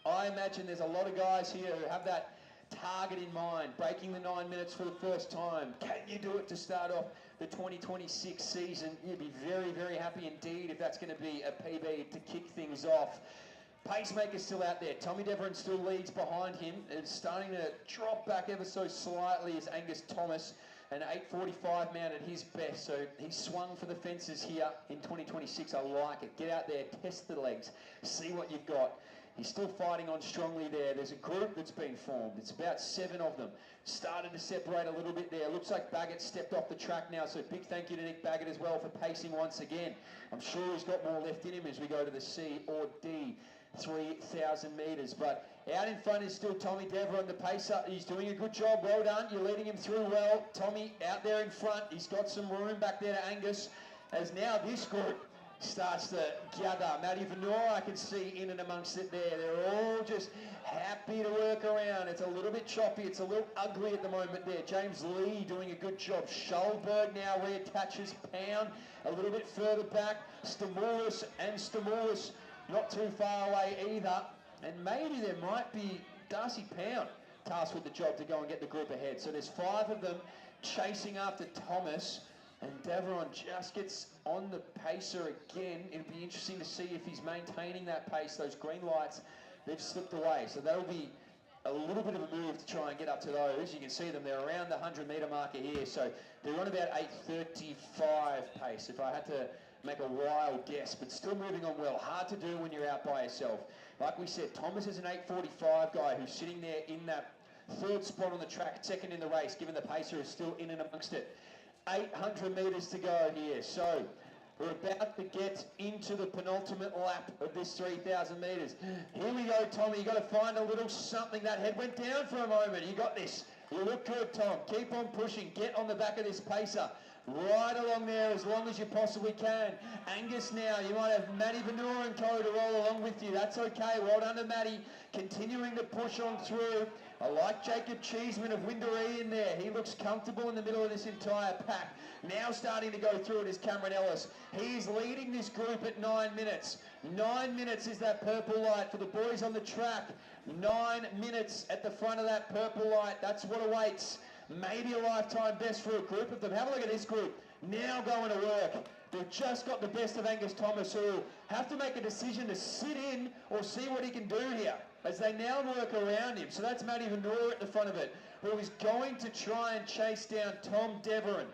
Speaker 6: I imagine there's a lot of guys here who have that target in mind, breaking the 9 minutes for the first time. Can you do it to start off the 2026 season? You'd be very happy indeed if that's going to be a PB to kick things off. Pacemaker's still out there. Tommy Deveron still leads behind him. It's starting to drop back ever so slightly as Angus Thomas, an 8:45 man at his best. So he swung for the fences here in 2026. I like it. Get out there, test the legs, see what you've got. He's still fighting on strongly there. There's a group that's been formed. It's about 7 of them. Started to separate a little bit there. Looks like Baggett stepped off the track now, so big thank you to Nick Baggett as well for pacing once again. I'm sure he's got more left in him as we go to the C or D 3,000 metres. But out in front is still Tommy Deveron, the pacer. He's doing a good job. Well done. You're leading him through well. Tommy out there in front. He's got some room back there to Angus. As now this group starts to gather. Matty Venora, I can see in and amongst it there. They're all just happy to work around. It's a little bit choppy. It's a little ugly at the moment there. James Lee doing a good job. Schulberg now reattaches. Pound a little bit further back. Stamoulis not too far away either. And maybe there might be Darcy Pound tasked with the job to go and get the group ahead. So there's 5 of them chasing after Thomas. And Deveron just gets on the pacer again. It'll be interesting to see if he's maintaining that pace. Those green lights, they've slipped away. So that'll be a little bit of a move to try and get up to those. You can see them, they're around the 100 metre marker here. So they're on about 8:35 pace, if I had to make a wild guess, but still moving on well. Hard to do when you're out by yourself. Like we said, Thomas is an 8:45 guy who's sitting there in that 3rd spot on the track, 2nd in the race, given the pacer is still in and amongst it. 800 metres to go here. So we're about to get into the penultimate lap of this 3,000 metres. Here we go, Tommy. You got to find a little something. That head went down for a moment. You got this. You look good, Tom. Keep on pushing. Get on the back of this pacer. Right along there as long as you possibly can. Angus now, you might have Matty Venora and co to roll along with you. That's okay. Well done to Matty. Continuing to push on through. I like Jacob Cheeseman of Windaree in there. He looks comfortable in the middle of this entire pack. Now starting to go through it is Cameron Ellis. He's leading this group at 9 minutes. 9 minutes is that purple light for the boys on the track. 9 minutes at the front of that purple light. That's what awaits. Maybe a lifetime best for a group of them. Have a look at this group. Now going to work. They've just got the best of Angus Thomas, who will have to make a decision to sit in or see what he can do here as they now work around him. So that's Matty Venora at the front of it, who is going to try and chase down Tom Deveron.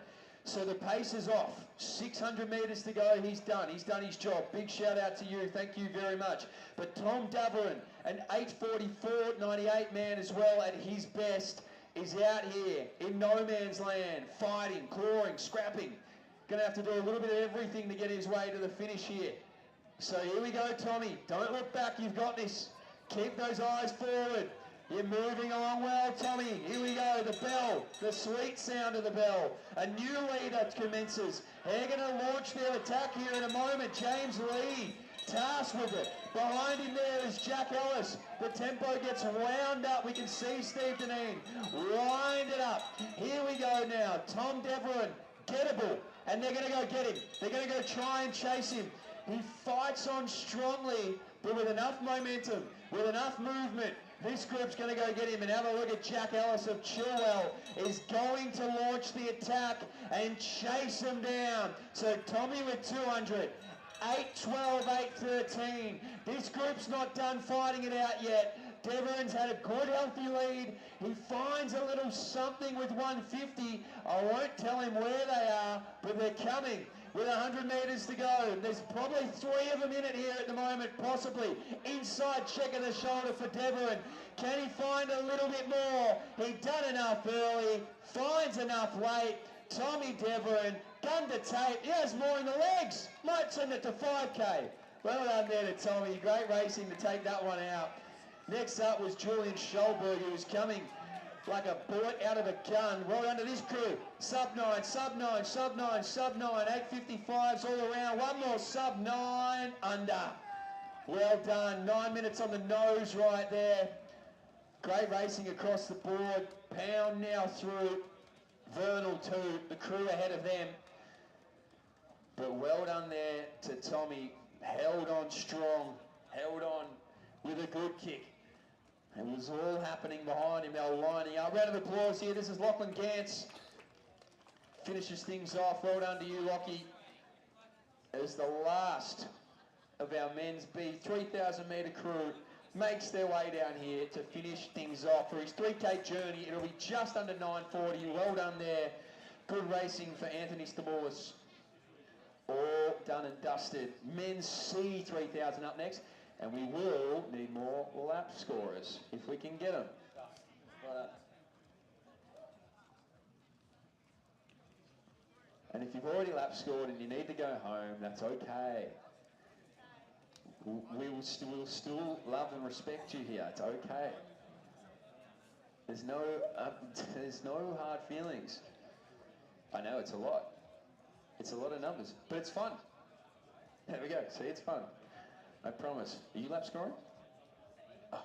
Speaker 6: So the pace is off. 600 metres to go. He's done. He's done his job. Big shout out to you. Thank you very much. But Tom Deveron, an 8:44.98 man as well at his best, is out here in no man's land, fighting, clawing, scrapping. Going to have to do a little bit of everything to get his way to the finish here. So here we go, Tommy. Don't look back. You've got this. Keep those eyes forward. You're moving along well, Tommy. Here we go. The bell, the sweet sound of the bell. A new leader commences. They're going to launch their attack here in a moment. James Lee, tasked with it. Behind him there is Jack Ellis. The tempo gets wound up. We can see Steve Deneen wind it up. Here we go now. Tom Deveron, gettable. And they're going to go get him. They're going to go try and chase him. He fights on strongly, but with enough momentum, with enough movement, this group's going to go get him. And have a look at Jack Ellis of Chilwell is going to launch the attack and chase him down. So Tommy with 200. 8:12, 8:13. This group's not done fighting it out yet. Deveron's had a good, healthy lead. He finds a little something with 150. I won't tell him where they are, but they're coming with 100 metres to go. There's probably 3 of them in it here at the moment, possibly. Inside check of the shoulder for Deveron. Can he find a little bit more? He done enough early, finds enough late. Tommy Deveron Gun to tape. He has more in the legs. Might send it to 5K. Well done there to Tommy. Great racing to take that one out. Next up was Julian Schulberg, who was coming like a bullet out of a gun. Well done to this crew. Sub 9, sub 9, sub 9, sub 9. 855s all around. One more sub 9 under. Well done. 9 minutes on the nose right there. Great racing across the board. Pound now through. Vernal too. The crew ahead of them. But well done there to Tommy. Held on strong. Held on with a good kick. It was all happening behind him. They were lining up. Round of applause here. This is Lachlan Gantz. Finishes things off. Well done to you, Lockie. As the last of our men's B 3,000 metre crew makes their way down here to finish things off for his 3K journey. It'll be just under 9:40. Well done there. Good racing for Anthony Stamoulis. All done and dusted. Men's C 3,000 up next. And we will need more lap scorers if we can get them. And if you've already lap scored and you need to go home, that's okay. We will still love and respect you here. It's okay. There's no hard feelings. I know it's a lot. It's a lot of numbers, but it's fun. There we go. See, it's fun. I promise. Are you lap scoring? Oh.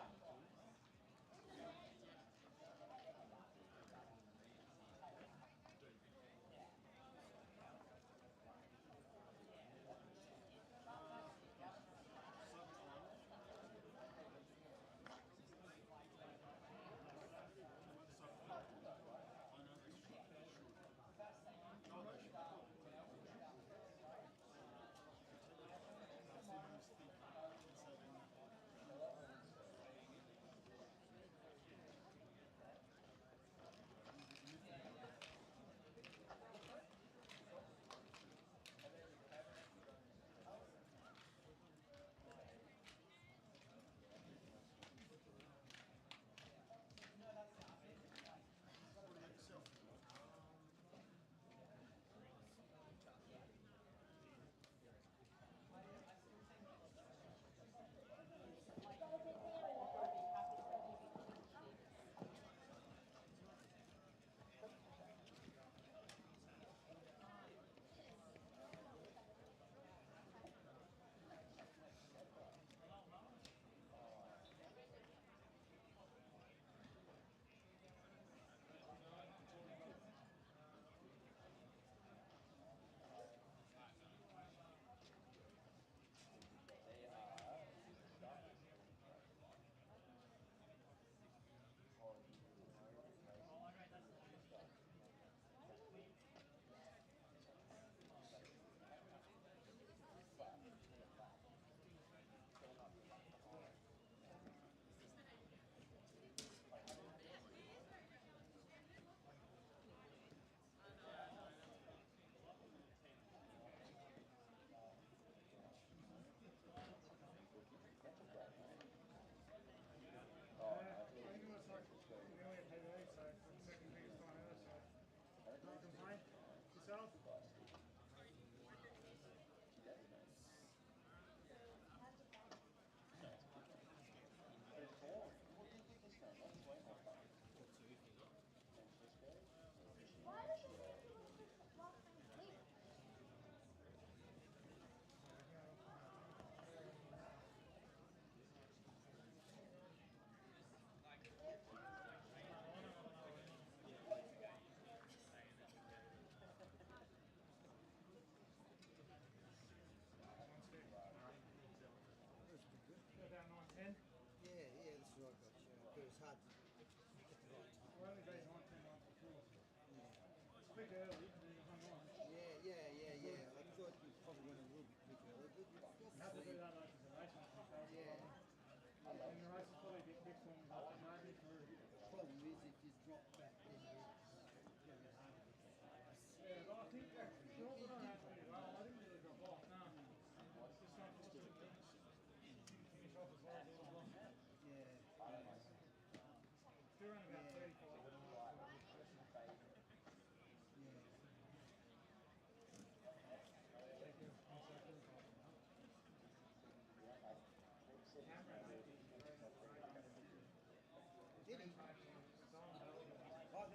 Speaker 8: Did he?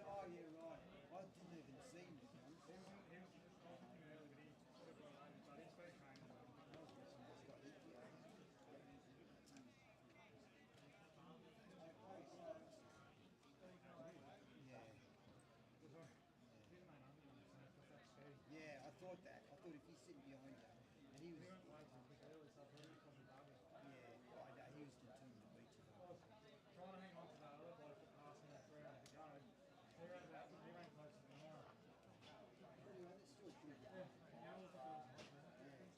Speaker 8: Oh, yeah, right. I didn't even see him, to be honest. Yeah, I thought that. I thought if he's sitting behind you, and he was... Yeah, I know, he was determined to beat you.
Speaker 2: Trying to hang on to that other bloke that passed him 3 hours ago. He ran close to the hour.
Speaker 8: Anyway, that's still good.
Speaker 2: Yeah, now look at those.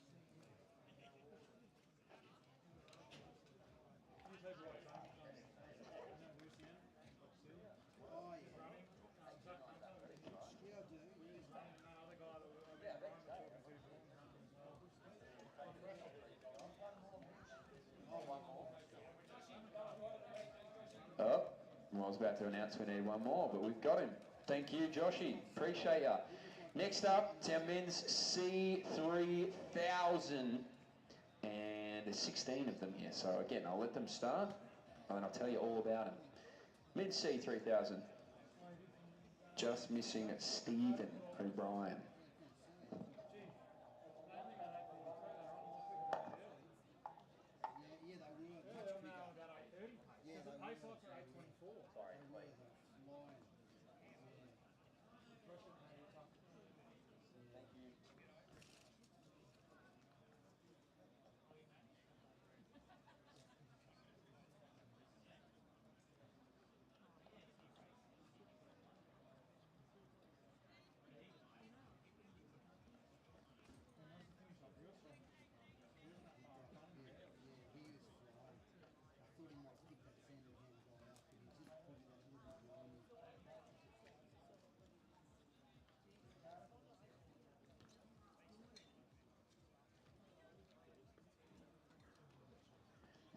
Speaker 2: You take what?
Speaker 8: Oh, yeah.
Speaker 2: Running. Zach Hunter.
Speaker 8: Yeah, I do.
Speaker 2: He's running, and that other guy that Ryan was talking to is running as well.
Speaker 6: Oh, well, I was about to announce we need one more, but we've got him. Thank you, Joshy. Appreciate ya. Next up, it's our men's C3000. And there's 16 of them here. So again, I'll let them start, and then I'll tell you all about them. Men's C3000. Just missing Stephen O'Brien.
Speaker 8: Yeah, they were.
Speaker 2: They're now about 8:30 pace.
Speaker 8: Yeah,
Speaker 2: The
Speaker 8: they
Speaker 2: pace
Speaker 8: were.
Speaker 2: lights are 8:24.
Speaker 6: Sorry,
Speaker 8: Flying.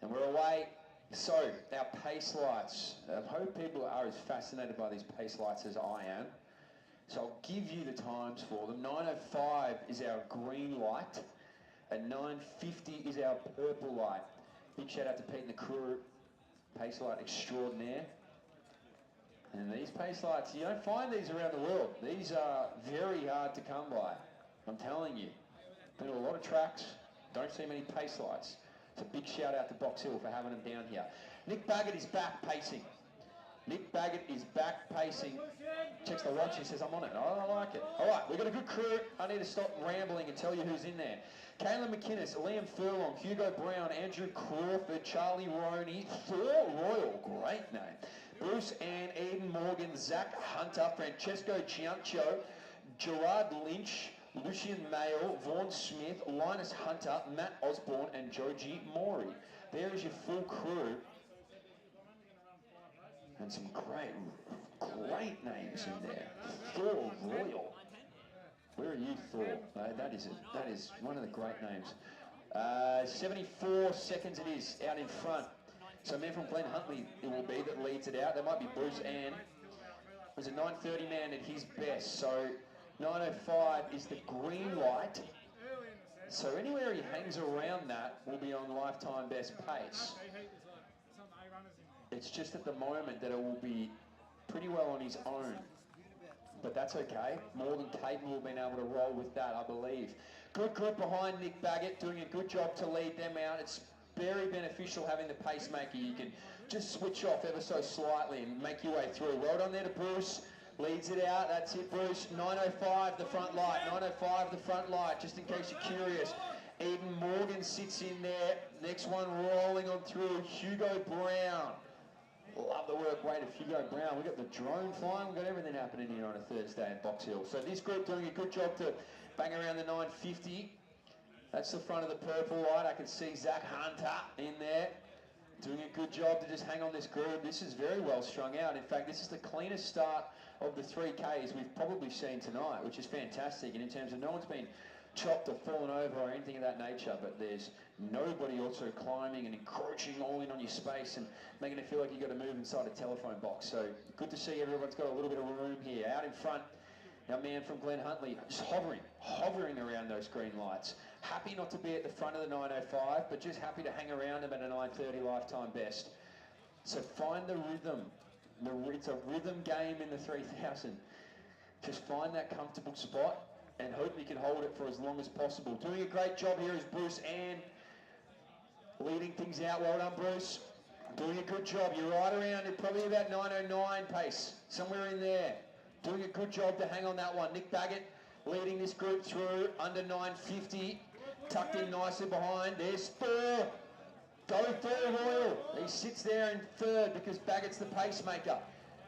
Speaker 6: And we're away. So, our pace lights. I hope people are as fascinated by these pace lights as I am. So I'll give you the times for them. 9:05 is our green light, and 9:50 is our purple light. Big shout out to Pete and the crew. Pace light extraordinaire. And these pace lights, you don't find these around the world. These are very hard to come by. I'm telling you. Been to a lot of tracks, don't see many pace lights. So big shout out to Box Hill for having them down here. Nick Baggett is back pacing. Nick Baggett is back pacing. Checks the watch, he says, I'm on it. Oh, I like it. All right, we've got a good crew. I need to stop rambling and tell you who's in there. Kayla McInnes, Liam Furlong, Hugo Brown, Andrew Crawford, Charlie Roney, Thor Royal, great name. Bruce Ann, Eden Morgan, Zach Hunter, Francesco Ciancio, Gerard Lynch, Lucian Mayo, Vaughn Smith, Linus Hunter, Matt Osborne, and Joji Mori. There is your full crew. And some great names in there. Thor Royal. Where are you, Thor? That is one of the great names. 74 seconds it is out in front. So men from Glen Huntley it will be that leads it out. There might be Bruce Ann. There's a 9:30 man at his best. So 9:05 is the green light. So anywhere he hangs around that will be on lifetime best pace. It's just at the moment that it will be pretty well on his own. But that's okay. More than capable of being able to roll with that, I believe. Good group behind Nick Baggett, doing a good job to lead them out. It's very beneficial having the pacemaker. You can just switch off ever so slightly and make your way through. Well done there to Bruce. Leads it out. That's it, Bruce. 9:05, the front light. 9:05, the front light, just in case you're curious. Eden Morgan sits in there. Next one rolling on through, Hugo Brown. Love the work rate of Hugo Brown. We've got the drone flying. We've got everything happening here on a Thursday in Box Hill. So this group doing a good job to bang around the 9:50. That's the front of the purple light. I can see Zach Hunter in there. Doing a good job to just hang on this group. This is very well strung out. In fact, this is the cleanest start of the 3Ks we've probably seen tonight, which is fantastic. And in terms of no one's been chopped or fallen over or anything of that nature, but there's nobody also climbing and encroaching all in on your space and making it feel like you've got to move inside a telephone box. So good to see everyone's got a little bit of room here. Out in front, our man from Glen Huntley, just hovering around those green lights. Happy not to be at the front of the 9:05, but just happy to hang around them at a 9:30 lifetime best. So find the rhythm It's a rhythm game in the 3000. Just find that comfortable spot and hope you can hold it for as long as possible. Doing a great job here is Bruce Ann, leading things out. Well done, Bruce. Doing a good job. You're right around it, probably about 9:09 pace, somewhere in there. Doing a good job to hang on that one. Nick Baggett leading this group through under 9:50, tucked in nicely behind. There's Thor. Go Thor Royal. He sits there in third because Baggett's the pacemaker.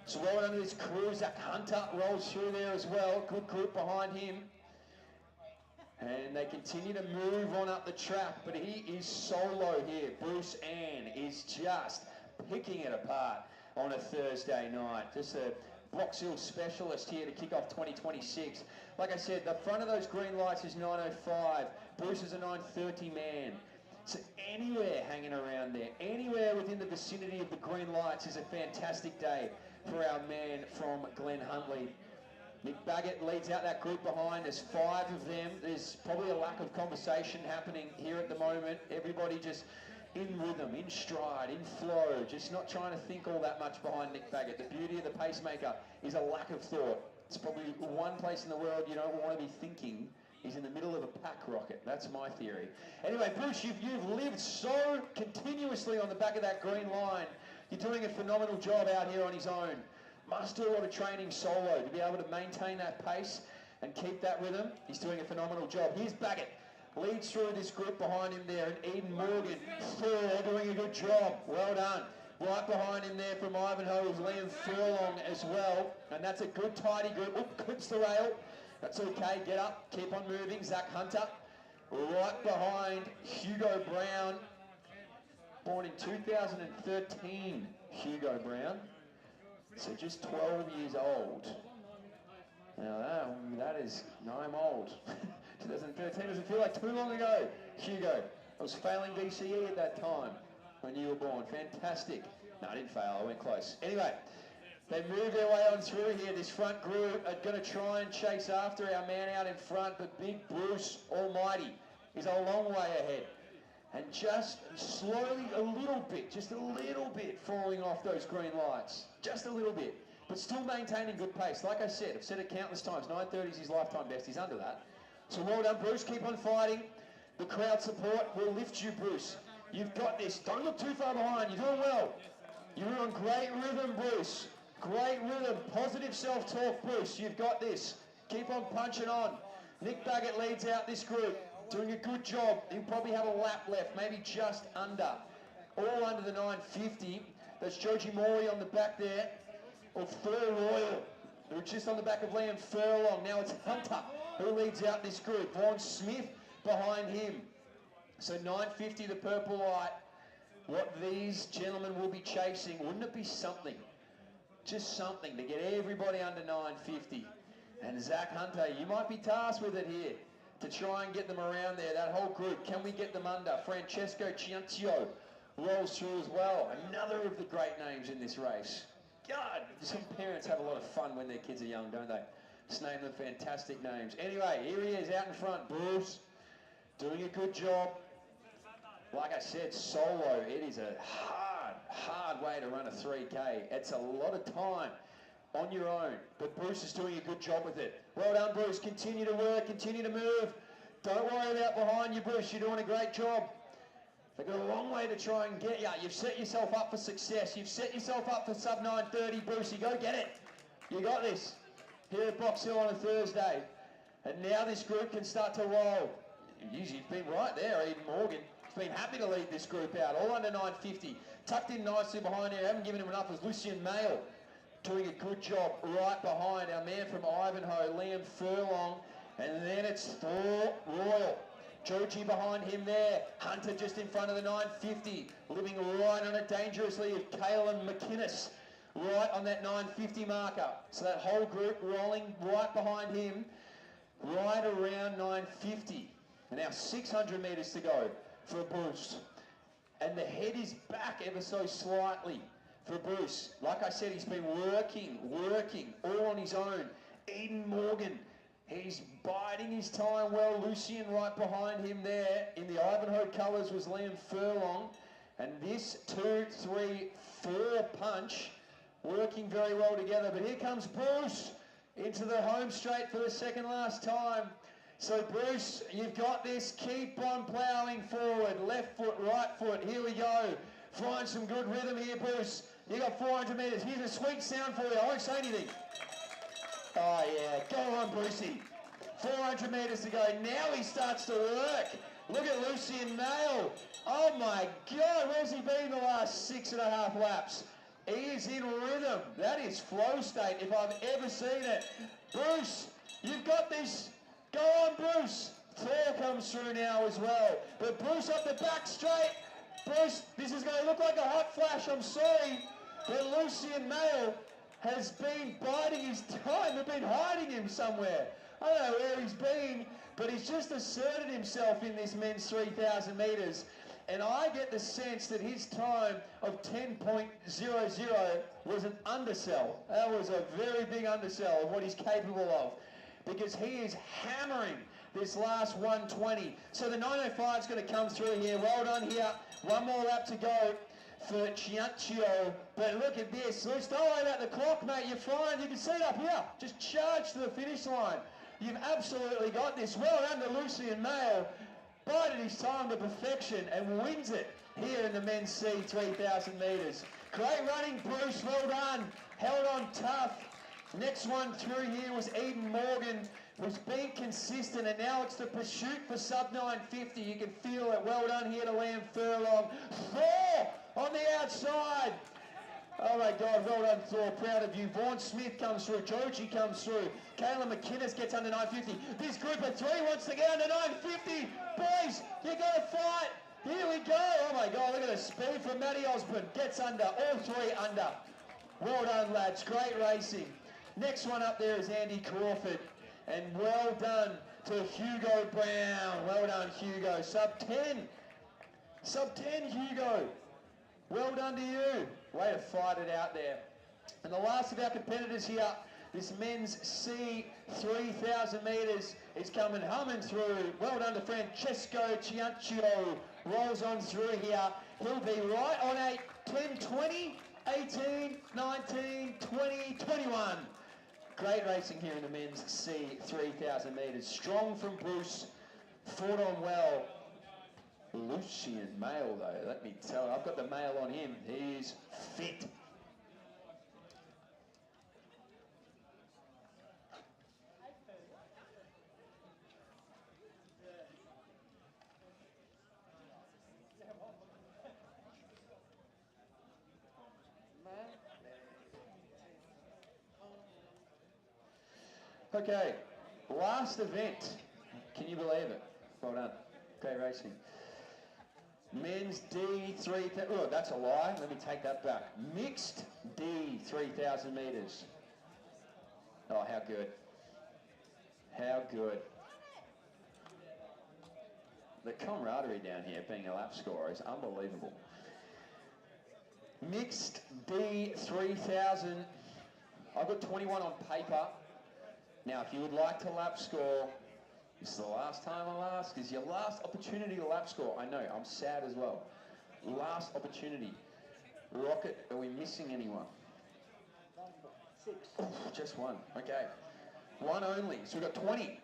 Speaker 6: So well done to this crew. Zach Hunter rolls through there as well. Good group behind him. And they continue to move on up the track, but he is solo here. Bruce Ann is just picking it apart on a Thursday night. Just a Box Hill specialist here to kick off 2026. Like I said, the front of those green lights is 9:05. Bruce is a 9:30 man. So anywhere hanging around there, anywhere within the vicinity of the green lights is a fantastic day for our man from Glen Huntley. Nick Baggett leads out that group behind. There's 5 of them. There's probably a lack of conversation happening here at the moment. Everybody just in rhythm, in stride, in flow, just not trying to think all that much behind Nick Baggett. The beauty of the pacemaker is a lack of thought. It's probably one place in the world you don't want to be thinking is in the middle of a pack rocket. That's my theory. Anyway, Bruce, you've lived so continuously on the back of that green line. You're doing a phenomenal job out here on his own. Must do a lot of training solo to be able to maintain that pace and keep that rhythm. He's doing a phenomenal job. Here's Baggett. Leads through this group behind him there, and Eden Morgan, Thor, doing a good job. Well done. Right behind him there from Ivanhoe is Liam Furlong as well, and that's a good tidy group. Oh, clips the rail. That's okay. Get up. Keep on moving. Zach Hunter. Right behind Hugo Brown. Born in 2013, Hugo Brown. So just 12 years old. Now that is, no, I'm old. 2013 doesn't feel like too long ago. Hugo, I was failing DCE at that time when you were born. Fantastic. No, I didn't fail, I went close. Anyway, they move their way on through here. This front group are going to try and chase after our man out in front, but Big Bruce Almighty is a long way ahead. And just slowly, a little bit, just a little bit falling off those green lights. Just a little bit. But still maintaining good pace. Like I said, I've said it countless times, 9:30 is his lifetime best. He's under that. So well done, Bruce. Keep on fighting. The crowd support will lift you, Bruce. You've got this. Don't look too far behind. You're doing well. You're on great rhythm, Bruce. Great rhythm. Positive self-talk, Bruce. You've got this. Keep on punching on. Nick Baggett leads out this group. Doing a good job. He'll probably have a lap left, maybe just under. All under the 9:50. That's Joji Mori on the back there of Thor Royal, who are just on the back of Liam Furlong. Now it's Hunter who leads out this group. Vaughn Smith behind him. So 9:50, the purple light. What these gentlemen will be chasing, wouldn't it be something? Just something to get everybody under 9:50. And Zach Hunter, you might be tasked with it here to try and get them around there, that whole group. Can we get them under? Francesco Ciancio rolls through as well. Another of the great names in this race. God, some parents have a lot of fun when their kids are young, don't they? Just name them fantastic names. Anyway, here he is out in front, Bruce, doing a good job. Like I said, solo, it is a hard way to run a 3K. It's a lot of time on your own, but Bruce is doing a good job with it. Well done, Bruce. Continue to work, continue to move. Don't worry about behind you, Bruce. You're doing a great job. They've got a long way to try and get you. You've set yourself up for success. You've set yourself up for sub 9:30, Brucey. Go get it. You got this. Here at Box Hill on a Thursday. And now this group can start to roll. He's been right there, Eden Morgan. He's been happy to lead this group out. All under 9:50. Tucked in nicely behind here. Haven't given him enough as Lucian Mail. Doing a good job right behind our man from Ivanhoe, Liam Furlong. And then it's Thor Royal. Joji behind him there. Hunter just in front of the 9:50. Living right on it dangerously is Kalen McInnes. Right on that 9:50 marker. So that whole group rolling right behind him. Right around 9:50. And now 600 metres to go for Bruce. And the head is back ever so slightly for Bruce. Like I said, he's been working all on his own. Eden Morgan, he's biding his time well. Lucian right behind him there. In the Ivanhoe colours was Liam Furlong. And this 2, 3, 4 punch working very well together. But here comes Bruce into the home straight for the second last time. So Bruce, you've got this. Keep on ploughing forward. Left foot, right foot. Here we go. Find some good rhythm here, Bruce. You got 400 metres. Here's a sweet sound for you. I won't say anything. Oh yeah, go on, Brucey. 400 metres to go. Now he starts to work. Look at Lucian Nail. Oh my God, where's he been the last 6.5 laps? He is in rhythm. That is flow state if I've ever seen it. Bruce, you've got this. Go on, Bruce. Claire comes through now as well. But Bruce up the back straight. Bruce, this is going to look like a hot flash. I'm sorry. But Lucian Nail has been biding his time. They've been hiding him somewhere. I don't know where he's been, but he's just asserted himself in this men's 3,000 metres. And I get the sense that his time of 10.00 was an undersell. That was a very big undersell of what he's capable of, because he is hammering this last 120. So the 905 is going to come through here. Well done here. One more lap to go for Ciancio. But look at this. Luce, don't worry about the clock, mate. You're fine. You can see it up here. Just charge to the finish line. You've absolutely got this. Well done to Lucian Mail. Bided his time to perfection and wins it here in the men's C 3,000 metres. Great running, Bruce. Well done. Held on tough. Next one through here was Eden Morgan, who's been consistent, and now it's the pursuit for sub 950. You can feel it. Well done here to Liam Furlong. Thor on the outside. Oh my God, well done, Thor. Proud of you. Vaughn Smith comes through. Joji comes through. Kayla McInnes gets under 950. This group of three wants to get under 950. Boys, you got to fight. Here we go. Oh my God, look at the speed from Matty Osborne. Gets under. All three under. Well done, lads. Great racing. Next one up there is Andy Crawford. And well done to Hugo Brown. Well done, Hugo. Sub 10. Sub 10, Hugo. Well done to you. Way to fight it out there. And the last of our competitors here, this men's C 3,000 metres, is coming humming through. Well done to Francesco Ciancio. Rolls on through here. He'll be right on 8, 10, 20, 18, 19, 20, 21. Great racing here in the men's C 3,000 metres. Strong from Bruce. Fought on well. Lucian Mail, though, let me tell you, I've got the mail on him. He's fit. Okay, last event. Can you believe it? Well done. Great racing. Men's D3, oh, that's a lie. Let me take that back. Mixed D 3,000 metres. Oh, how good. How good. The camaraderie down here, being a lap scorer, is unbelievable. Mixed D 3,000. I've got 21 on paper. Now, if you would like to lap score, this is the last time I'll ask. Is your last opportunity to lap score? I know, I'm sad as well. Last opportunity. Rocket, are we missing anyone?
Speaker 8: 6.
Speaker 6: Oh, just one. Okay. One only. So we've got 20.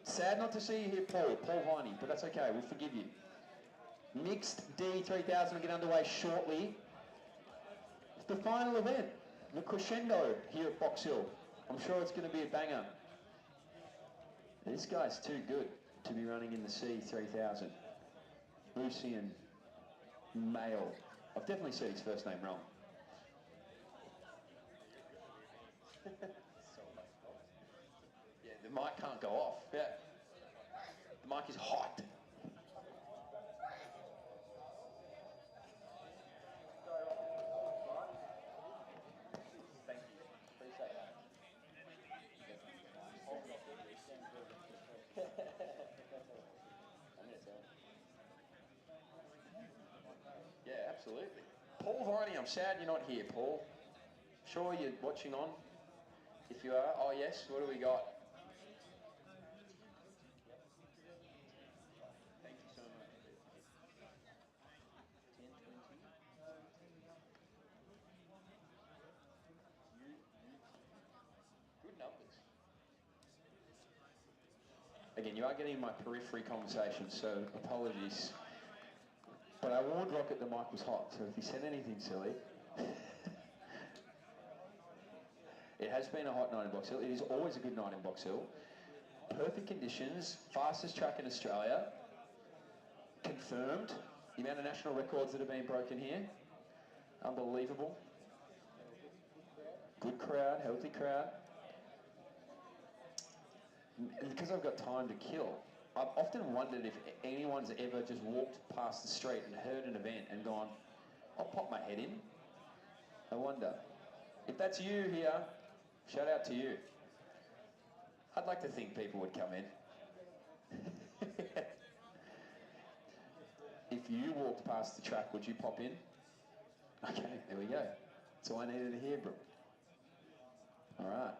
Speaker 6: Sad not to see you here, Paul Viney, but that's okay. We'll forgive you. Mixed D 3,000 will get underway shortly. It's the final event, the crescendo here at Box Hill. I'm sure it's going to be a banger. This guy's too good to be running in the C 3,000. Lucian Mail. I've definitely said his first name wrong. Yeah, the mic can't go off. Yeah. The mic is hot. Thank you. Appreciate that. Yeah, absolutely. Paul Viney, I'm sad you're not here, Paul. Sure you're watching on? If you are, oh yes, what do we got? Thank you so much. 10, 20. Again, you are getting my periphery conversation, so apologies. But I warned Rocket the mic was hot, so if he said anything silly... It has been a hot night in Box Hill. It is always a good night in Box Hill. Perfect conditions, fastest track in Australia. Confirmed. The amount of national records that have been broken here. Unbelievable. Good crowd, healthy crowd. Because I've got time to kill, I've often wondered if anyone's ever just walked past the street and heard an event and gone, I'll pop my head in. I wonder. If that's you here, shout out to you. I'd like to think people would come in. If you walked past the track, would you pop in? Okay, there we go. That's all I needed to hear, bro. All right.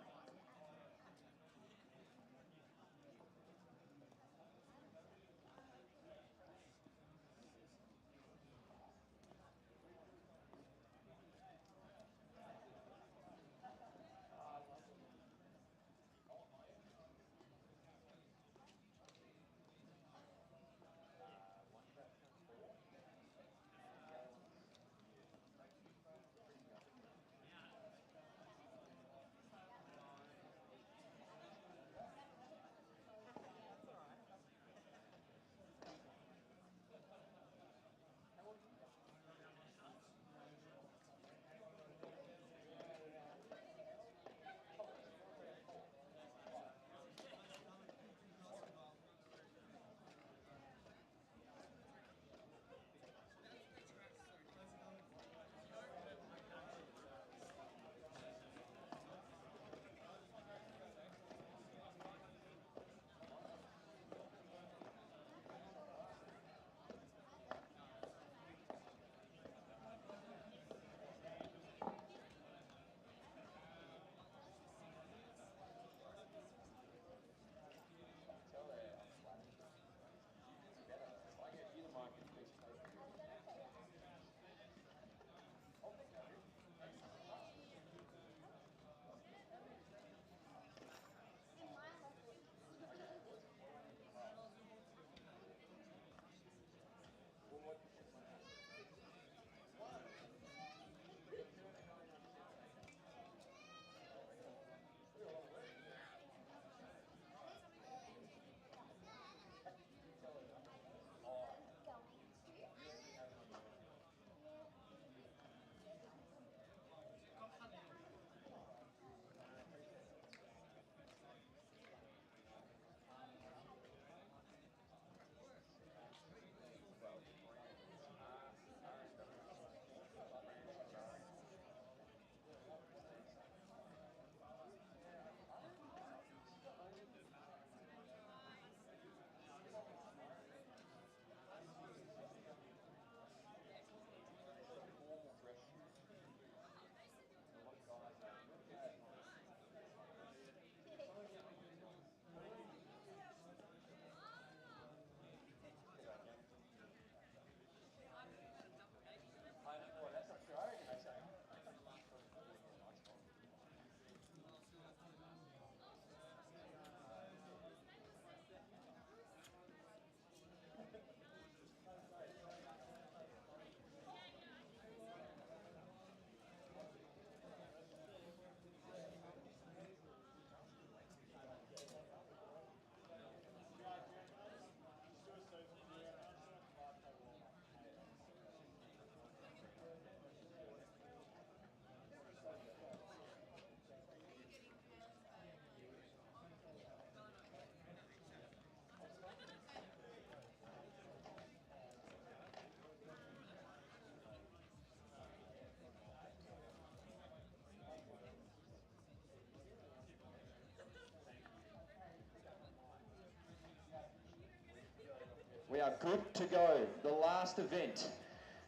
Speaker 6: We are good to go. The last event,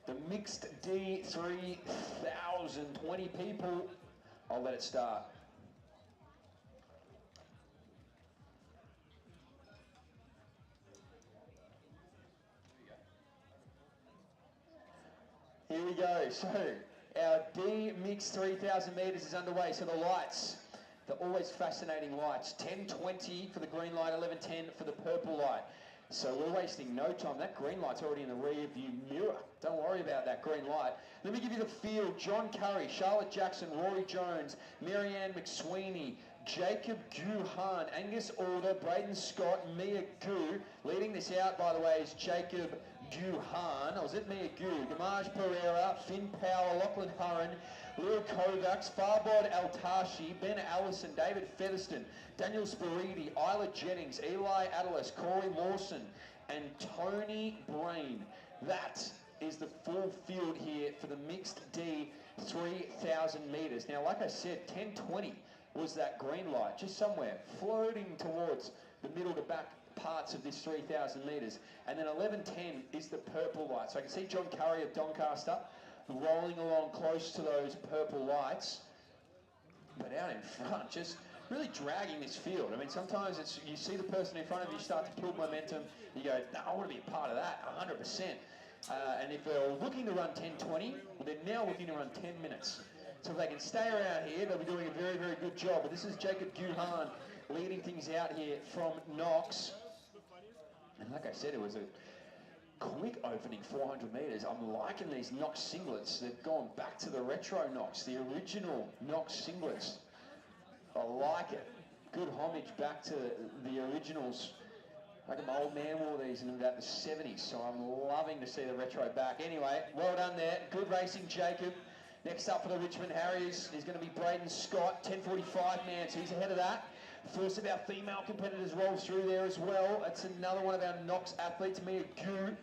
Speaker 6: the mixed D3000, 20 people. I'll let it start. Here we go. So our D mixed 3000 meters is underway. So the The always fascinating lights. 10:20 for the green light, 11:10 for the purple light. So we're wasting no time. That green light's already in the rear view mirror. Don't worry about that green light. Let me give you the field. John Curry, Charlotte Jackson, Rory Jones, Marianne McSweeney, Jacob Guhan, Angus Alder, Braden Scott, Mia Gu. Leading this out, by the way, is Jacob Guhan. Or was it Mia Gu? Gamage Pereira, Finn Power, Lachlan Hurren, Leo Kovacs, Farbod Altashi, Ben Allison, David Featherston, Daniel Spiridi, Isla Jennings, Eli Adelis, Corey Lawson, and Tony Breen. That is the full field here for the mixed D 3,000 metres. Now, like I said, 10:20 was that green light, just somewhere floating towards the middle to back parts of this 3,000 metres. And then 11:10 is the purple light. So I can see John Curry of Doncaster rolling along close to those purple lights, but out in front, just really dragging this field. I mean, sometimes it's you see the person in front of you start to build momentum, you go, no, I want to be a part of that, 100%. And if they're looking to run 10:20, well, they're now looking to run 10 minutes. So if they can stay around here, they'll be doing a very, very good job. But this is Jacob Guhan leading things out here from Knox. And like I said, it was a quick opening 400 metres. I'm liking these Knox singlets. They've gone back to the retro Knox, the original Knox singlets. I like it. Good homage back to the originals. I reckon my old man wore these in about the 70s, so I'm loving to see the retro back. Anyway, well done there. Good racing, Jacob. Next up for the Richmond Harriers is going to be Braden Scott, 10:45 man, so he's ahead of that. First of our female competitors rolls through there as well. That's another one of our Knox athletes, Mia Gu.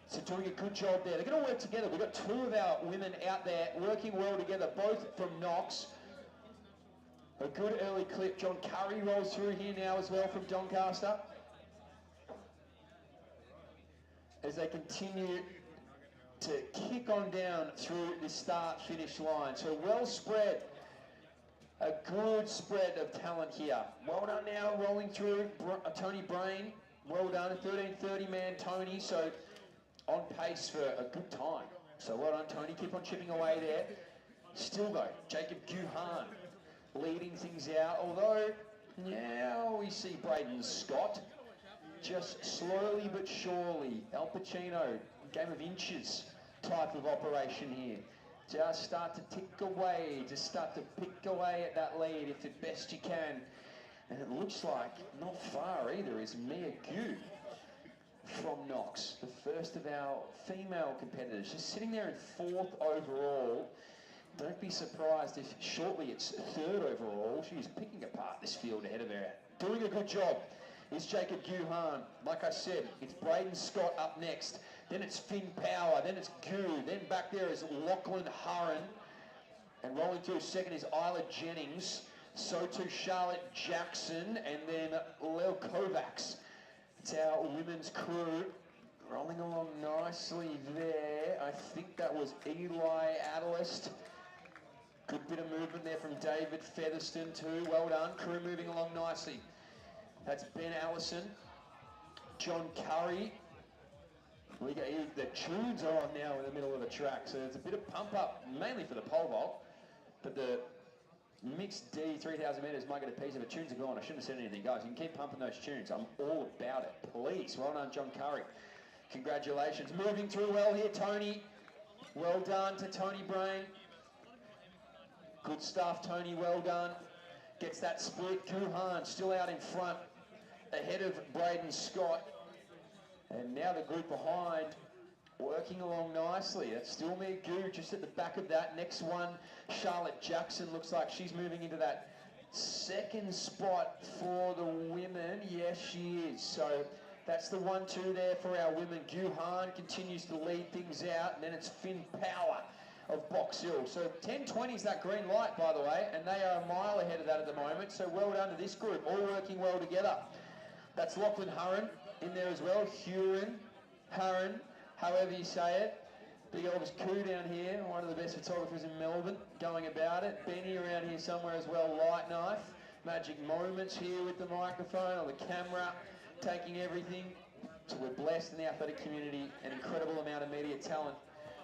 Speaker 6: So doing a good job there. They're going to work together. We've got two of our women out there working well together, both from Knox. A good early clip. John Curry rolls through here now as well from Doncaster. As they continue to kick on down through the start-finish line. So well spread. A good spread of talent here. Well done now, rolling through Tony Breen. Well done, 13:30 man Tony. So on pace for a good time. So well done, Tony. Keep on chipping away there. Still though, Jacob Guhan leading things out. Although now we see Braden Scott just slowly but surely. Al Pacino, game of inches type of operation here. Just start to tick away, just start to pick away at that lead if at best you can. And it looks like not far either is Mia Gu from Knox, the first of our female competitors, just sitting there in 4th overall. Don't be surprised if shortly it's 3rd overall. She's picking apart this field ahead of her. Doing a good job is Jacob Guhan. Like I said, it's Braden Scott up next. Then it's Finn Power. Then it's Gu. Then back there is Lachlan Hurren. And rolling through second is Isla Jennings. So too Charlotte Jackson. And then Leo Kovacs. It's our women's crew. Rolling along nicely there. I think that was Eli Adelis. Good bit of movement there from David Featherston too. Well done. Crew moving along nicely. That's Ben Allison. John Curry. The tunes are on now in the middle of the track, so there's a bit of pump up, mainly for the pole vault. But the mixed D 3,000 metres might get a piece of it. Tunes are gone. I shouldn't have said anything, guys. You can keep pumping those tunes. I'm all about it. Please. Well done, John Curry. Congratulations. Moving through well here, Tony. Well done to Tony Breen. Good stuff, Tony. Well done. Gets that split. Guhan still out in front, ahead of Braden Scott. And now the group behind working along nicely. That's still Mia Gu just at the back of that. Next one, Charlotte Jackson. Looks like she's moving into that 2nd spot for the women. Yes, she is. So that's the 1-2 there for our women. Guhan continues to lead things out. And then it's Finn Power of Box Hill. So 10:20 is that green light, by the way. And they are a mile ahead of that at the moment. So well done to this group. All working well together. That's Lachlan Hurren in there as well. Hurren, however you say it. Big Elvis Koo down here, one of the best photographers in Melbourne, going about it. Benny around here somewhere as well, Light Knife. Magic Moments here with the microphone or the camera, taking everything. So we're blessed in the athletic community, an incredible amount of media talent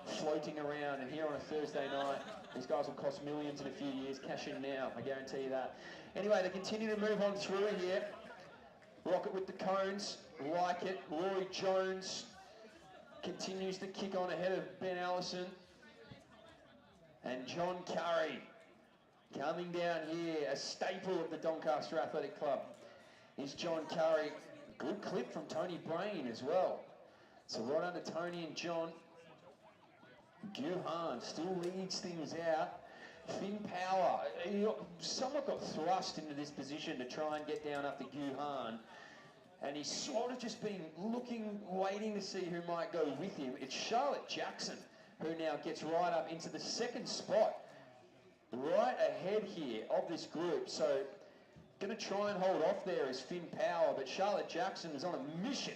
Speaker 6: floating around. And here on a Thursday night, these guys will cost millions in a few years. Cash in now, I guarantee you that. Anyway, they continue to move on through here. Rocket with the cones, like it. Rory Jones continues to kick on ahead of Ben Allison. And John Curry coming down here, a staple of the Doncaster Athletic Club, is John Curry. Good clip from Tony Brain as well. So right under Tony and John. Guhan still leads things out. Finn Power, he somewhat got thrust into this position to try and get down after Guhan. And he's sort of just been looking, waiting to see who might go with him. It's Charlotte Jackson, who now gets right up into the second spot, right ahead here of this group. So going to try and hold off there is Finn Power, but Charlotte Jackson is on a mission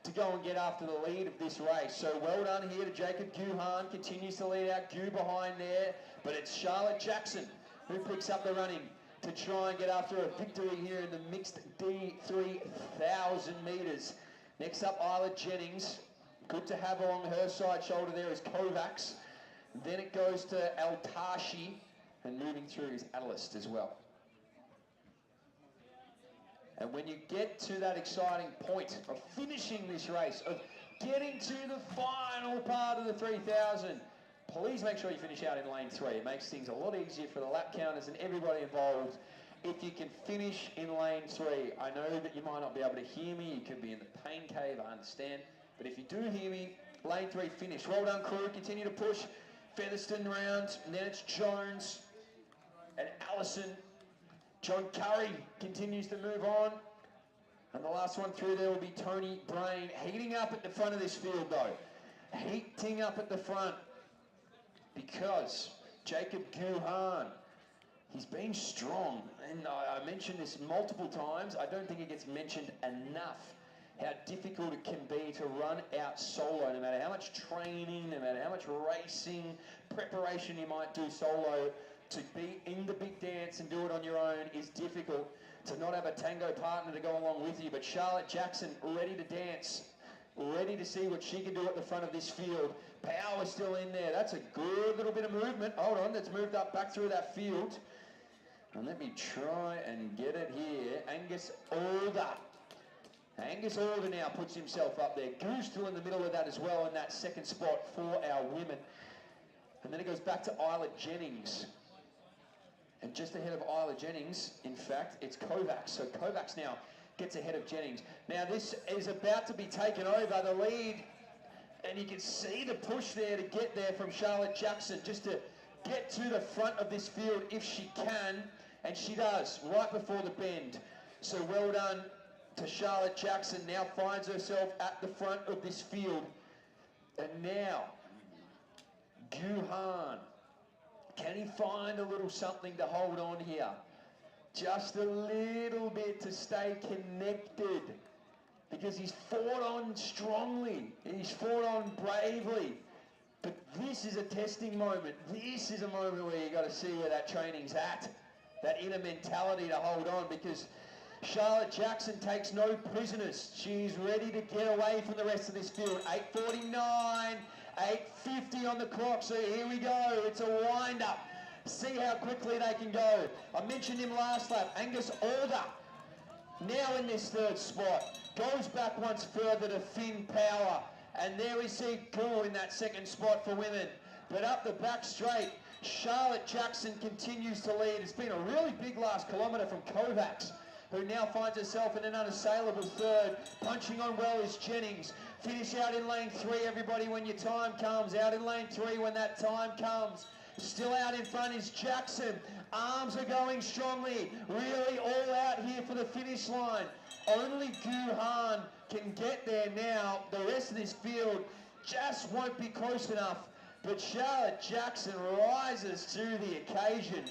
Speaker 6: to go and get after the lead of this race. So well done here to Jacob Guhan, continues to lead out Gu behind there, but it's Charlotte Jackson who picks up the running to try and get after a victory here in the mixed D3000 metres. Next up, Isla Jennings. Good to have along her side shoulder there is Kovacs. Then it goes to Altashi, and moving through is Adalist as well. And when you get to that exciting point of finishing this race, of getting to the final part of the 3000, please make sure you finish out in lane 3. It makes things a lot easier for the lap counters and everybody involved if you can finish in lane 3. I know that you might not be able to hear me, you could be in the pain cave, I understand. But if you do hear me, lane 3 finish. Well done, crew, continue to push. Featherston round, and then it's Jones and Allison. John Curry continues to move on. And the last one through there will be Tony Brain, heating up at the front of this field though. Heating up at the front because Jacob Guhan, he's been strong. And I mentioned this multiple times. I don't think it gets mentioned enough how difficult it can be to run out solo, no matter how much training, no matter how much racing, preparation you might do solo. To be in the big dance and do it on your own is difficult. To not have a tango partner to go along with you. But Charlotte Jackson ready to dance, ready to see what she can do at the front of this field. Power still in there. That's a good little bit of movement. Hold on, that's moved up back through that field. And let me try and get it here. Angus Alder. Angus Alder now puts himself up there. Goo's still in the middle of that as well in that second spot for our women. And then it goes back to Isla Jennings. And just ahead of Isla Jennings, in fact, it's Kovacs. So Kovacs now gets ahead of Jennings. Now this is about to be taken over, the lead. And you can see the push there to get there from Charlotte Jackson, just to get to the front of this field if she can. And she does, right before the bend. So well done to Charlotte Jackson, now finds herself at the front of this field. And now, Guhan. Can he find a little something to hold on here? Just a little bit to stay connected. Because he's fought on strongly. He's fought on bravely. But this is a testing moment. This is a moment where you've got to see where that training's at. That inner mentality to hold on, because Charlotte Jackson takes no prisoners. She's ready to get away from the rest of this field. 8:49. 8:50 on the clock, so here we go. It's a wind-up. See how quickly they can go. I mentioned him last lap. Angus Alder, now in this third spot, goes back once further to Finn Power. And there we see Gu in that second spot for women. But up the back straight, Charlotte Jackson continues to lead. It's been a really big last kilometre from Kovacs, who now finds herself in an unassailable third. Punching on well is Jennings. Finish out in lane 3, everybody, when your time comes. Out in lane 3 when that time comes. Still out in front is Jackson. Arms are going strongly. Really all out here for the finish line. Only Guhan can get there now. The rest of this field just won't be close enough. But Charlotte Jackson rises to the occasion.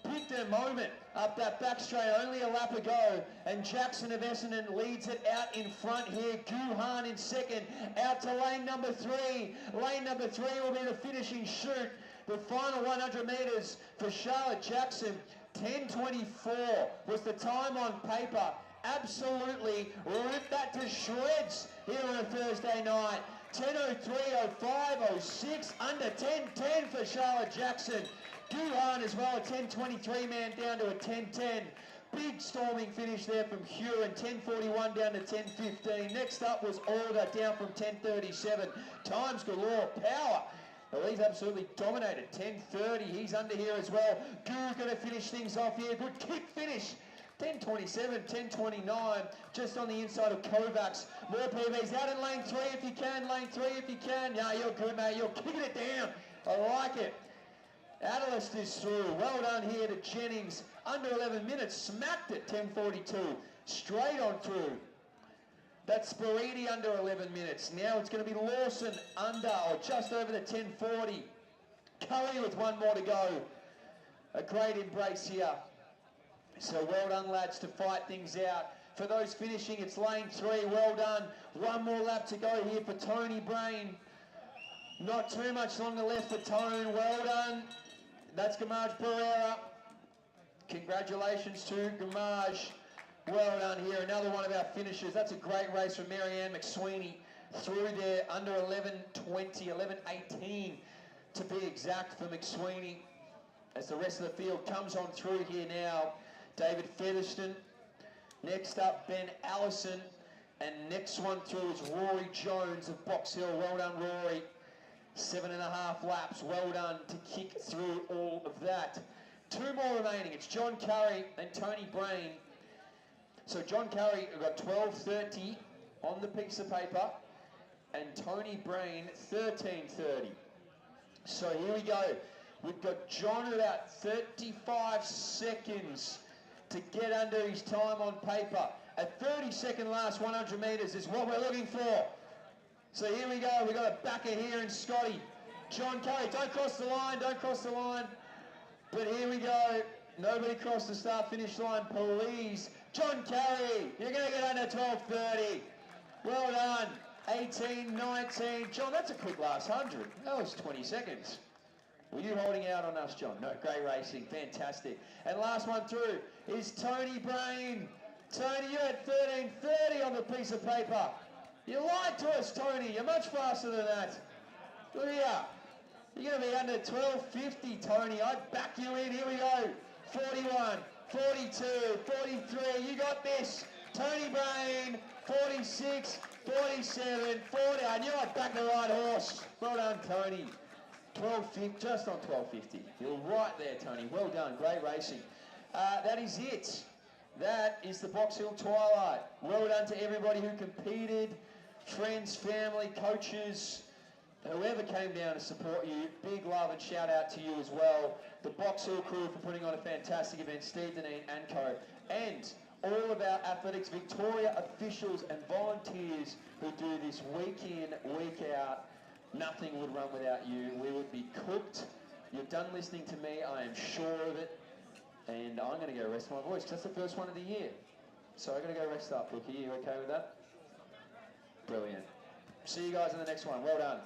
Speaker 6: Picked her moment up that back straight, only a lap ago, and Jackson of Essendon leads it out in front here. Guhan in second, out to lane number 3. Lane number 3 will be the finishing chute. The final 100 metres for Charlotte Jackson. 10:24 was the time on paper. Absolutely ripped that to shreds here on a Thursday night. 10:03, 05, 06, under 10:10 for Charlotte Jackson. Guhan as well, a 10:23 man down to a 10:10. Big storming finish there from Huron, 10:41 down to 10:15. Next up was Order down from 10:37. Times galore, power. Well, he's absolutely dominated. 10:30, he's under here as well. Guru's going to finish things off here. Good kick finish. 10:27, 10:29, just on the inside of Kovacs. More PBs out in lane 3 if you can, lane 3 if you can. Yeah, you're good, mate. You're kicking it down. I like it. Adalist is through. Well done here to Jennings. Under 11 minutes, smacked it, 10:42. Straight on through. That's Spiridi under 11 minutes. Now it's going to be Lawson under, or just over the 10:40. Curry with one more to go. A great embrace here. So well done, lads, to fight things out. For those finishing, it's lane 3. Well done. One more lap to go here for Tony Brain. Not too much longer left for Tone. Well done. That's Gamage Pereira. Congratulations to Gamage. Well done here. Another one of our finishers. That's a great race from Marianne McSweeney. Through there under 11:20, 11:18 to be exact for McSweeney. As the rest of the field comes on through here now. David Featherston. Next up, Ben Allison. And next one through is Rory Jones of Box Hill. Well done, Rory. 7.5 laps. Well done to kick through all of that. 2 more remaining. It's John Curry and Tony Brain. So John Curry got 12:30 on the piece of paper, and Tony Brain 13:30. So here we go. We've got John about 35 seconds to get under his time on paper. A 30-second last 100 metres is what we're looking for. So here we go. We've got a backer here in Scotty. John Curry, don't cross the line, don't cross the line. But here we go. Nobody crossed the start-finish line, please. John Curry, you're going to get under 12:30. Well done. 18:19. John, that's a quick last 100. That was 20 seconds. Were you holding out on us, John? No, great racing. Fantastic. And last one through is Tony Brain. Tony, you had 13:30 on the piece of paper. You lied to us, Tony. You're much faster than that. Look here. You're going to be under 12:50, Tony. I'd back you in. Here we go. 41, 42, 43. You got this. Tony Brain, 46, 47, 40. I knew I'd back the right horse. Well done, Tony. 12:50, just on 12:50. You're right there, Tony. Well done. Great racing. That is it. That is the Box Hill Twilight. Well done to everybody who competed. Friends, family, coaches, whoever came down to support you. Big love and shout out to you as well. The Box Hill crew for putting on a fantastic event. Steve Deneen and co. And all of our Athletics Victoria officials and volunteers who do this week in, week out. Nothing would run without you. We would be cooked. You're done listening to me, I am sure of it. And I'm going to go rest my voice, because that's the first one of the year. So I'm going to go rest up, Rookie. You okay with that? Brilliant. See you guys in the next one. Well done.